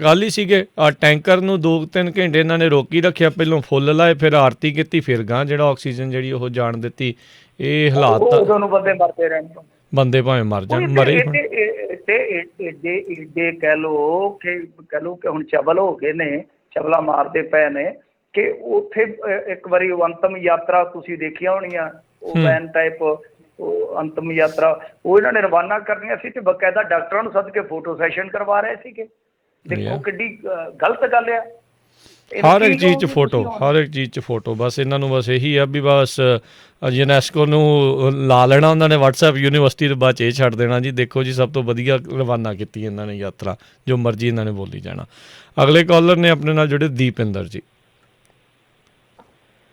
ਕੱਲ ਹੀ ਸੀਗੇ ਟੈਂਕਰ ਨੂੰ 2-3 ਘੰਟੇ ਇਹਨਾਂ ਨੇ ਰੋਕੀ ਰੱਖਿਆ, ਪਹਿਲੋਂ ਫੁੱਲ ਲਾਏ, ਫਿਰ ਆਰਤੀ ਕੀਤੀ, ਫਿਰ ਗਾਂ ਜਿਹੜਾ ਆਕਸੀਜਨ ਜਿਹੜੀ ਉਹ ਜਾਣ ਦਿੱਤੀ। ਇਹ ਹਾਲਾਤ ਉਦੋਂ ਨੂੰ ਬੰਦੇ ਮਰਦੇ ਰਹਿਣ, ਬੰਦੇ ਭਾਵੇਂ ਮਰ ਜਾਣ, ਮਰੇ ਏਡੇ ਕਹਿ ਲਓ ਕਿ ਹੁਣ ਚਬਲ ਹੋ ਗਏ ਨੇ, ਚਬਲਾ ਮਾਰਦੇ ਪਏ ਨੇ ਕਿ ਉੱਥੇ ਇੱਕ ਵਾਰੀ ਅੰਤਮ ਯਾਤਰਾ ਤੁਸੀਂ ਦੇਖੀਆਂ ਹੋਣੀਆਂ, ਉਹ ਵੈਨ ਟਾਈਪ ਉਹ ਅੰਤਮ ਯਾਤਰਾ ਉਹ ਇਹਨਾਂ ਨੇ ਰਵਾਨਾ ਕਰਨੀਆਂ ਸੀ ਤੇ ਬਕਾਇਦਾ ਡਾਕਟਰਾਂ ਨੂੰ ਸੱਦ ਕੇ ਫੋਟੋ ਸੈਸ਼ਨ ਕਰਵਾ ਰਹੇ ਸੀਗੇ। ਦੇਖੋ ਕਿੱਡੀ ਗਲਤ ਗੱਲ ਆ। ਹਰ ਇੱਕ ਚੀਜ਼ 'ਚ ਫੋਟੋ, ਹਰ ਇੱਕ ਚੀਜ਼ 'ਚ ਫੋਟੋ। ਬਸ ਇਹਨਾਂ ਨੂੰ ਬਸ ਇਹੀ ਆ ਵੀ ਬਸ ਯੂਨੈਸਕੋ ਨੂੰ ਲਾ ਲੈਣਾ ਉਹਨਾਂ ਨੇ, WhatsApp ਯੂਨੀਵਰਸਿਟੀ ਦੇ ਬਾਅਦ 'ਚ ਇਹ ਛੱਡ ਦੇਣਾ ਜੀ। ਦੇਖੋ ਜੀ ਸਭ ਤੋਂ ਵਧੀਆ ਰਵਾਨਾ ਕੀਤੀ ਇਹਨਾਂ ਨੇ ਯਾਤਰਾ, ਜੋ ਮਰਜ਼ੀ ਇਹਨਾਂ ਨੇ ਬੋਲੀ ਜਾਣਾ। ਅਗਲੇ ਕਾਲਰ ਨੇ ਆਪਣੇ ਨਾਲ ਜੁੜੇ ਦੀਪਿੰਦਰ ਜੀ।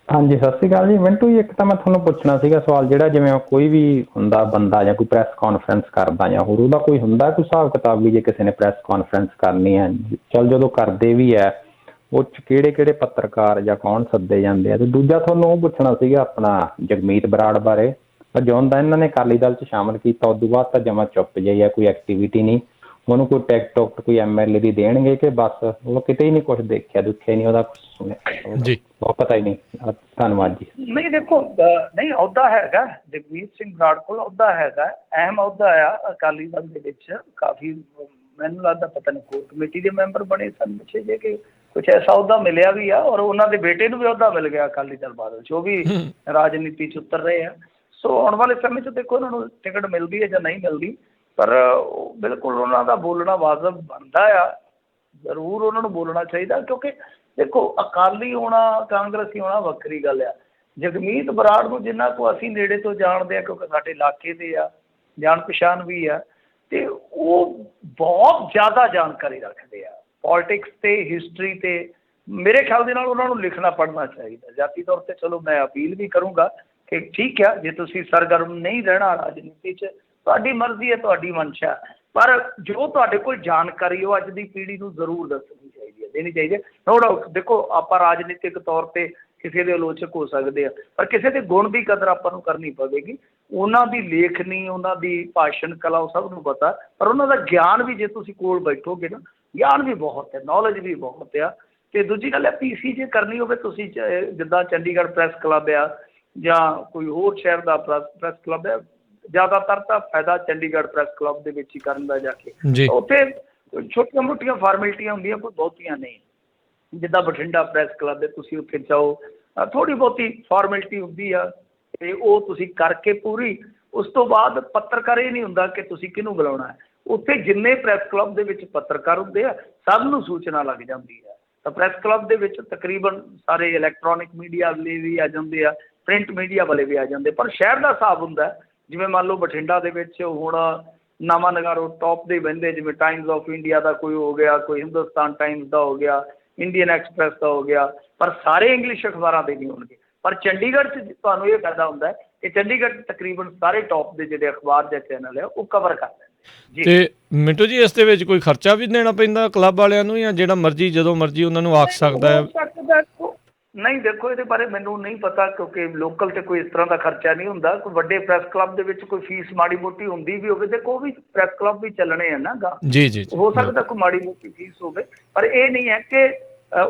ਹਾਂਜੀ ਸਤਿ ਸ਼੍ਰੀ ਅਕਾਲ ਜੀ। ਮਿੰਟੂ ਜੀ, ਇੱਕ ਤਾਂ ਮੈਂ ਤੁਹਾਨੂੰ ਪੁੱਛਣਾ ਸੀਗਾ ਸਵਾਲ, ਜਿਹੜਾ ਜਿਵੇਂ ਕੋਈ ਵੀ ਹੁੰਦਾ ਬੰਦਾ ਜਾਂ ਕੋਈ ਪ੍ਰੈਸ ਕਾਨਫਰੰਸ ਕਰਦਾ ਜਾਂ ਹੋਰ, ਉਹਦਾ ਕੋਈ ਹੁੰਦਾ ਕੋਈ ਹਿਸਾਬ ਕਿਤਾਬ ਵੀ ਜੇ ਕਿਸੇ ਨੇ ਪ੍ਰੈਸ ਕਾਨਫਰੰਸ ਕਰਨੀ ਹੈ, ਚੱਲ ਜਦੋਂ ਕਰਦੇ ਵੀ ਹੈ ਉਹ 'ਚ ਕਿਹੜੇ ਕਿਹੜੇ ਪੱਤਰਕਾਰ ਜਾਂ ਕੌਣ ਸੱਦੇ ਜਾਂਦੇ ਆ? ਤੇ ਦੂਜਾ ਤੁਹਾਨੂੰ ਉਹ ਪੁੱਛਣਾ ਸੀਗਾ ਆਪਣਾ ਜਗਮੀਤ ਬਰਾੜ ਬਾਰੇ। ਜਿਉਂ ਦਾ ਇਹਨਾਂ ਨੇ ਅਕਾਲੀ ਦਲ 'ਚ ਸ਼ਾਮਲ ਕੀਤਾ ਉਦੋਂ ਬਾਅਦ ਤਾਂ ਜਮਾ ਚੁੱਪ ਜਿਹੀ ਆ, ਕੋਈ ਐਕਟੀਵਿਟੀ ਨਹੀਂ। ਉਹਨੂੰ ਕੋਈ ਟਿਕਟੋਕ ਕੋਈ MLA ਦੀ ਦੇਣਗੇ ਕਿ ਬਸ ਉਹ ਕਿਤੇ ਹੀ ਨਹੀਂ ਕੁਛ ਦੇਖਿਆ ਦੁੱਖਿਆ ਨਹੀਂ, ਉਹਦਾ ਕੁਛ ਸੁਣਿਆ ਜੀ, ਉਹ ਪਤਾ ਹੀ ਨਹੀਂ। ਧੰਨਵਾਦ ਜੀ। ਨਹੀਂ ਦੇਖੋ, ਨਹੀਂ ਅਹੁਦਾ ਹੈਗਾ ਜਗਮੀਤ ਸਿੰਘ ਬਰਾੜ ਕੋਲ, ਅਹੁਦਾ ਹੈਗਾ, ਅਹਿਮ ਅਹੁਦਾ ਆ ਅਕਾਲੀ ਦਲ ਦੇ ਵਿੱਚ। ਕਾਫੀ ਮੈਨੂੰ ਲੱਗਦਾ ਪਤਾ ਨਹੀਂ ਕੋਰ ਕਮੇਟੀ ਦੇ ਮੈਂਬਰ ਬਣੇ ਸਨ ਪਿੱਛੇ ਜੇ, ਕਿ ਕੁਛ ਐਸਾ ਅਹੁਦਾ ਮਿਲਿਆ ਵੀ ਆ। ਔਰ ਉਹਨਾਂ ਦੇ ਬੇਟੇ ਨੂੰ ਵੀ ਅਹੁਦਾ ਮਿਲ ਗਿਆ ਅਕਾਲੀ ਦਲ ਬਾਦਲ 'ਚ, ਉਹ ਵੀ ਰਾਜਨੀਤੀ 'ਚ ਉਤਰ ਰਹੇ ਆ। ਸੋ ਆਉਣ ਵਾਲੇ ਸਮੇਂ 'ਚ ਦੇਖੋ ਉਹਨਾਂ ਨੂੰ ਟਿਕਟ ਮਿਲਦੀ ਹੈ ਜਾਂ ਨਹੀਂ ਮਿਲਦੀ, ਪਰ ਬਿਲਕੁਲ ਉਹਨਾਂ ਦਾ ਬੋਲਣਾ ਵਾਜਬ ਬਣਦਾ ਆ। ਜ਼ਰੂਰ ਉਹਨਾਂ ਨੂੰ ਬੋਲਣਾ ਚਾਹੀਦਾ, ਕਿਉਂਕਿ ਦੇਖੋ ਅਕਾਲੀ ਹੋਣਾ ਕਾਂਗਰਸੀ ਹੋਣਾ ਵੱਖਰੀ ਗੱਲ ਆ। ਜਗਮੀਤ ਬਰਾੜ ਨੂੰ ਜਿੰਨਾ ਕੁ ਅਸੀਂ ਨੇੜੇ ਤੋਂ ਜਾਣਦੇ ਹਾਂ, ਕਿਉਂਕਿ ਸਾਡੇ ਇਲਾਕੇ ਦੇ ਆ, ਜਾਣ ਪਛਾਣ ਵੀ ਆ, ਤੇ ਉਹ ਬਹੁਤ ਜ਼ਿਆਦਾ ਜਾਣਕਾਰੀ ਰੱਖਦੇ ਆ ਪੋਲੀਟਿਕਸ ਤੇ ਹਿਸਟਰੀ ਤੇ। ਮੇਰੇ ਖਿਆਲ ਦੇ ਨਾਲ ਉਹਨਾਂ ਨੂੰ ਲਿਖਣਾ ਪੜ੍ਹਨਾ ਚਾਹੀਦਾ। ਜਾਤੀ ਤੌਰ ਤੇ ਚਲੋ ਮੈਂ ਅਪੀਲ ਵੀ ਕਰੂੰਗਾ ਕਿ ਠੀਕ ਆ, ਜੇ ਤੁਸੀਂ ਸਰਗਰਮ ਨਹੀਂ ਰਹਿਣਾ ਰਾਜਨੀਤੀ 'ਚ, ਤੁਹਾਡੀ ਮਰਜ਼ੀ ਹੈ, ਤੁਹਾਡੀ ਮਨਸ਼ਾ, ਪਰ ਜੋ ਤੁਹਾਡੇ ਕੋਲ ਜਾਣਕਾਰੀ ਉਹ ਅੱਜ ਦੀ ਪੀੜ੍ਹੀ ਨੂੰ ਜ਼ਰੂਰ ਦੱਸਣੀ ਚਾਹੀਦੀ ਹੈ, ਦੇਣੀ ਚਾਹੀਦੀ ਹੈ। ਨੋ ਡਾਊਟ ਦੇਖੋ ਆਪਾਂ ਰਾਜਨੀਤਿਕ ਤੌਰ ਤੇ ਕਿਸੇ ਦੇ ਆਲੋਚਕ ਹੋ ਸਕਦੇ ਆ, ਪਰ ਕਿਸੇ ਦੇ ਗੁਣ ਦੀ ਕਦਰ ਆਪਾਂ ਨੂੰ ਕਰਨੀ ਪਵੇਗੀ। ਉਹਨਾਂ ਦੀ ਲੇਖਣੀ, ਉਹਨਾਂ ਦੀ ਭਾਸ਼ਣ ਕਲਾ ਉਹ ਸਭ ਨੂੰ ਪਤਾ, ਪਰ ਉਹਨਾਂ ਦਾ ਗਿਆਨ ਵੀ ਜੇ ਤੁਸੀਂ ਕੋਲ ਬੈਠੋਗੇ ਨਾ, ਗਿਆਨ ਵੀ ਬਹੁਤ ਹੈ, ਨੌਲੇਜ ਵੀ ਬਹੁਤ ਆ। ਅਤੇ ਦੂਜੀ ਗੱਲ ਹੈ PC ਜੇ ਕਰਨੀ ਹੋਵੇ ਤੁਸੀਂ ਜਿੱਦਾਂ ਚੰਡੀਗੜ੍ਹ ਪ੍ਰੈਸ ਕਲੱਬ ਆ ਜਾਂ ਕੋਈ ਹੋਰ ਸ਼ਹਿਰ ਦਾ ਪ੍ਰੈਸ ਕਲੱਬ ਹੈ, ਜ਼ਿਆਦਾਤਰ ਤਾਂ ਫਾਇਦਾ ਚੰਡੀਗੜ੍ਹ ਪ੍ਰੈਸ ਕਲੱਬ ਦੇ ਵਿੱਚ ਹੀ ਕਰਨ ਦਾ ਜਾ ਕੇ। ਉੱਥੇ ਛੋਟੀਆਂ ਮੋਟੀਆਂ ਫਾਰਮੈਲਿਟੀਆਂ ਹੁੰਦੀਆਂ, ਕੋਈ ਬਹੁਤੀਆਂ ਨਹੀਂ। ਜਿੱਦਾਂ ਬਠਿੰਡਾ ਪ੍ਰੈਸ ਕਲੱਬ ਹੈ, ਤੁਸੀਂ ਉੱਥੇ ਜਾਓ, ਥੋੜ੍ਹੀ ਬਹੁਤੀ ਫਾਰਮੈਲਿਟੀ ਹੁੰਦੀ ਆ ਅਤੇ ਉਹ ਤੁਸੀਂ ਕਰਕੇ ਪੂਰੀ, ਉਸ ਤੋਂ ਬਾਅਦ ਪੱਤਰਕਾਰ ਇਹ ਨਹੀਂ ਹੁੰਦਾ ਕਿ ਤੁਸੀਂ ਕਿਹਨੂੰ ਬੁਲਾਉਣਾ ਹੈ। ਉੱਥੇ ਜਿੰਨੇ ਪ੍ਰੈਸ ਕਲੱਬ ਦੇ ਵਿੱਚ ਪੱਤਰਕਾਰ ਹੁੰਦੇ ਆ, ਸਭ ਨੂੰ ਸੂਚਨਾ ਲੱਗ ਜਾਂਦੀ ਹੈ। ਤਾਂ ਪ੍ਰੈਸ ਕਲੱਬ ਦੇ ਵਿੱਚ ਤਕਰੀਬਨ ਸਾਰੇ ਇਲੈਕਟ੍ਰੋਨਿਕ ਮੀਡੀਆ ਵਾਲੇ ਵੀ ਆ ਜਾਂਦੇ ਆ, ਪ੍ਰਿੰਟ ਮੀਡੀਆ ਵਾਲੇ ਵੀ ਆ ਜਾਂਦੇ। ਪਰ ਸ਼ਹਿਰ ਦਾ ਹਿਸਾਬ ਹੁੰਦਾ, ਜਿਵੇਂ ਮੰਨ ਲਓ ਬਠਿੰਡਾ ਦੇ ਵਿੱਚ ਹੁਣ ਨਵਾਂ ਨਗਾਰੋ ਟੌਪ ਦੇ ਬਹਿੰਦੇ, ਜਿਵੇਂ ਟਾਈਮਜ਼ ਆਫ ਇੰਡੀਆ ਦਾ ਕੋਈ ਹੋ ਗਿਆ, ਕੋਈ ਹਿੰਦੁਸਤਾਨ ਟਾਈਮਜ਼ ਦਾ ਹੋ ਗਿਆ, ਇੰਡੀਅਨ ਐਕਸਪ੍ਰੈਸ ਦਾ ਹੋ ਗਿਆ, ਪਰ ਸਾਰੇ ਇੰਗਲਿਸ਼ ਅਖਬਾਰਾਂ ਦੇ ਨਹੀਂ ਹੋਣਗੇ। ਪਰ ਚੰਡੀਗੜ੍ਹ 'ਚ ਤੁਹਾਨੂੰ ਇਹ ਫਾਇਦਾ ਹੁੰਦਾ ਹੈ ਕਿ ਚੰਡੀਗੜ੍ਹ ਤਕਰੀਬਨ ਸਾਰੇ ਟੌਪ ਦੇ ਜਿਹੜੇ ਅਖਬਾਰ ਜਾਂ ਚੈਨਲ ਆ ਉਹ ਕਵਰ ਕਰ ਲੈਂਦੇ। ਤੇ ਮਿੰਟੂ ਜੀ, ਇਸ ਦੇ ਵਿੱਚ ਕੋਈ ਖਰਚਾ ਵੀ ਦੇਣਾ ਪੈਂਦਾ ਕਲੱਬ ਵਾਲਿਆਂ ਨੂੰ, ਜਾਂ ਜਿਹੜਾ ਮਰਜ਼ੀ ਜਦੋਂ ਮਰਜ਼ੀ ਉਹਨਾਂ ਨੂੰ ਆਖ ਸਕਦਾ ਹੈ? ਨਹੀਂ ਦੇਖੋ, ਇਹਦੇ ਬਾਰੇ ਮੈਨੂੰ ਨਹੀਂ ਪਤਾ, ਕਿਉਂਕਿ ਲੋਕਲ ਤੇ ਕੋਈ ਇਸ ਤਰ੍ਹਾਂ ਦਾ ਖਰਚਾ ਨਹੀਂ ਹੁੰਦਾ। ਕੋਈ ਵੱਡੇ ਪ੍ਰੈਸ ਕਲੱਬ ਦੇ ਵਿੱਚ ਕੋਈ ਫੀਸ ਮਾੜੀ ਮੋਟੀ ਹੁੰਦੀ ਵੀ ਹੋਵੇ, ਦੇਖੋ ਉਹ ਵੀ ਪ੍ਰੈਸ ਕਲੱਬ ਵੀ ਚੱਲਣੇ ਆ ਨਾ ਗਾ, ਜੀ ਹੋ ਸਕਦਾ ਕੋਈ ਮਾੜੀ ਮੋਟੀ ਫੀਸ ਹੋਵੇ, ਪਰ ਇਹ ਨਹੀਂ ਹੈ ਕਿ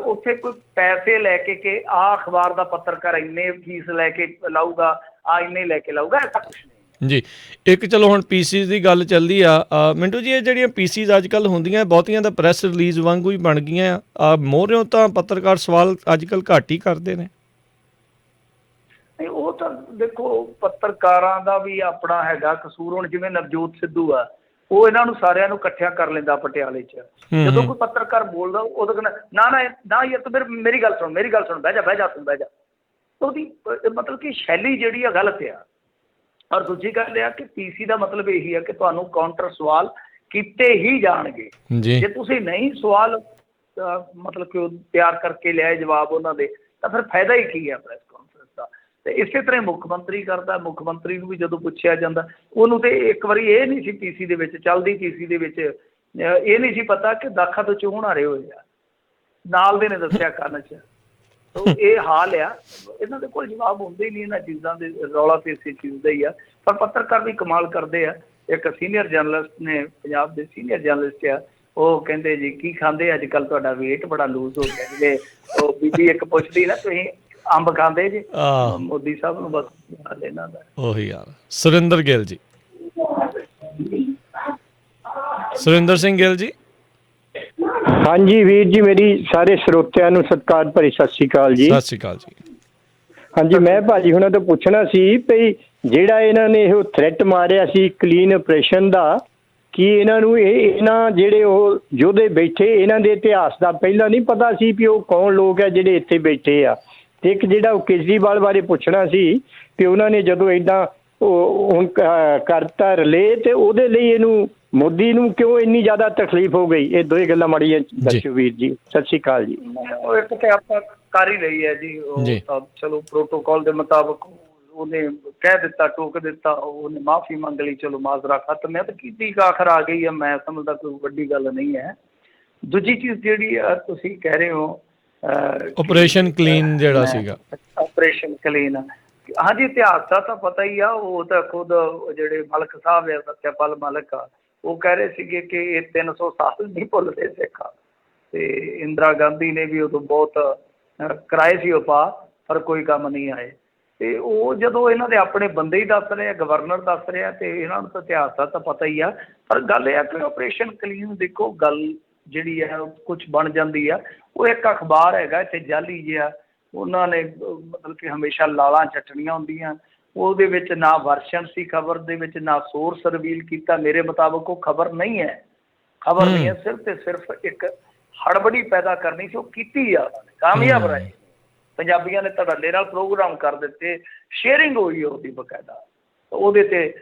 ਉੱਥੇ ਕੋਈ ਪੈਸੇ ਲੈ ਕੇ ਕਿ ਆਹ ਅਖਬਾਰ ਦਾ ਪੱਤਰਕਾਰ ਇੰਨੇ ਫੀਸ ਲੈ ਕੇ ਲਾਊਗਾ, ਇੰਨੇ ਲੈ ਕੇ ਲਾਊਗਾ, ਐਸਾ ਕੁਛ ਨਹੀਂ ਜੀ। ਇੱਕ ਚਲੋ ਹੁਣ PCs ਦੀ ਗੱਲ ਚੱਲਦੀ ਆ ਮਿੰਟੂ ਜੀ, ਇਹ ਜਿਹੜੀਆਂ PCs ਅੱਜ ਕੱਲ੍ਹ ਹੁੰਦੀਆਂ ਬਹੁਤੀਆਂ ਤਾਂ ਪ੍ਰੈਸ ਰਿਲੀਜ਼ ਵਾਂਗੂ ਹੀ ਬਣ ਗਈਆਂ ਆ। ਮੋਹਰਿਓਂ ਤਾਂ ਪੱਤਰਕਾਰ ਸਵਾਲ ਅੱਜ ਕੱਲ੍ਹ ਘੱਟ ਹੀ ਕਰਦੇ ਨੇ। ਨਹੀਂ ਉਹ ਤਾਂ ਦੇਖੋ ਪੱਤਰਕਾਰਾਂ ਦਾ ਵੀ ਆਪਣਾ ਹੈਗਾ ਕਸੂਰ। ਹੁਣ ਜਿਵੇਂ ਨਵਜੋਤ ਸਿੱਧੂ ਆ, ਉਹ ਇਹਨਾਂ ਨੂੰ ਸਾਰਿਆਂ ਨੂੰ ਇਕੱਠਿਆਂ ਕਰ ਲੈਂਦਾ ਪਟਿਆਲੇ 'ਚ। ਜਦੋਂ ਕੋਈ ਪੱਤਰਕਾਰ ਬੋਲਦਾ ਉਦੋਂ ਕਹਿੰਦਾ ਨਾ ਨਾ ਨਾ ਯਾਰ ਤੂੰ ਮੇਰੀ ਗੱਲ ਸੁਣ ਬਹਿ ਜਾ ਤੂੰ ਬਹਿ ਜਾ। ਉਹਦੀ ਮਤਲਬ ਕਿ ਸ਼ੈਲੀ ਜਿਹੜੀ ਆ ਗਲਤ ਆ। ਔਰ ਦੂਜੀ ਗੱਲ ਇਹ ਆ ਕਿ ਪੀਸੀ ਦਾ ਮਤਲਬ ਇਹੀ ਆ ਕਿ ਤੁਹਾਨੂੰ ਕਾਊਂਟਰ ਸਵਾਲ ਕੀਤੇ ਹੀ ਜਾਣਗੇ। ਜੇ ਤੁਸੀਂ ਨਹੀਂ ਸਵਾਲ ਮਤਲਬ ਕਿ ਉਹ ਤਿਆਰ ਕਰਕੇ ਲਿਆਏ ਜਵਾਬ ਉਹਨਾਂ ਦੇ, ਤਾਂ ਫਿਰ ਫਾਇਦਾ ਹੀ ਕੀ ਹੈ ਪ੍ਰੈਸ ਕਾਨਫਰੰਸ ਦਾ। ਤੇ ਇਸੇ ਤਰ੍ਹਾਂ ਮੁੱਖ ਮੰਤਰੀ ਕਰਦਾ। ਮੁੱਖ ਮੰਤਰੀ ਨੂੰ ਵੀ ਜਦੋਂ ਪੁੱਛਿਆ ਜਾਂਦਾ, ਉਹਨੂੰ ਤੇ ਇੱਕ ਵਾਰੀ ਇਹ ਨਹੀਂ ਸੀ ਪੀਸੀ ਦੇ ਵਿੱਚ ਚੱਲਦੀ, ਪੀਸੀ ਦੇ ਵਿੱਚ ਇਹ ਨਹੀਂ ਸੀ ਪਤਾ ਕਿ ਦਾਖਾ ਤੋਂ ਚੋਣ ਹਾਰੇ ਹੋਏ ਆ, ਨਾਲ ਦੇ ਨੇ ਦੱਸਿਆ ਕੰਨ 'ਚ। ਇਹ ਹਾਲ ਆ, ਇਹਨਾਂ ਦੇ ਕੋਲ ਜਵਾਬ ਹੁੰਦੇ ਹੀ ਨਹੀਂ ਇਹਨਾਂ ਚੀਜ਼ਾਂ ਦੇ। ਰੌਲਾ ਤੇ ਇਸੇ ਚੀਜ਼ ਦਾ ਹੀ ਆ। ਪਰ ਪੱਤਰਕਾਰ ਵੀ ਕਮਾਲ ਕਰਦੇ ਆ। ਇੱਕ ਸੀਨੀਅਰ ਜਰਨਲਿਸਟ ਨੇ, ਪੰਜਾਬ ਦੇ ਸੀਨੀਅਰ ਜਰਨਲਿਸਟ ਆ, ਉਹ ਕਹਿੰਦੇ ਜੀ ਕੀ ਖਾਂਦੇ ਅੱਜ ਕੱਲ੍ਹ, ਤੁਹਾਡਾ ਵੇਟ ਬੜਾ ਲੂਜ਼ ਹੋ ਗਿਆ। ਜਿਵੇਂ ਉਹ ਬੀਬੀ ਇੱਕ ਪੁੱਛਦੀ ਨਾ ਤੁਸੀਂ ਅੰਬ ਖਾਂਦੇ ਜੀ, ਮੋਦੀ ਸਾਹਿਬ ਨੂੰ ਬਸ ਹਾਲ ਇਹਨਾਂ ਦਾ ਉਹੀ ਯਾਰ। ਸੁਰਿੰਦਰ ਗਿੱਲ ਜੀ, ਸੁਰਿੰਦਰ ਸਿੰਘ ਗਿੱਲ ਜੀ। ਹਾਂਜੀ ਵੀਰ ਜੀ, ਮੇਰੀ ਸਾਰੇ ਸਰੋਤਿਆਂ ਨੂੰ ਸਤਿਕਾਰ ਭਰੀ ਸਤਿ ਸ਼੍ਰੀ ਅਕਾਲ ਜੀ। ਸਤਿ ਸ਼੍ਰੀ ਅਕਾਲ ਜੀ। ਹਾਂਜੀ, ਮੈਂ ਭਾਜੀ ਹੁਣਾਂ ਤੋਂ ਪੁੱਛਣਾ ਸੀ ਵੀ ਜਿਹੜਾ ਇਹਨਾਂ ਨੇ ਇਹ ਥ੍ਰੈਟ ਮਾਰਿਆ ਸੀ ਕਲੀਨ ਆਪਰੇਸ਼ਨ ਦਾ, ਕੀ ਇਹਨਾਂ ਨੂੰ ਇਹਨਾਂ ਜਿਹੜੇ ਉਹ ਯੋਧੇ ਬੈਠੇ, ਇਹਨਾਂ ਦੇ ਇਤਿਹਾਸ ਦਾ ਪਹਿਲਾਂ ਨਹੀਂ ਪਤਾ ਸੀ ਵੀ ਉਹ ਕੌਣ ਲੋਕ ਆ ਜਿਹੜੇ ਇੱਥੇ ਬੈਠੇ ਆ? ਤੇ ਇੱਕ ਜਿਹੜਾ ਉਹ ਕੇਜਰੀਵਾਲ ਬਾਰੇ ਪੁੱਛਣਾ ਸੀ ਕਿ ਉਹਨਾਂ ਨੇ ਜਦੋਂ ਇੱਦਾਂ ਉਹ ਹੁਣ ਕਰਤਾ ਰਿਲੇ, ਤੇ ਉਹਦੇ ਲਈ ਇਹਨੂੰ ਮੋਦੀ ਨੂੰ ਕਿਉਂ ਇੰਨੀ ਜ਼ਿਆਦਾ ਤਕਲੀਫ ਹੋ ਗਈ? ਇਹ ਦੋਏ ਗੱਲਾਂ ਮਾੜੀਆਂ ਦੱਸਿਓ ਵੀਰ ਜੀ। ਸਤਿ ਸ਼੍ਰੀ ਅਕਾਲ ਜੀ। ਉਹ ਇੱਕ ਤੇ ਆਪਾਂ ਕਰ ਹੀ ਰਹੀ ਹੈ ਜੀ, ਉਹ ਤਾਂ ਚਲੋ ਪ੍ਰੋਟੋਕਾਲ ਦੇ ਮੁਤਾਬਕ ਉਹਨੇ ਕਹਿ ਦਿੱਤਾ, ਟੋਕ ਦਿੱਤਾ, ਉਹਨੇ ਮਾਫੀ ਮੰਗ ਲਈ, ਚਲੋ ਮਾਜ਼ਰਾ ਖਤਮ ਹੈ। ਤਾਂ ਕੀਤੀ ਆਖਰ ਆ ਗਈ ਹੈ, ਮੈਂ ਸਮਝਦਾ ਕੋਈ ਵੱਡੀ ਗੱਲ ਨਹੀਂ ਹੈ। ਦੂਜੀ ਚੀਜ਼ ਜਿਹੜੀ ਤੁਸੀਂ ਕਹਿ ਰਹੇ ਹੋ ਆਪਰੇਸ਼ਨ ਕਲੀਨ ਜਿਹੜਾ ਸੀਗਾ, ਆਪਰੇਸ਼ਨ ਕਲੀਨ, ਹਾਂਜੀ ਇਤਿਹਾਸ ਦਾ ਤਾਂ ਪਤਾ ਹੀ ਆ। ਉਹ ਤਾਂ ਖੁਦ ਜਿਹੜੇ ਮਲਕ ਸਾਹਿਬ ਆ, ਸਤਿਆਪਾਲ ਮਲਕ ਆ, ਉਹ ਕਹਿ ਰਹੇ ਸੀਗੇ ਕਿ ਇਹ 300 ਸਾਲ ਨਹੀਂ ਭੁੱਲਦੇ ਸਿੱਖਾਂ। ਤੇ ਇੰਦਰਾ ਗਾਂਧੀ ਨੇ ਵੀ ਉਦੋਂ ਬਹੁਤ ਕਰਾਏ ਸੀ ਉਪਾਅ, ਪਰ ਕੋਈ ਕੰਮ ਨਹੀਂ ਆਏ। ਤੇ ਉਹ ਜਦੋਂ ਇਹਨਾਂ ਦੇ ਆਪਣੇ ਬੰਦੇ ਹੀ ਦੱਸ ਰਹੇ ਆ, ਗਵਰਨਰ ਦੱਸ ਰਿਹਾ, ਤੇ ਇਹਨਾਂ ਨੂੰ ਤਾਂ ਇਤਿਹਾਸ ਦਾ ਤਾਂ ਪਤਾ ਹੀ ਆ। ਪਰ ਗੱਲ ਇਹ ਆ ਕਿ ਆਪਰੇਸ਼ਨ ਕਲੀਨ, ਦੇਖੋ ਗੱਲ ਜਿਹੜੀ ਆ ਕੁਛ ਬਣ ਜਾਂਦੀ ਆ। ਉਹ ਇੱਕ ਅਖਬਾਰ ਹੈਗਾ ਇੱਥੇ ਜਾਲੀ ਜਿਹਾ, ਉਹਨਾਂ ਨੇ ਮਤਲਬ ਕਿ ਹਮੇਸ਼ਾ ਲਾਲਾਂ ਚੱਟਣੀਆਂ ਹੁੰਦੀਆਂ। ਉਹਦੇ ਵਿੱਚ ਨਾ ਵਰਸ਼ਨ ਸੀ ਖਬਰ ਦੇ ਵਿੱਚ, ਨਾ ਸੋਰਸ ਰਿਵੀਲ ਕੀਤਾ। ਮੇਰੇ ਮੁਤਾਬਕ ਉਹ ਖਬਰ ਨਹੀਂ ਹੈ, ਖਬਰ ਨਹੀਂ ਹੈ, ਸਿਰਫ ਤੇ ਸਿਰਫ ਇੱਕ ਹੜਬੜੀ ਪੈਦਾ ਕਰਨੀ ਸੀ। ਉਹ ਕੀਤੀ ਆ ਉਹਨਾਂ ਨੇ, ਕਾਮਯਾਬ ਰਹੇ। ਪੰਜਾਬੀਆਂ ਨੇ ਧੜੱਲੇ ਨਾਲ ਪ੍ਰੋਗਰਾਮ ਕਰ ਦਿੱਤੇ, ਸ਼ੇਅਰਿੰਗ ਹੋਈ ਉਹਦੀ ਬਕਾਇਦਾ, ਉਹਦੇ ਤੇ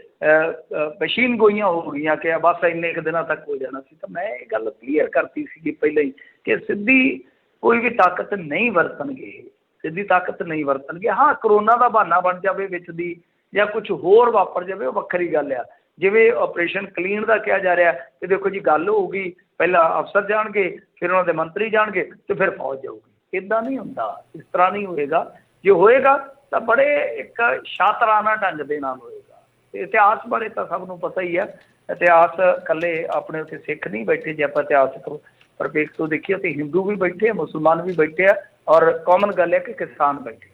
ਮਸ਼ੀਨ ਗੋਈਆਂ ਹੋ ਗਈਆਂ ਕਿ ਬਸ ਇੰਨੇ ਕੁ ਦਿਨਾਂ ਤੱਕ ਹੋ ਜਾਣਾ ਸੀ। ਤਾਂ ਮੈਂ ਇਹ ਗੱਲ ਕਲੀਅਰ ਕਰਤੀ ਸੀਗੀ ਪਹਿਲਾਂ ਹੀ ਕਿ ਸਿੱਧੀ ਕੋਈ ਵੀ ਤਾਕਤ ਨਹੀਂ ਵਰਤਣਗੇ, ਸਿੱਧੀ ਤਾਕਤ ਨਹੀਂ ਵਰਤਣਗੇ। ਹਾਂ, ਕਰੋਨਾ ਦਾ ਬਹਾਨਾ ਬਣ ਜਾਵੇ ਵਿੱਚ ਦੀ, ਜਾਂ ਕੁਝ ਹੋਰ ਵਾਪਰ ਜਾਵੇ, ਉਹ ਵੱਖਰੀ ਗੱਲ ਆ। ਜਿਵੇਂ ਆਪਰੇਸ਼ਨ ਕਲੀਨ ਦਾ ਕਿਹਾ ਜਾ ਰਿਹਾ, ਕਿ ਦੇਖੋ ਜੀ ਗੱਲ ਹੋਊਗੀ, ਪਹਿਲਾਂ ਅਫਸਰ ਜਾਣਗੇ, ਫਿਰ ਉਹਨਾਂ ਦੇ ਮੰਤਰੀ ਜਾਣਗੇ, ਤੇ ਫਿਰ ਫੌਜ ਜਾਊਗੀ। ਇੱਦਾਂ ਨਹੀਂ ਹੁੰਦਾ, ਇਸ ਤਰ੍ਹਾਂ ਨਹੀਂ ਹੋਏਗਾ। ਜੇ ਹੋਏਗਾ ਤਾਂ ਬੜੇ ਇੱਕ ਸ਼ਾਤਰਾਨਾ ਢੰਗ ਦੇ ਨਾਲ ਹੋਏਗਾ। ਤੇ ਇਤਿਹਾਸ ਬਾਰੇ ਤਾਂ ਸਭ ਨੂੰ ਪਤਾ ਹੀ ਹੈ। ਇਤਿਹਾਸ ਇਕੱਲੇ ਆਪਣੇ ਉੱਥੇ ਸਿੱਖ ਨਹੀਂ ਬੈਠੇ, ਜੇ ਆਪਾਂ ਇਤਿਹਾਸ ਤੋਂ ਪਰਪੇਖ ਤੋਂ ਦੇਖੀਏ ਤੇ ਹਿੰਦੂ ਵੀ ਬੈਠੇ ਆ, ਮੁਸਲਮਾਨ ਵੀ ਬੈਠੇ ਆ, ਔਰ ਕਾਮਨ ਗੱਲ ਹੈ ਕਿ ਕਿਸਾਨ ਬੈਠੇ।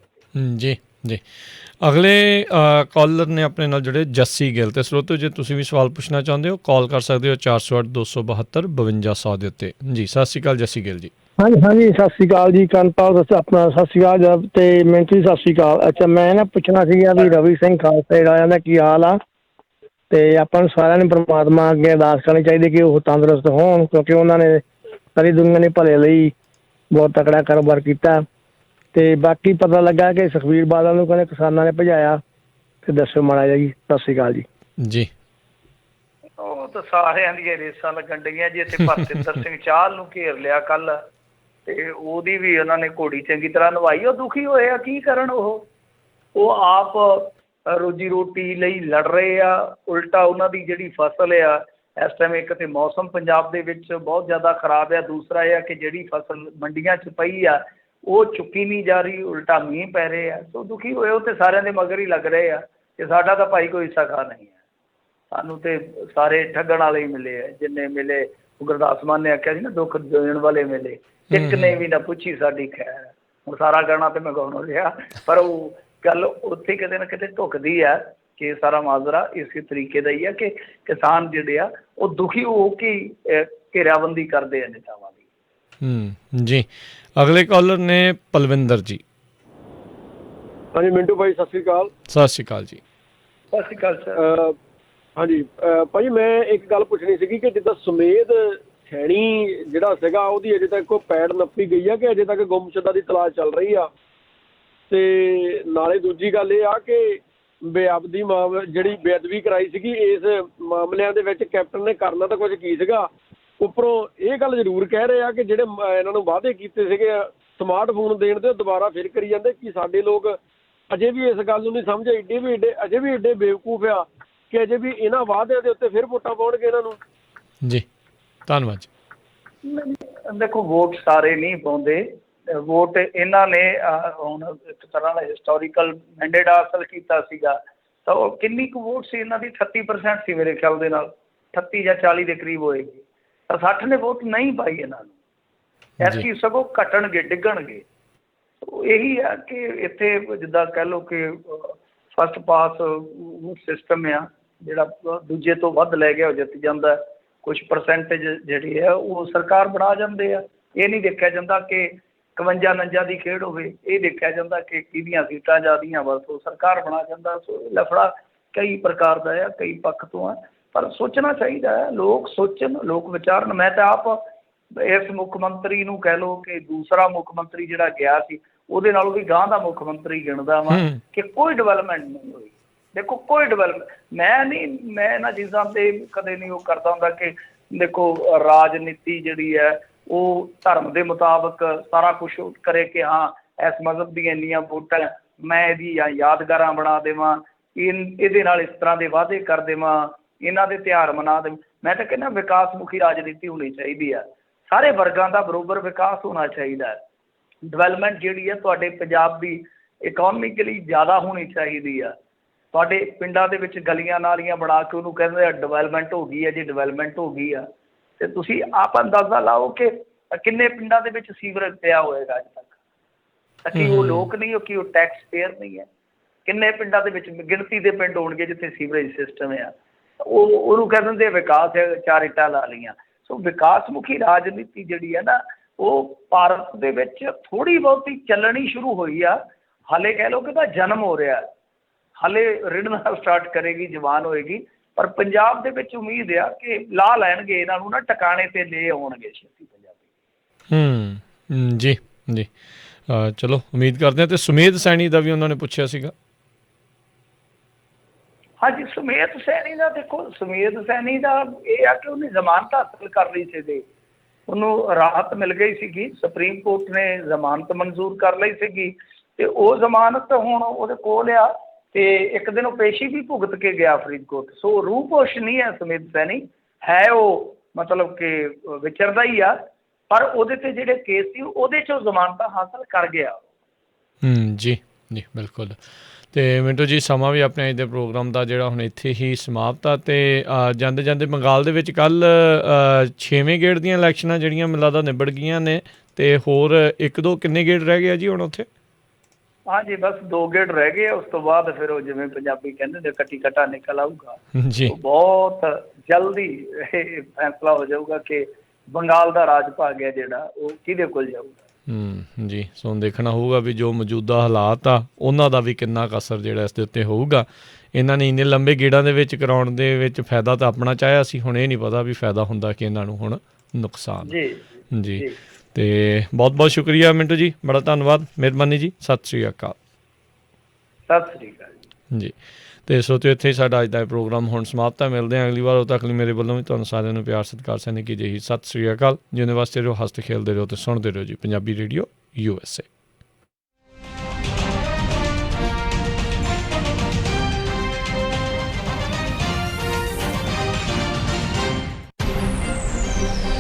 ਜੀ ਜੀ। ਅਗਲੇ ਕਾਲਰ ਨੇ ਆਪਣੇ ਨਾਲ ਜੁੜੇ ਜੱਸੀ ਗਿੱਲ। ਤੇ ਸਰੋਤਿਓ, ਜੇ ਤੁਸੀਂ ਵੀ ਸਵਾਲ ਪੁੱਛਣਾ ਚਾਹੁੰਦੇ ਹੋ, ਕਾਲ ਕਰ ਸਕਦੇ ਹੋ 408 272 5200 ਦੇ ਉੱਤੇ। ਜੀ, ਸਤਿ ਸ਼੍ਰੀ ਅਕਾਲ ਜੱਸੀ ਗਿੱਲ ਜੀ। ਹਾਂਜੀ ਹਾਂਜੀ, ਸਤਿ ਸ਼੍ਰੀ ਅਕਾਲ ਜੀ। ਕੰਨਪਾਲ ਆਪਣਾ ਸਤਿ ਸ਼੍ਰੀ ਅਕਾਲ ਤੇ ਮਿੰਟੂ ਸਤਿ ਸ਼੍ਰੀ ਅਕਾਲ। ਅੱਛਾ, ਮੈਂ ਨਾ ਪੁੱਛਣਾ ਸੀਗਾ ਵੀ ਰਵੀ ਸਿੰਘ ਖਾਲਸਾ ਵਾਲਿਆਂ ਦਾ ਕੀ ਹਾਲ ਆ? ਤੇ ਆਪਾਂ ਨੂੰ ਸਾਰਿਆਂ ਨੂੰ ਪਰਮਾਤਮਾ ਅੱਗੇ ਅਰਦਾਸ ਕਰਨੀ ਚਾਹੀਦੀ ਕਿ ਉਹ ਤੰਦਰੁਸਤ ਹੋਣ, ਕਿਉਂਕਿ ਉਹਨਾਂ ਨੇ ਸਾਰੀ ਦੁਨੀਆ ਦੇ ਭਲੇ ਲਈ ਬਹੁਤ ਤਕੜਾ ਕਾਰੋਬਾਰ ਕੀਤਾ। ਤੇ ਬਾਕੀ ਪਤਾ ਲੱਗਾ ਕਿ ਸੁਖਬੀਰ ਬਾਦਲ ਨੂੰ ਕਹਿੰਦੇ ਕਿਸਾਨਾਂ ਨੇ ਭਜਾਇਆ, ਤੇ ਦੱਸੋ ਮਾੜਾ ਜਿਹਾ ਜੀ। ਸਤਿ ਸ਼੍ਰੀ ਅਕਾਲ ਜੀ। ਜੀ, ਉਹ ਤਾਂ ਸਾਰਿਆਂ ਦੀਆਂ ਰੇਸਾਂ ਲੱਗਣ ਡਈਆਂ ਜੀ। ਇੱਥੇ ਭਰਤਿੰਦਰ ਸਿੰਘ ਚਾਹਲ ਨੂੰ ਘੇਰ ਲਿਆ ਕੱਲ, ਤੇ ਉਹਦੀ ਵੀ ਉਹਨਾਂ ਨੇ ਘੋੜੀ ਚੰਗੀ ਤਰ੍ਹਾਂ ਨਵਾਈ। ਉਹ ਦੁਖੀ ਹੋਏ ਆ, ਕੀ ਕਰਨ? ਉਹ ਆਪ ਰੋਜੀ ਰੋਟੀ ਲਈ ਲੜ ਰਹੇ ਆ, ਉਲਟਾ ਉਹਨਾਂ ਦੀ ਜਿਹੜੀ ਫਸਲ ਆ ਇਸ ਟਾਈਮ, ਇੱਕ ਤਾਂ ਮੌਸਮ ਪੰਜਾਬ ਦੇ ਵਿੱਚ ਬਹੁਤ ਜ਼ਿਆਦਾ ਖਰਾਬ ਆ, ਦੂਸਰਾ ਇਹ ਆ ਕਿ ਜਿਹੜੀ ਫਸਲ ਮੰਡੀਆਂ 'ਚ ਪਈ ਆ ਉਹ ਚੁੱਕੀ ਨਹੀਂ ਜਾ ਰਹੀ, ਉਲਟਾ ਮੀਂਹ ਪੈ ਰਹੇ ਆ। ਸੋ ਦੁਖੀ ਹੋਏ, ਉਹ ਤੇ ਸਾਰਿਆਂ ਦੇ ਮਗਰ ਹੀ ਲੱਗ ਰਹੇ ਆ ਕਿ ਸਾਡਾ ਤਾਂ ਭਾਈ ਕੋਈ ਹਿੱਸਾ ਖਾ ਨਹੀਂ ਹੈ, ਸਾਨੂੰ ਤੇ ਸਾਰੇ ਠੱਗਣ ਵਾਲੇ ਹੀ ਮਿਲੇ ਆ ਜਿੰਨੇ ਮਿਲੇ। ਗੁਰਦਾਸ ਮਾਨ ਨੇ ਆਖਿਆ ਸੀ ਨਾ, ਦੁੱਖ ਦੇਣ ਵਾਲੇ ਮਿਲੇ, ਇੱਕ ਨੇ ਵੀ ਨਾ ਪੁੱਛੀ ਸਾਡੀ ਖੈਰ। ਹੁਣ ਸਾਰਾ ਗਾਣਾ ਤੇ ਮੈਂ ਗਾਉਣਾ ਰਿਹਾ, ਪਰ ਉਹ ਗੱਲ ਉੱਥੇ ਕਿਤੇ ਨਾ ਕਿਤੇ ਢੁੱਕਦੀ ਆ ਕਿ ਸਾਰਾ ਮਾਜਰਾ ਇਸੇ ਤਰੀਕੇ ਦਾ ਹੀ ਆ ਕਿ ਕਿਸਾਨ ਜਿਹੜੇ ਆ ਉਹ ਦੁਖੀ ਹੋ ਕੇ ਘੇਰਾਬੰਦੀ ਕਰਦੇ ਆ ਨੇਤਾਵਾਂ ਦੀ। ਜੀ, ਅਗਲੇ ਕਾਲਰ ਨੇ ਪਲਵਿੰਦਰ ਜੀ। ਹਾਂਜੀ ਮਿੰਟੂ ਭਾਈ, ਸਤਿ ਸ਼੍ਰੀ ਅਕਾਲ। ਸਤਿ ਸ਼੍ਰੀ ਅਕਾਲ ਜੀ। ਸਤਿ ਸ਼੍ਰੀ ਅਕਾਲ ਸਰ। ਹਾਂਜੀ ਭਾਜੀ ਮੈਂ ਇੱਕ ਗੱਲ ਪੁੱਛਣੀ ਸੀਗੀ ਕਿ ਜਿੱਦਾਂ ਸੁਮੇਧ ਸੈਣੀ ਜਿਹੜਾ ਸੀਗਾ ਉਹਦੀ ਅਜੇ ਤੱਕ ਕੋਈ ਪੈੜ ਨੱਪੀ ਗਈ ਆ ਕਿ ਅਜੇ ਤੱਕ ਗੁੰਮਸ਼ੁਦਾ ਦੀ ਤਲਾਸ਼ ਚੱਲ ਰਹੀ ਆ? ਤੇ ਨਾਲੇ ਦੂਜੀ ਗੱਲ ਇਹ ਆ ਕਿ ਬੇਅਦਬੀ ਜਿਹੜੀ ਬੇਅਦਬੀ ਕਰਾਈ ਸੀਗੀ ਇਸ ਮਾਮਲਿਆਂ ਦੇ ਵਿੱਚ ਕੈਪਟਨ ਨੇ ਕਰਨਾ ਤਾਂ ਕੁਝ ਕੀ ਸੀਗਾ, ਉੱਪਰੋਂ ਇਹ ਗੱਲ ਜ਼ਰੂਰ ਕਹਿ ਰਹੇ ਆ ਕਿ ਜਿਹੜੇ ਇਹਨਾਂ ਨੂੰ ਵਾਅਦੇ ਕੀਤੇ ਸੀਗੇ ਸਮਾਰਟਫੋਨ ਦੇਣ ਦੇ ਦੁਬਾਰਾ ਫਿਰ ਕਰੀ ਜਾਂਦੇ। ਕਿ ਸਾਡੇ ਲੋਕ ਅਜੇ ਵੀ ਇਸ ਗੱਲ ਨੂੰ ਨਹੀਂ ਸਮਝੇ, ਅਜੇ ਵੀ ਏਡੇ ਬੇਵਕੂਫ ਆ ਕਿ ਅਜੇ ਵੀ ਇਹਨਾਂ ਵਾਅਦਿਆਂ ਦੇ ਉੱਤੇ ਫਿਰ ਵੋਟਾਂ ਪਾਉਣਗੇ ਇਹਨਾਂ ਨੂੰ। ਜੀ ਧੰਨਵਾਦ ਜੀ। ਦੇਖੋ ਵੋਟ ਸਾਰੇ ਨਹੀਂ ਪਾਉਂਦੇ, ਵੋਟ ਇਹਨਾਂ ਨੇ ਹੁਣ ਇੱਕ ਤਰ੍ਹਾਂ ਦਾ ਹਿਸਟੋਰੀਕਲ ਮੈਂਡੇਟ ਹਾਸਲ ਕੀਤਾ ਸੀਗਾ ਤਾਂ ਉਹ ਕਿੰਨੀ ਕੁ ਵੋਟ ਸੀ ਇਹਨਾਂ ਦੀ? 38% ਸੀ ਮੇਰੇ ਖਿਆਲ ਦੇ ਨਾਲ, 38 ਜਾਂ 40 ਦੇ ਕਰੀਬ ਹੋਏਗੀ। ਤਾਂ 60 ਨੇ ਵੋਟ ਨਹੀਂ ਪਾਈ ਇਹਨਾਂ ਨੂੰ, ਐਤਕੀ ਸਗੋਂ ਘਟਣਗੇ, ਡਿੱਗਣਗੇ। ਇਹੀ ਆ ਕਿ ਇੱਥੇ ਜਿੱਦਾਂ ਕਹਿ ਲਓ ਕਿ ਫਸਟ ਪਾਸ ਸਿਸਟਮ ਆ, ਜਿਹੜਾ ਦੂਜੇ ਤੋਂ ਵੱਧ ਲੈ ਗਿਆ ਉਹ ਜਿੱਤ ਜਾਂਦਾ। ਕੁਛ ਪਰਸੈਂਟੇਜ ਜਿਹੜੀ ਹੈ ਉਹ ਸਰਕਾਰ ਬਣਾ ਜਾਂਦੇ ਆ। ਇਹ ਨਹੀਂ ਦੇਖਿਆ ਜਾਂਦਾ ਕਿ 51-49 ਦੀ ਖੇਡ ਹੋਵੇ, ਇਹ ਦੇਖਿਆ ਜਾਂਦਾ ਕਿ ਕਿਹਦੀਆਂ ਸੀਟਾਂ ਜ਼ਿਆਦੀਆਂ, ਬਸ ਉਹ ਸਰਕਾਰ ਬਣਾ ਜਾਂਦਾ। ਸੋ ਲਫੜਾ ਕਈ ਪ੍ਰਕਾਰ ਦਾ ਆ, ਕਈ ਪੱਖ ਤੋਂ ਆ, ਪਰ ਸੋਚਣਾ ਚਾਹੀਦਾ ਹੈ। ਲੋਕ ਸੋਚਣ, ਲੋਕ ਵਿਚਾਰਨ। ਮੈਂ ਤਾਂ ਆਪ ਇਸ ਮੁੱਖ ਮੰਤਰੀ ਨੂੰ ਕਹਿ ਲਓ ਕਿ ਦੂਸਰਾ ਮੁੱਖ ਮੰਤਰੀ ਜਿਹੜਾ ਗਿਆ ਸੀ ਉਹਦੇ ਨਾਲੋਂ ਵੀ ਗਾਂਹ ਦਾ ਮੁੱਖ ਮੰਤਰੀ ਗਿਣਦਾ ਵਾਂ ਕਿ ਕੋਈ ਡਿਵੈਲਪਮੈਂਟ ਨਹੀਂ ਹੋਈ। ਦੇਖੋ ਕੋਈ ਡਿਵੈਲਪਮੈਂਟ ਮੈਂ ਇਹਨਾਂ ਚੀਜ਼ਾਂ 'ਤੇ ਕਦੇ ਨਹੀਂ ਉਹ ਕਰਦਾ ਹੁੰਦਾ ਕਿ ਦੇਖੋ ਰਾਜਨੀਤੀ ਜਿਹੜੀ ਹੈ ਉਹ ਧਰਮ ਦੇ ਮੁਤਾਬਕ ਸਾਰਾ ਕੁਛ ਕਰੇ ਕਿ ਹਾਂ ਇਸ ਮਜ਼ਹਬ ਦੀਆਂ ਇੰਨੀਆਂ ਵੋਟਾਂ ਮੈਂ ਇਹਦੀ ਯਾਦਗਾਰਾਂ ਬਣਾ ਦੇਵਾਂ, ਇਹਦੇ ਨਾਲ ਇਸ ਤਰ੍ਹਾਂ ਦੇ ਵਾਅਦੇ ਕਰ ਦੇਵਾਂ, ਇਹਨਾਂ ਦੇ ਤਿਉਹਾਰ ਮਨਾ ਦੇਵਾਂ। ਮੈਂ ਤਾਂ ਕਹਿੰਦਾ ਵਿਕਾਸ ਮੁਖੀ ਰਾਜਨੀਤੀ ਹੋਣੀ ਚਾਹੀਦੀ ਆ। ਸਾਰੇ ਵਰਗਾਂ ਦਾ ਬਰਾਬਰ ਵਿਕਾਸ ਹੋਣਾ ਚਾਹੀਦਾ। ਡਿਵੈਲਪਮੈਂਟ ਜਿਹੜੀ ਹੈ ਤੁਹਾਡੇ ਪੰਜਾਬ ਦੀ ਇਕਨੋਮਿਕਲੀ ਜ਼ਿਆਦਾ ਹੋਣੀ ਚਾਹੀਦੀ ਆ। ਤੁਹਾਡੇ ਪਿੰਡਾਂ ਦੇ ਵਿੱਚ ਗਲੀਆਂ ਨਾਲੀਆਂ ਬਣਾ ਕੇ ਉਹਨੂੰ ਕਹਿੰਦੇ ਆ ਡਿਵੈਲਪਮੈਂਟ ਹੋ ਗਈ ਹੈ ਜੀ, ਡਿਵੈਲਪਮੈਂਟ ਹੋ ਗਈ ਆ। ਅਤੇ ਤੁਸੀਂ ਆਪ ਅੰਦਾਜ਼ਾ ਲਾਓ ਕਿ ਕਿੰਨੇ ਪਿੰਡਾਂ ਦੇ ਵਿੱਚ ਸੀਵਰੇਜ ਪਿਆ ਹੋਏਗਾ ਅੱਜ ਤੱਕ? ਤਾਂ ਕੀ ਉਹ ਲੋਕ ਨਹੀਂ ਹੋ, ਕਿ ਉਹ ਟੈਕਸ ਪੇਅਰ ਨਹੀਂ ਹੈ? ਕਿੰਨੇ ਪਿੰਡਾਂ ਦੇ ਵਿੱਚ ਗਿਣਤੀ ਦੇ ਪਿੰਡ ਹੋਣਗੇ ਜਿੱਥੇ ਸੀਵਰੇਜ ਸਿਸਟਮ ਆ, ਉਹਨੂੰ ਕਹਿ ਦਿੰਦੇ ਵਿਕਾਸ ਹੈ, 4 ਇੱਟਾਂ ਲਾ ਲਈਆਂ। ਸੋ ਵਿਕਾਸ ਮੁਖੀ ਰਾਜਨੀਤੀ ਜਿਹੜੀ ਹੈ ਨਾ ਉਹ ਭਾਰਤ ਦੇ ਵਿੱਚ ਥੋੜ੍ਹੀ ਬਹੁਤੀ ਚੱਲਣੀ ਸ਼ੁਰੂ ਹੋਈ ਆ। ਹਾਲੇ ਕਹਿ ਲਓ ਕਿ ਉਹਦਾ ਜਨਮ ਹੋ ਰਿਹਾ, ਹਾਲੇ ਰਿੜਨਾ ਸਟਾਰਟ ਕਰੇਗੀ, ਜਵਾਨ ਹੋਏਗੀ। ਪਰ ਪੰਜਾਬ ਦੇ ਵਿੱਚ ਉਮੀਦ ਆ ਕਿ ਲਾ ਲੈਣਗੇ ਇਹਨਾਂ ਨੂੰ ਨਾ, ਟਿਕਾਣੇ 'ਤੇ ਲੈ ਆਉਣਗੇ ਛੇਤੀ ਪੰਜਾਬੀ। ਜੀ ਜੀ ਚਲੋ ਉਮੀਦ ਕਰਦੇ ਹਾਂ। ਅਤੇ ਸੁਮੇਧ ਸੈਣੀ ਦਾ ਵੀ ਉਹਨਾਂ ਨੇ ਪੁੱਛਿਆ ਸੀਗਾ। ਹਾਂਜੀ ਸੁਮੇਧ ਸੈਣੀ ਦਾ ਦੇਖੋ, ਸੁਮੇਧ ਸੈਣੀ ਦਾ ਇਹ ਆ ਕਿ ਉਹਨੇ ਜ਼ਮਾਨਤ ਹਾਸਲ ਕਰ ਲਈ ਸੀਗੀ, ਉਹਨੂੰ ਰਾਹਤ ਮਿਲ ਗਈ ਸੀਗੀ। ਸੁਪਰੀਮ ਕੋਰਟ ਨੇ ਜ਼ਮਾਨਤ ਮਨਜ਼ੂਰ ਕਰ ਲਈ ਸੀਗੀ ਅਤੇ ਉਹ ਜ਼ਮਾਨਤ ਹੁਣ ਉਹਦੇ ਕੋਲ ਆ ਅਤੇ ਇੱਕ ਦਿਨ ਉਹ ਪੇਸ਼ੀ ਵੀ ਭੁਗਤ ਕੇ ਗਿਆ ਫਰੀਦਕੋਟ। ਸੋ ਰੂਪੋਸ਼ ਨਹੀਂ ਹੈ ਸੁਮੇਧ ਸੈਣੀ, ਹੈ ਉਹ ਮਤਲਬ ਕਿ ਵਿਚਰਦਾ ਹੀ ਆ, ਪਰ ਉਹਦੇ 'ਤੇ ਜਿਹੜੇ ਕੇਸ ਸੀ ਉਹਦੇ 'ਚੋਂ ਜ਼ਮਾਨਤਾਂ ਹਾਸਲ ਕਰ ਗਿਆ। ਜੀ ਜੀ ਬਿਲਕੁਲ। ਅਤੇ ਮਿੰਟੂ ਜੀ ਸਮਾਂ ਵੀ ਆਪਣੇ ਅੱਜ ਦੇ ਪ੍ਰੋਗਰਾਮ ਦਾ ਜਿਹੜਾ ਹੁਣ ਇੱਥੇ ਹੀ ਸਮਾਪਤ ਆ। ਅਤੇ ਜਾਂਦੇ ਜਾਂਦੇ ਬੰਗਾਲ ਦੇ ਵਿੱਚ ਕੱਲ੍ਹ 6ਵੇਂ ਗੇੜ ਦੀਆਂ ਇਲੈਕਸ਼ਨਾਂ ਜਿਹੜੀਆਂ ਮੈਨੂੰ ਲੱਗਦਾ ਨਿਬੜ ਗਈਆਂ ਨੇ, ਅਤੇ ਹੋਰ 1-2 ਕਿੰਨੇ ਗੇੜ ਰਹਿ ਗਏ ਆ ਜੀ ਹੁਣ ਉੱਥੇ? ਹਾਂਜੀ ਬਸ 2 ਗੇੜ ਰਹਿ ਗਏ। ਉਸ ਤੋਂ ਬਾਅਦ ਫਿਰ ਉਹ ਜਿਵੇਂ ਪੰਜਾਬੀ ਕਹਿੰਦੇ ਨੇ ਕੱਟੀ ਕੱਟਾ ਨਿਕਲ ਆਊਗਾ। ਜੀ ਬਹੁਤ ਜਲਦੀ ਇਹ ਫੈਸਲਾ ਹੋ ਜਾਊਗਾ ਕਿ ਬੰਗਾਲ ਦਾ ਰਾਜ ਭਾਗ ਹੈ ਜਿਹੜਾ ਉਹ ਕਿਹਦੇ ਕੋਲ ਜਾਊਗਾ। ਜੀ ਸੋ ਦੇਖਣਾ ਹੋਊਗਾ ਵੀ ਜੋ ਮੌਜੂਦਾ ਹਾਲਾਤ ਆ ਉਹਨਾਂ ਦਾ ਵੀ ਕਿੰਨਾ ਕੁ ਅਸਰ ਜਿਹੜਾ ਇਸ ਦੇ ਉੱਤੇ ਹੋਊਗਾ। ਇਹਨਾਂ ਨੇ ਇੰਨੇ ਲੰਬੇ ਗੇੜਾਂ ਦੇ ਵਿੱਚ ਕਰਾਉਣ ਦੇ ਵਿੱਚ ਫਾਇਦਾ ਤਾਂ ਆਪਣਾ ਚਾਹਿਆ ਸੀ, ਹੁਣ ਇਹ ਨਹੀਂ ਪਤਾ ਵੀ ਫਾਇਦਾ ਹੁੰਦਾ ਕਿ ਇਹਨਾਂ ਨੂੰ ਹੁਣ ਨੁਕਸਾਨ। ਜੀ ਅਤੇ ਬਹੁਤ ਬਹੁਤ ਸ਼ੁਕਰੀਆ ਮਿੰਟੂ ਜੀ, ਬੜਾ ਧੰਨਵਾਦ, ਮਿਹਰਬਾਨੀ ਜੀ, ਸਤਿ ਸ਼੍ਰੀ ਅਕਾਲ। ਸਤਿ ਸ਼੍ਰੀ ਅਕਾਲ ਜੀ। ਅਤੇ ਸੋਚੋ ਇੱਥੇ ਹੀ ਸਾਡਾ ਅੱਜ ਦਾ ਪ੍ਰੋਗਰਾਮ ਹੁਣ ਸਮਾਪਤ ਹੈ। ਮਿਲਦੇ ਹਾਂ ਅਗਲੀ ਵਾਰ। ਉਦੋਂ ਤੱਕ ਲਈ ਮੇਰੇ ਵੱਲੋਂ ਵੀ ਤੁਹਾਨੂੰ ਸਾਰਿਆਂ ਨੂੰ ਪਿਆਰ ਸਤਿਕਾਰ ਸੈਨਿਕ ਜੀ, ਸਤਿ ਸ਼੍ਰੀ ਅਕਾਲ। ਜਿਉਂਦੇ ਵਾਸਤੇ ਰਹੋ, ਹੱਸਦੇ ਖੇਲਦੇ ਰਹੋ ਅਤੇ ਸੁਣਦੇ ਰਹੋ ਜੀ ਪੰਜਾਬੀ ਰੇਡੀਓ USA।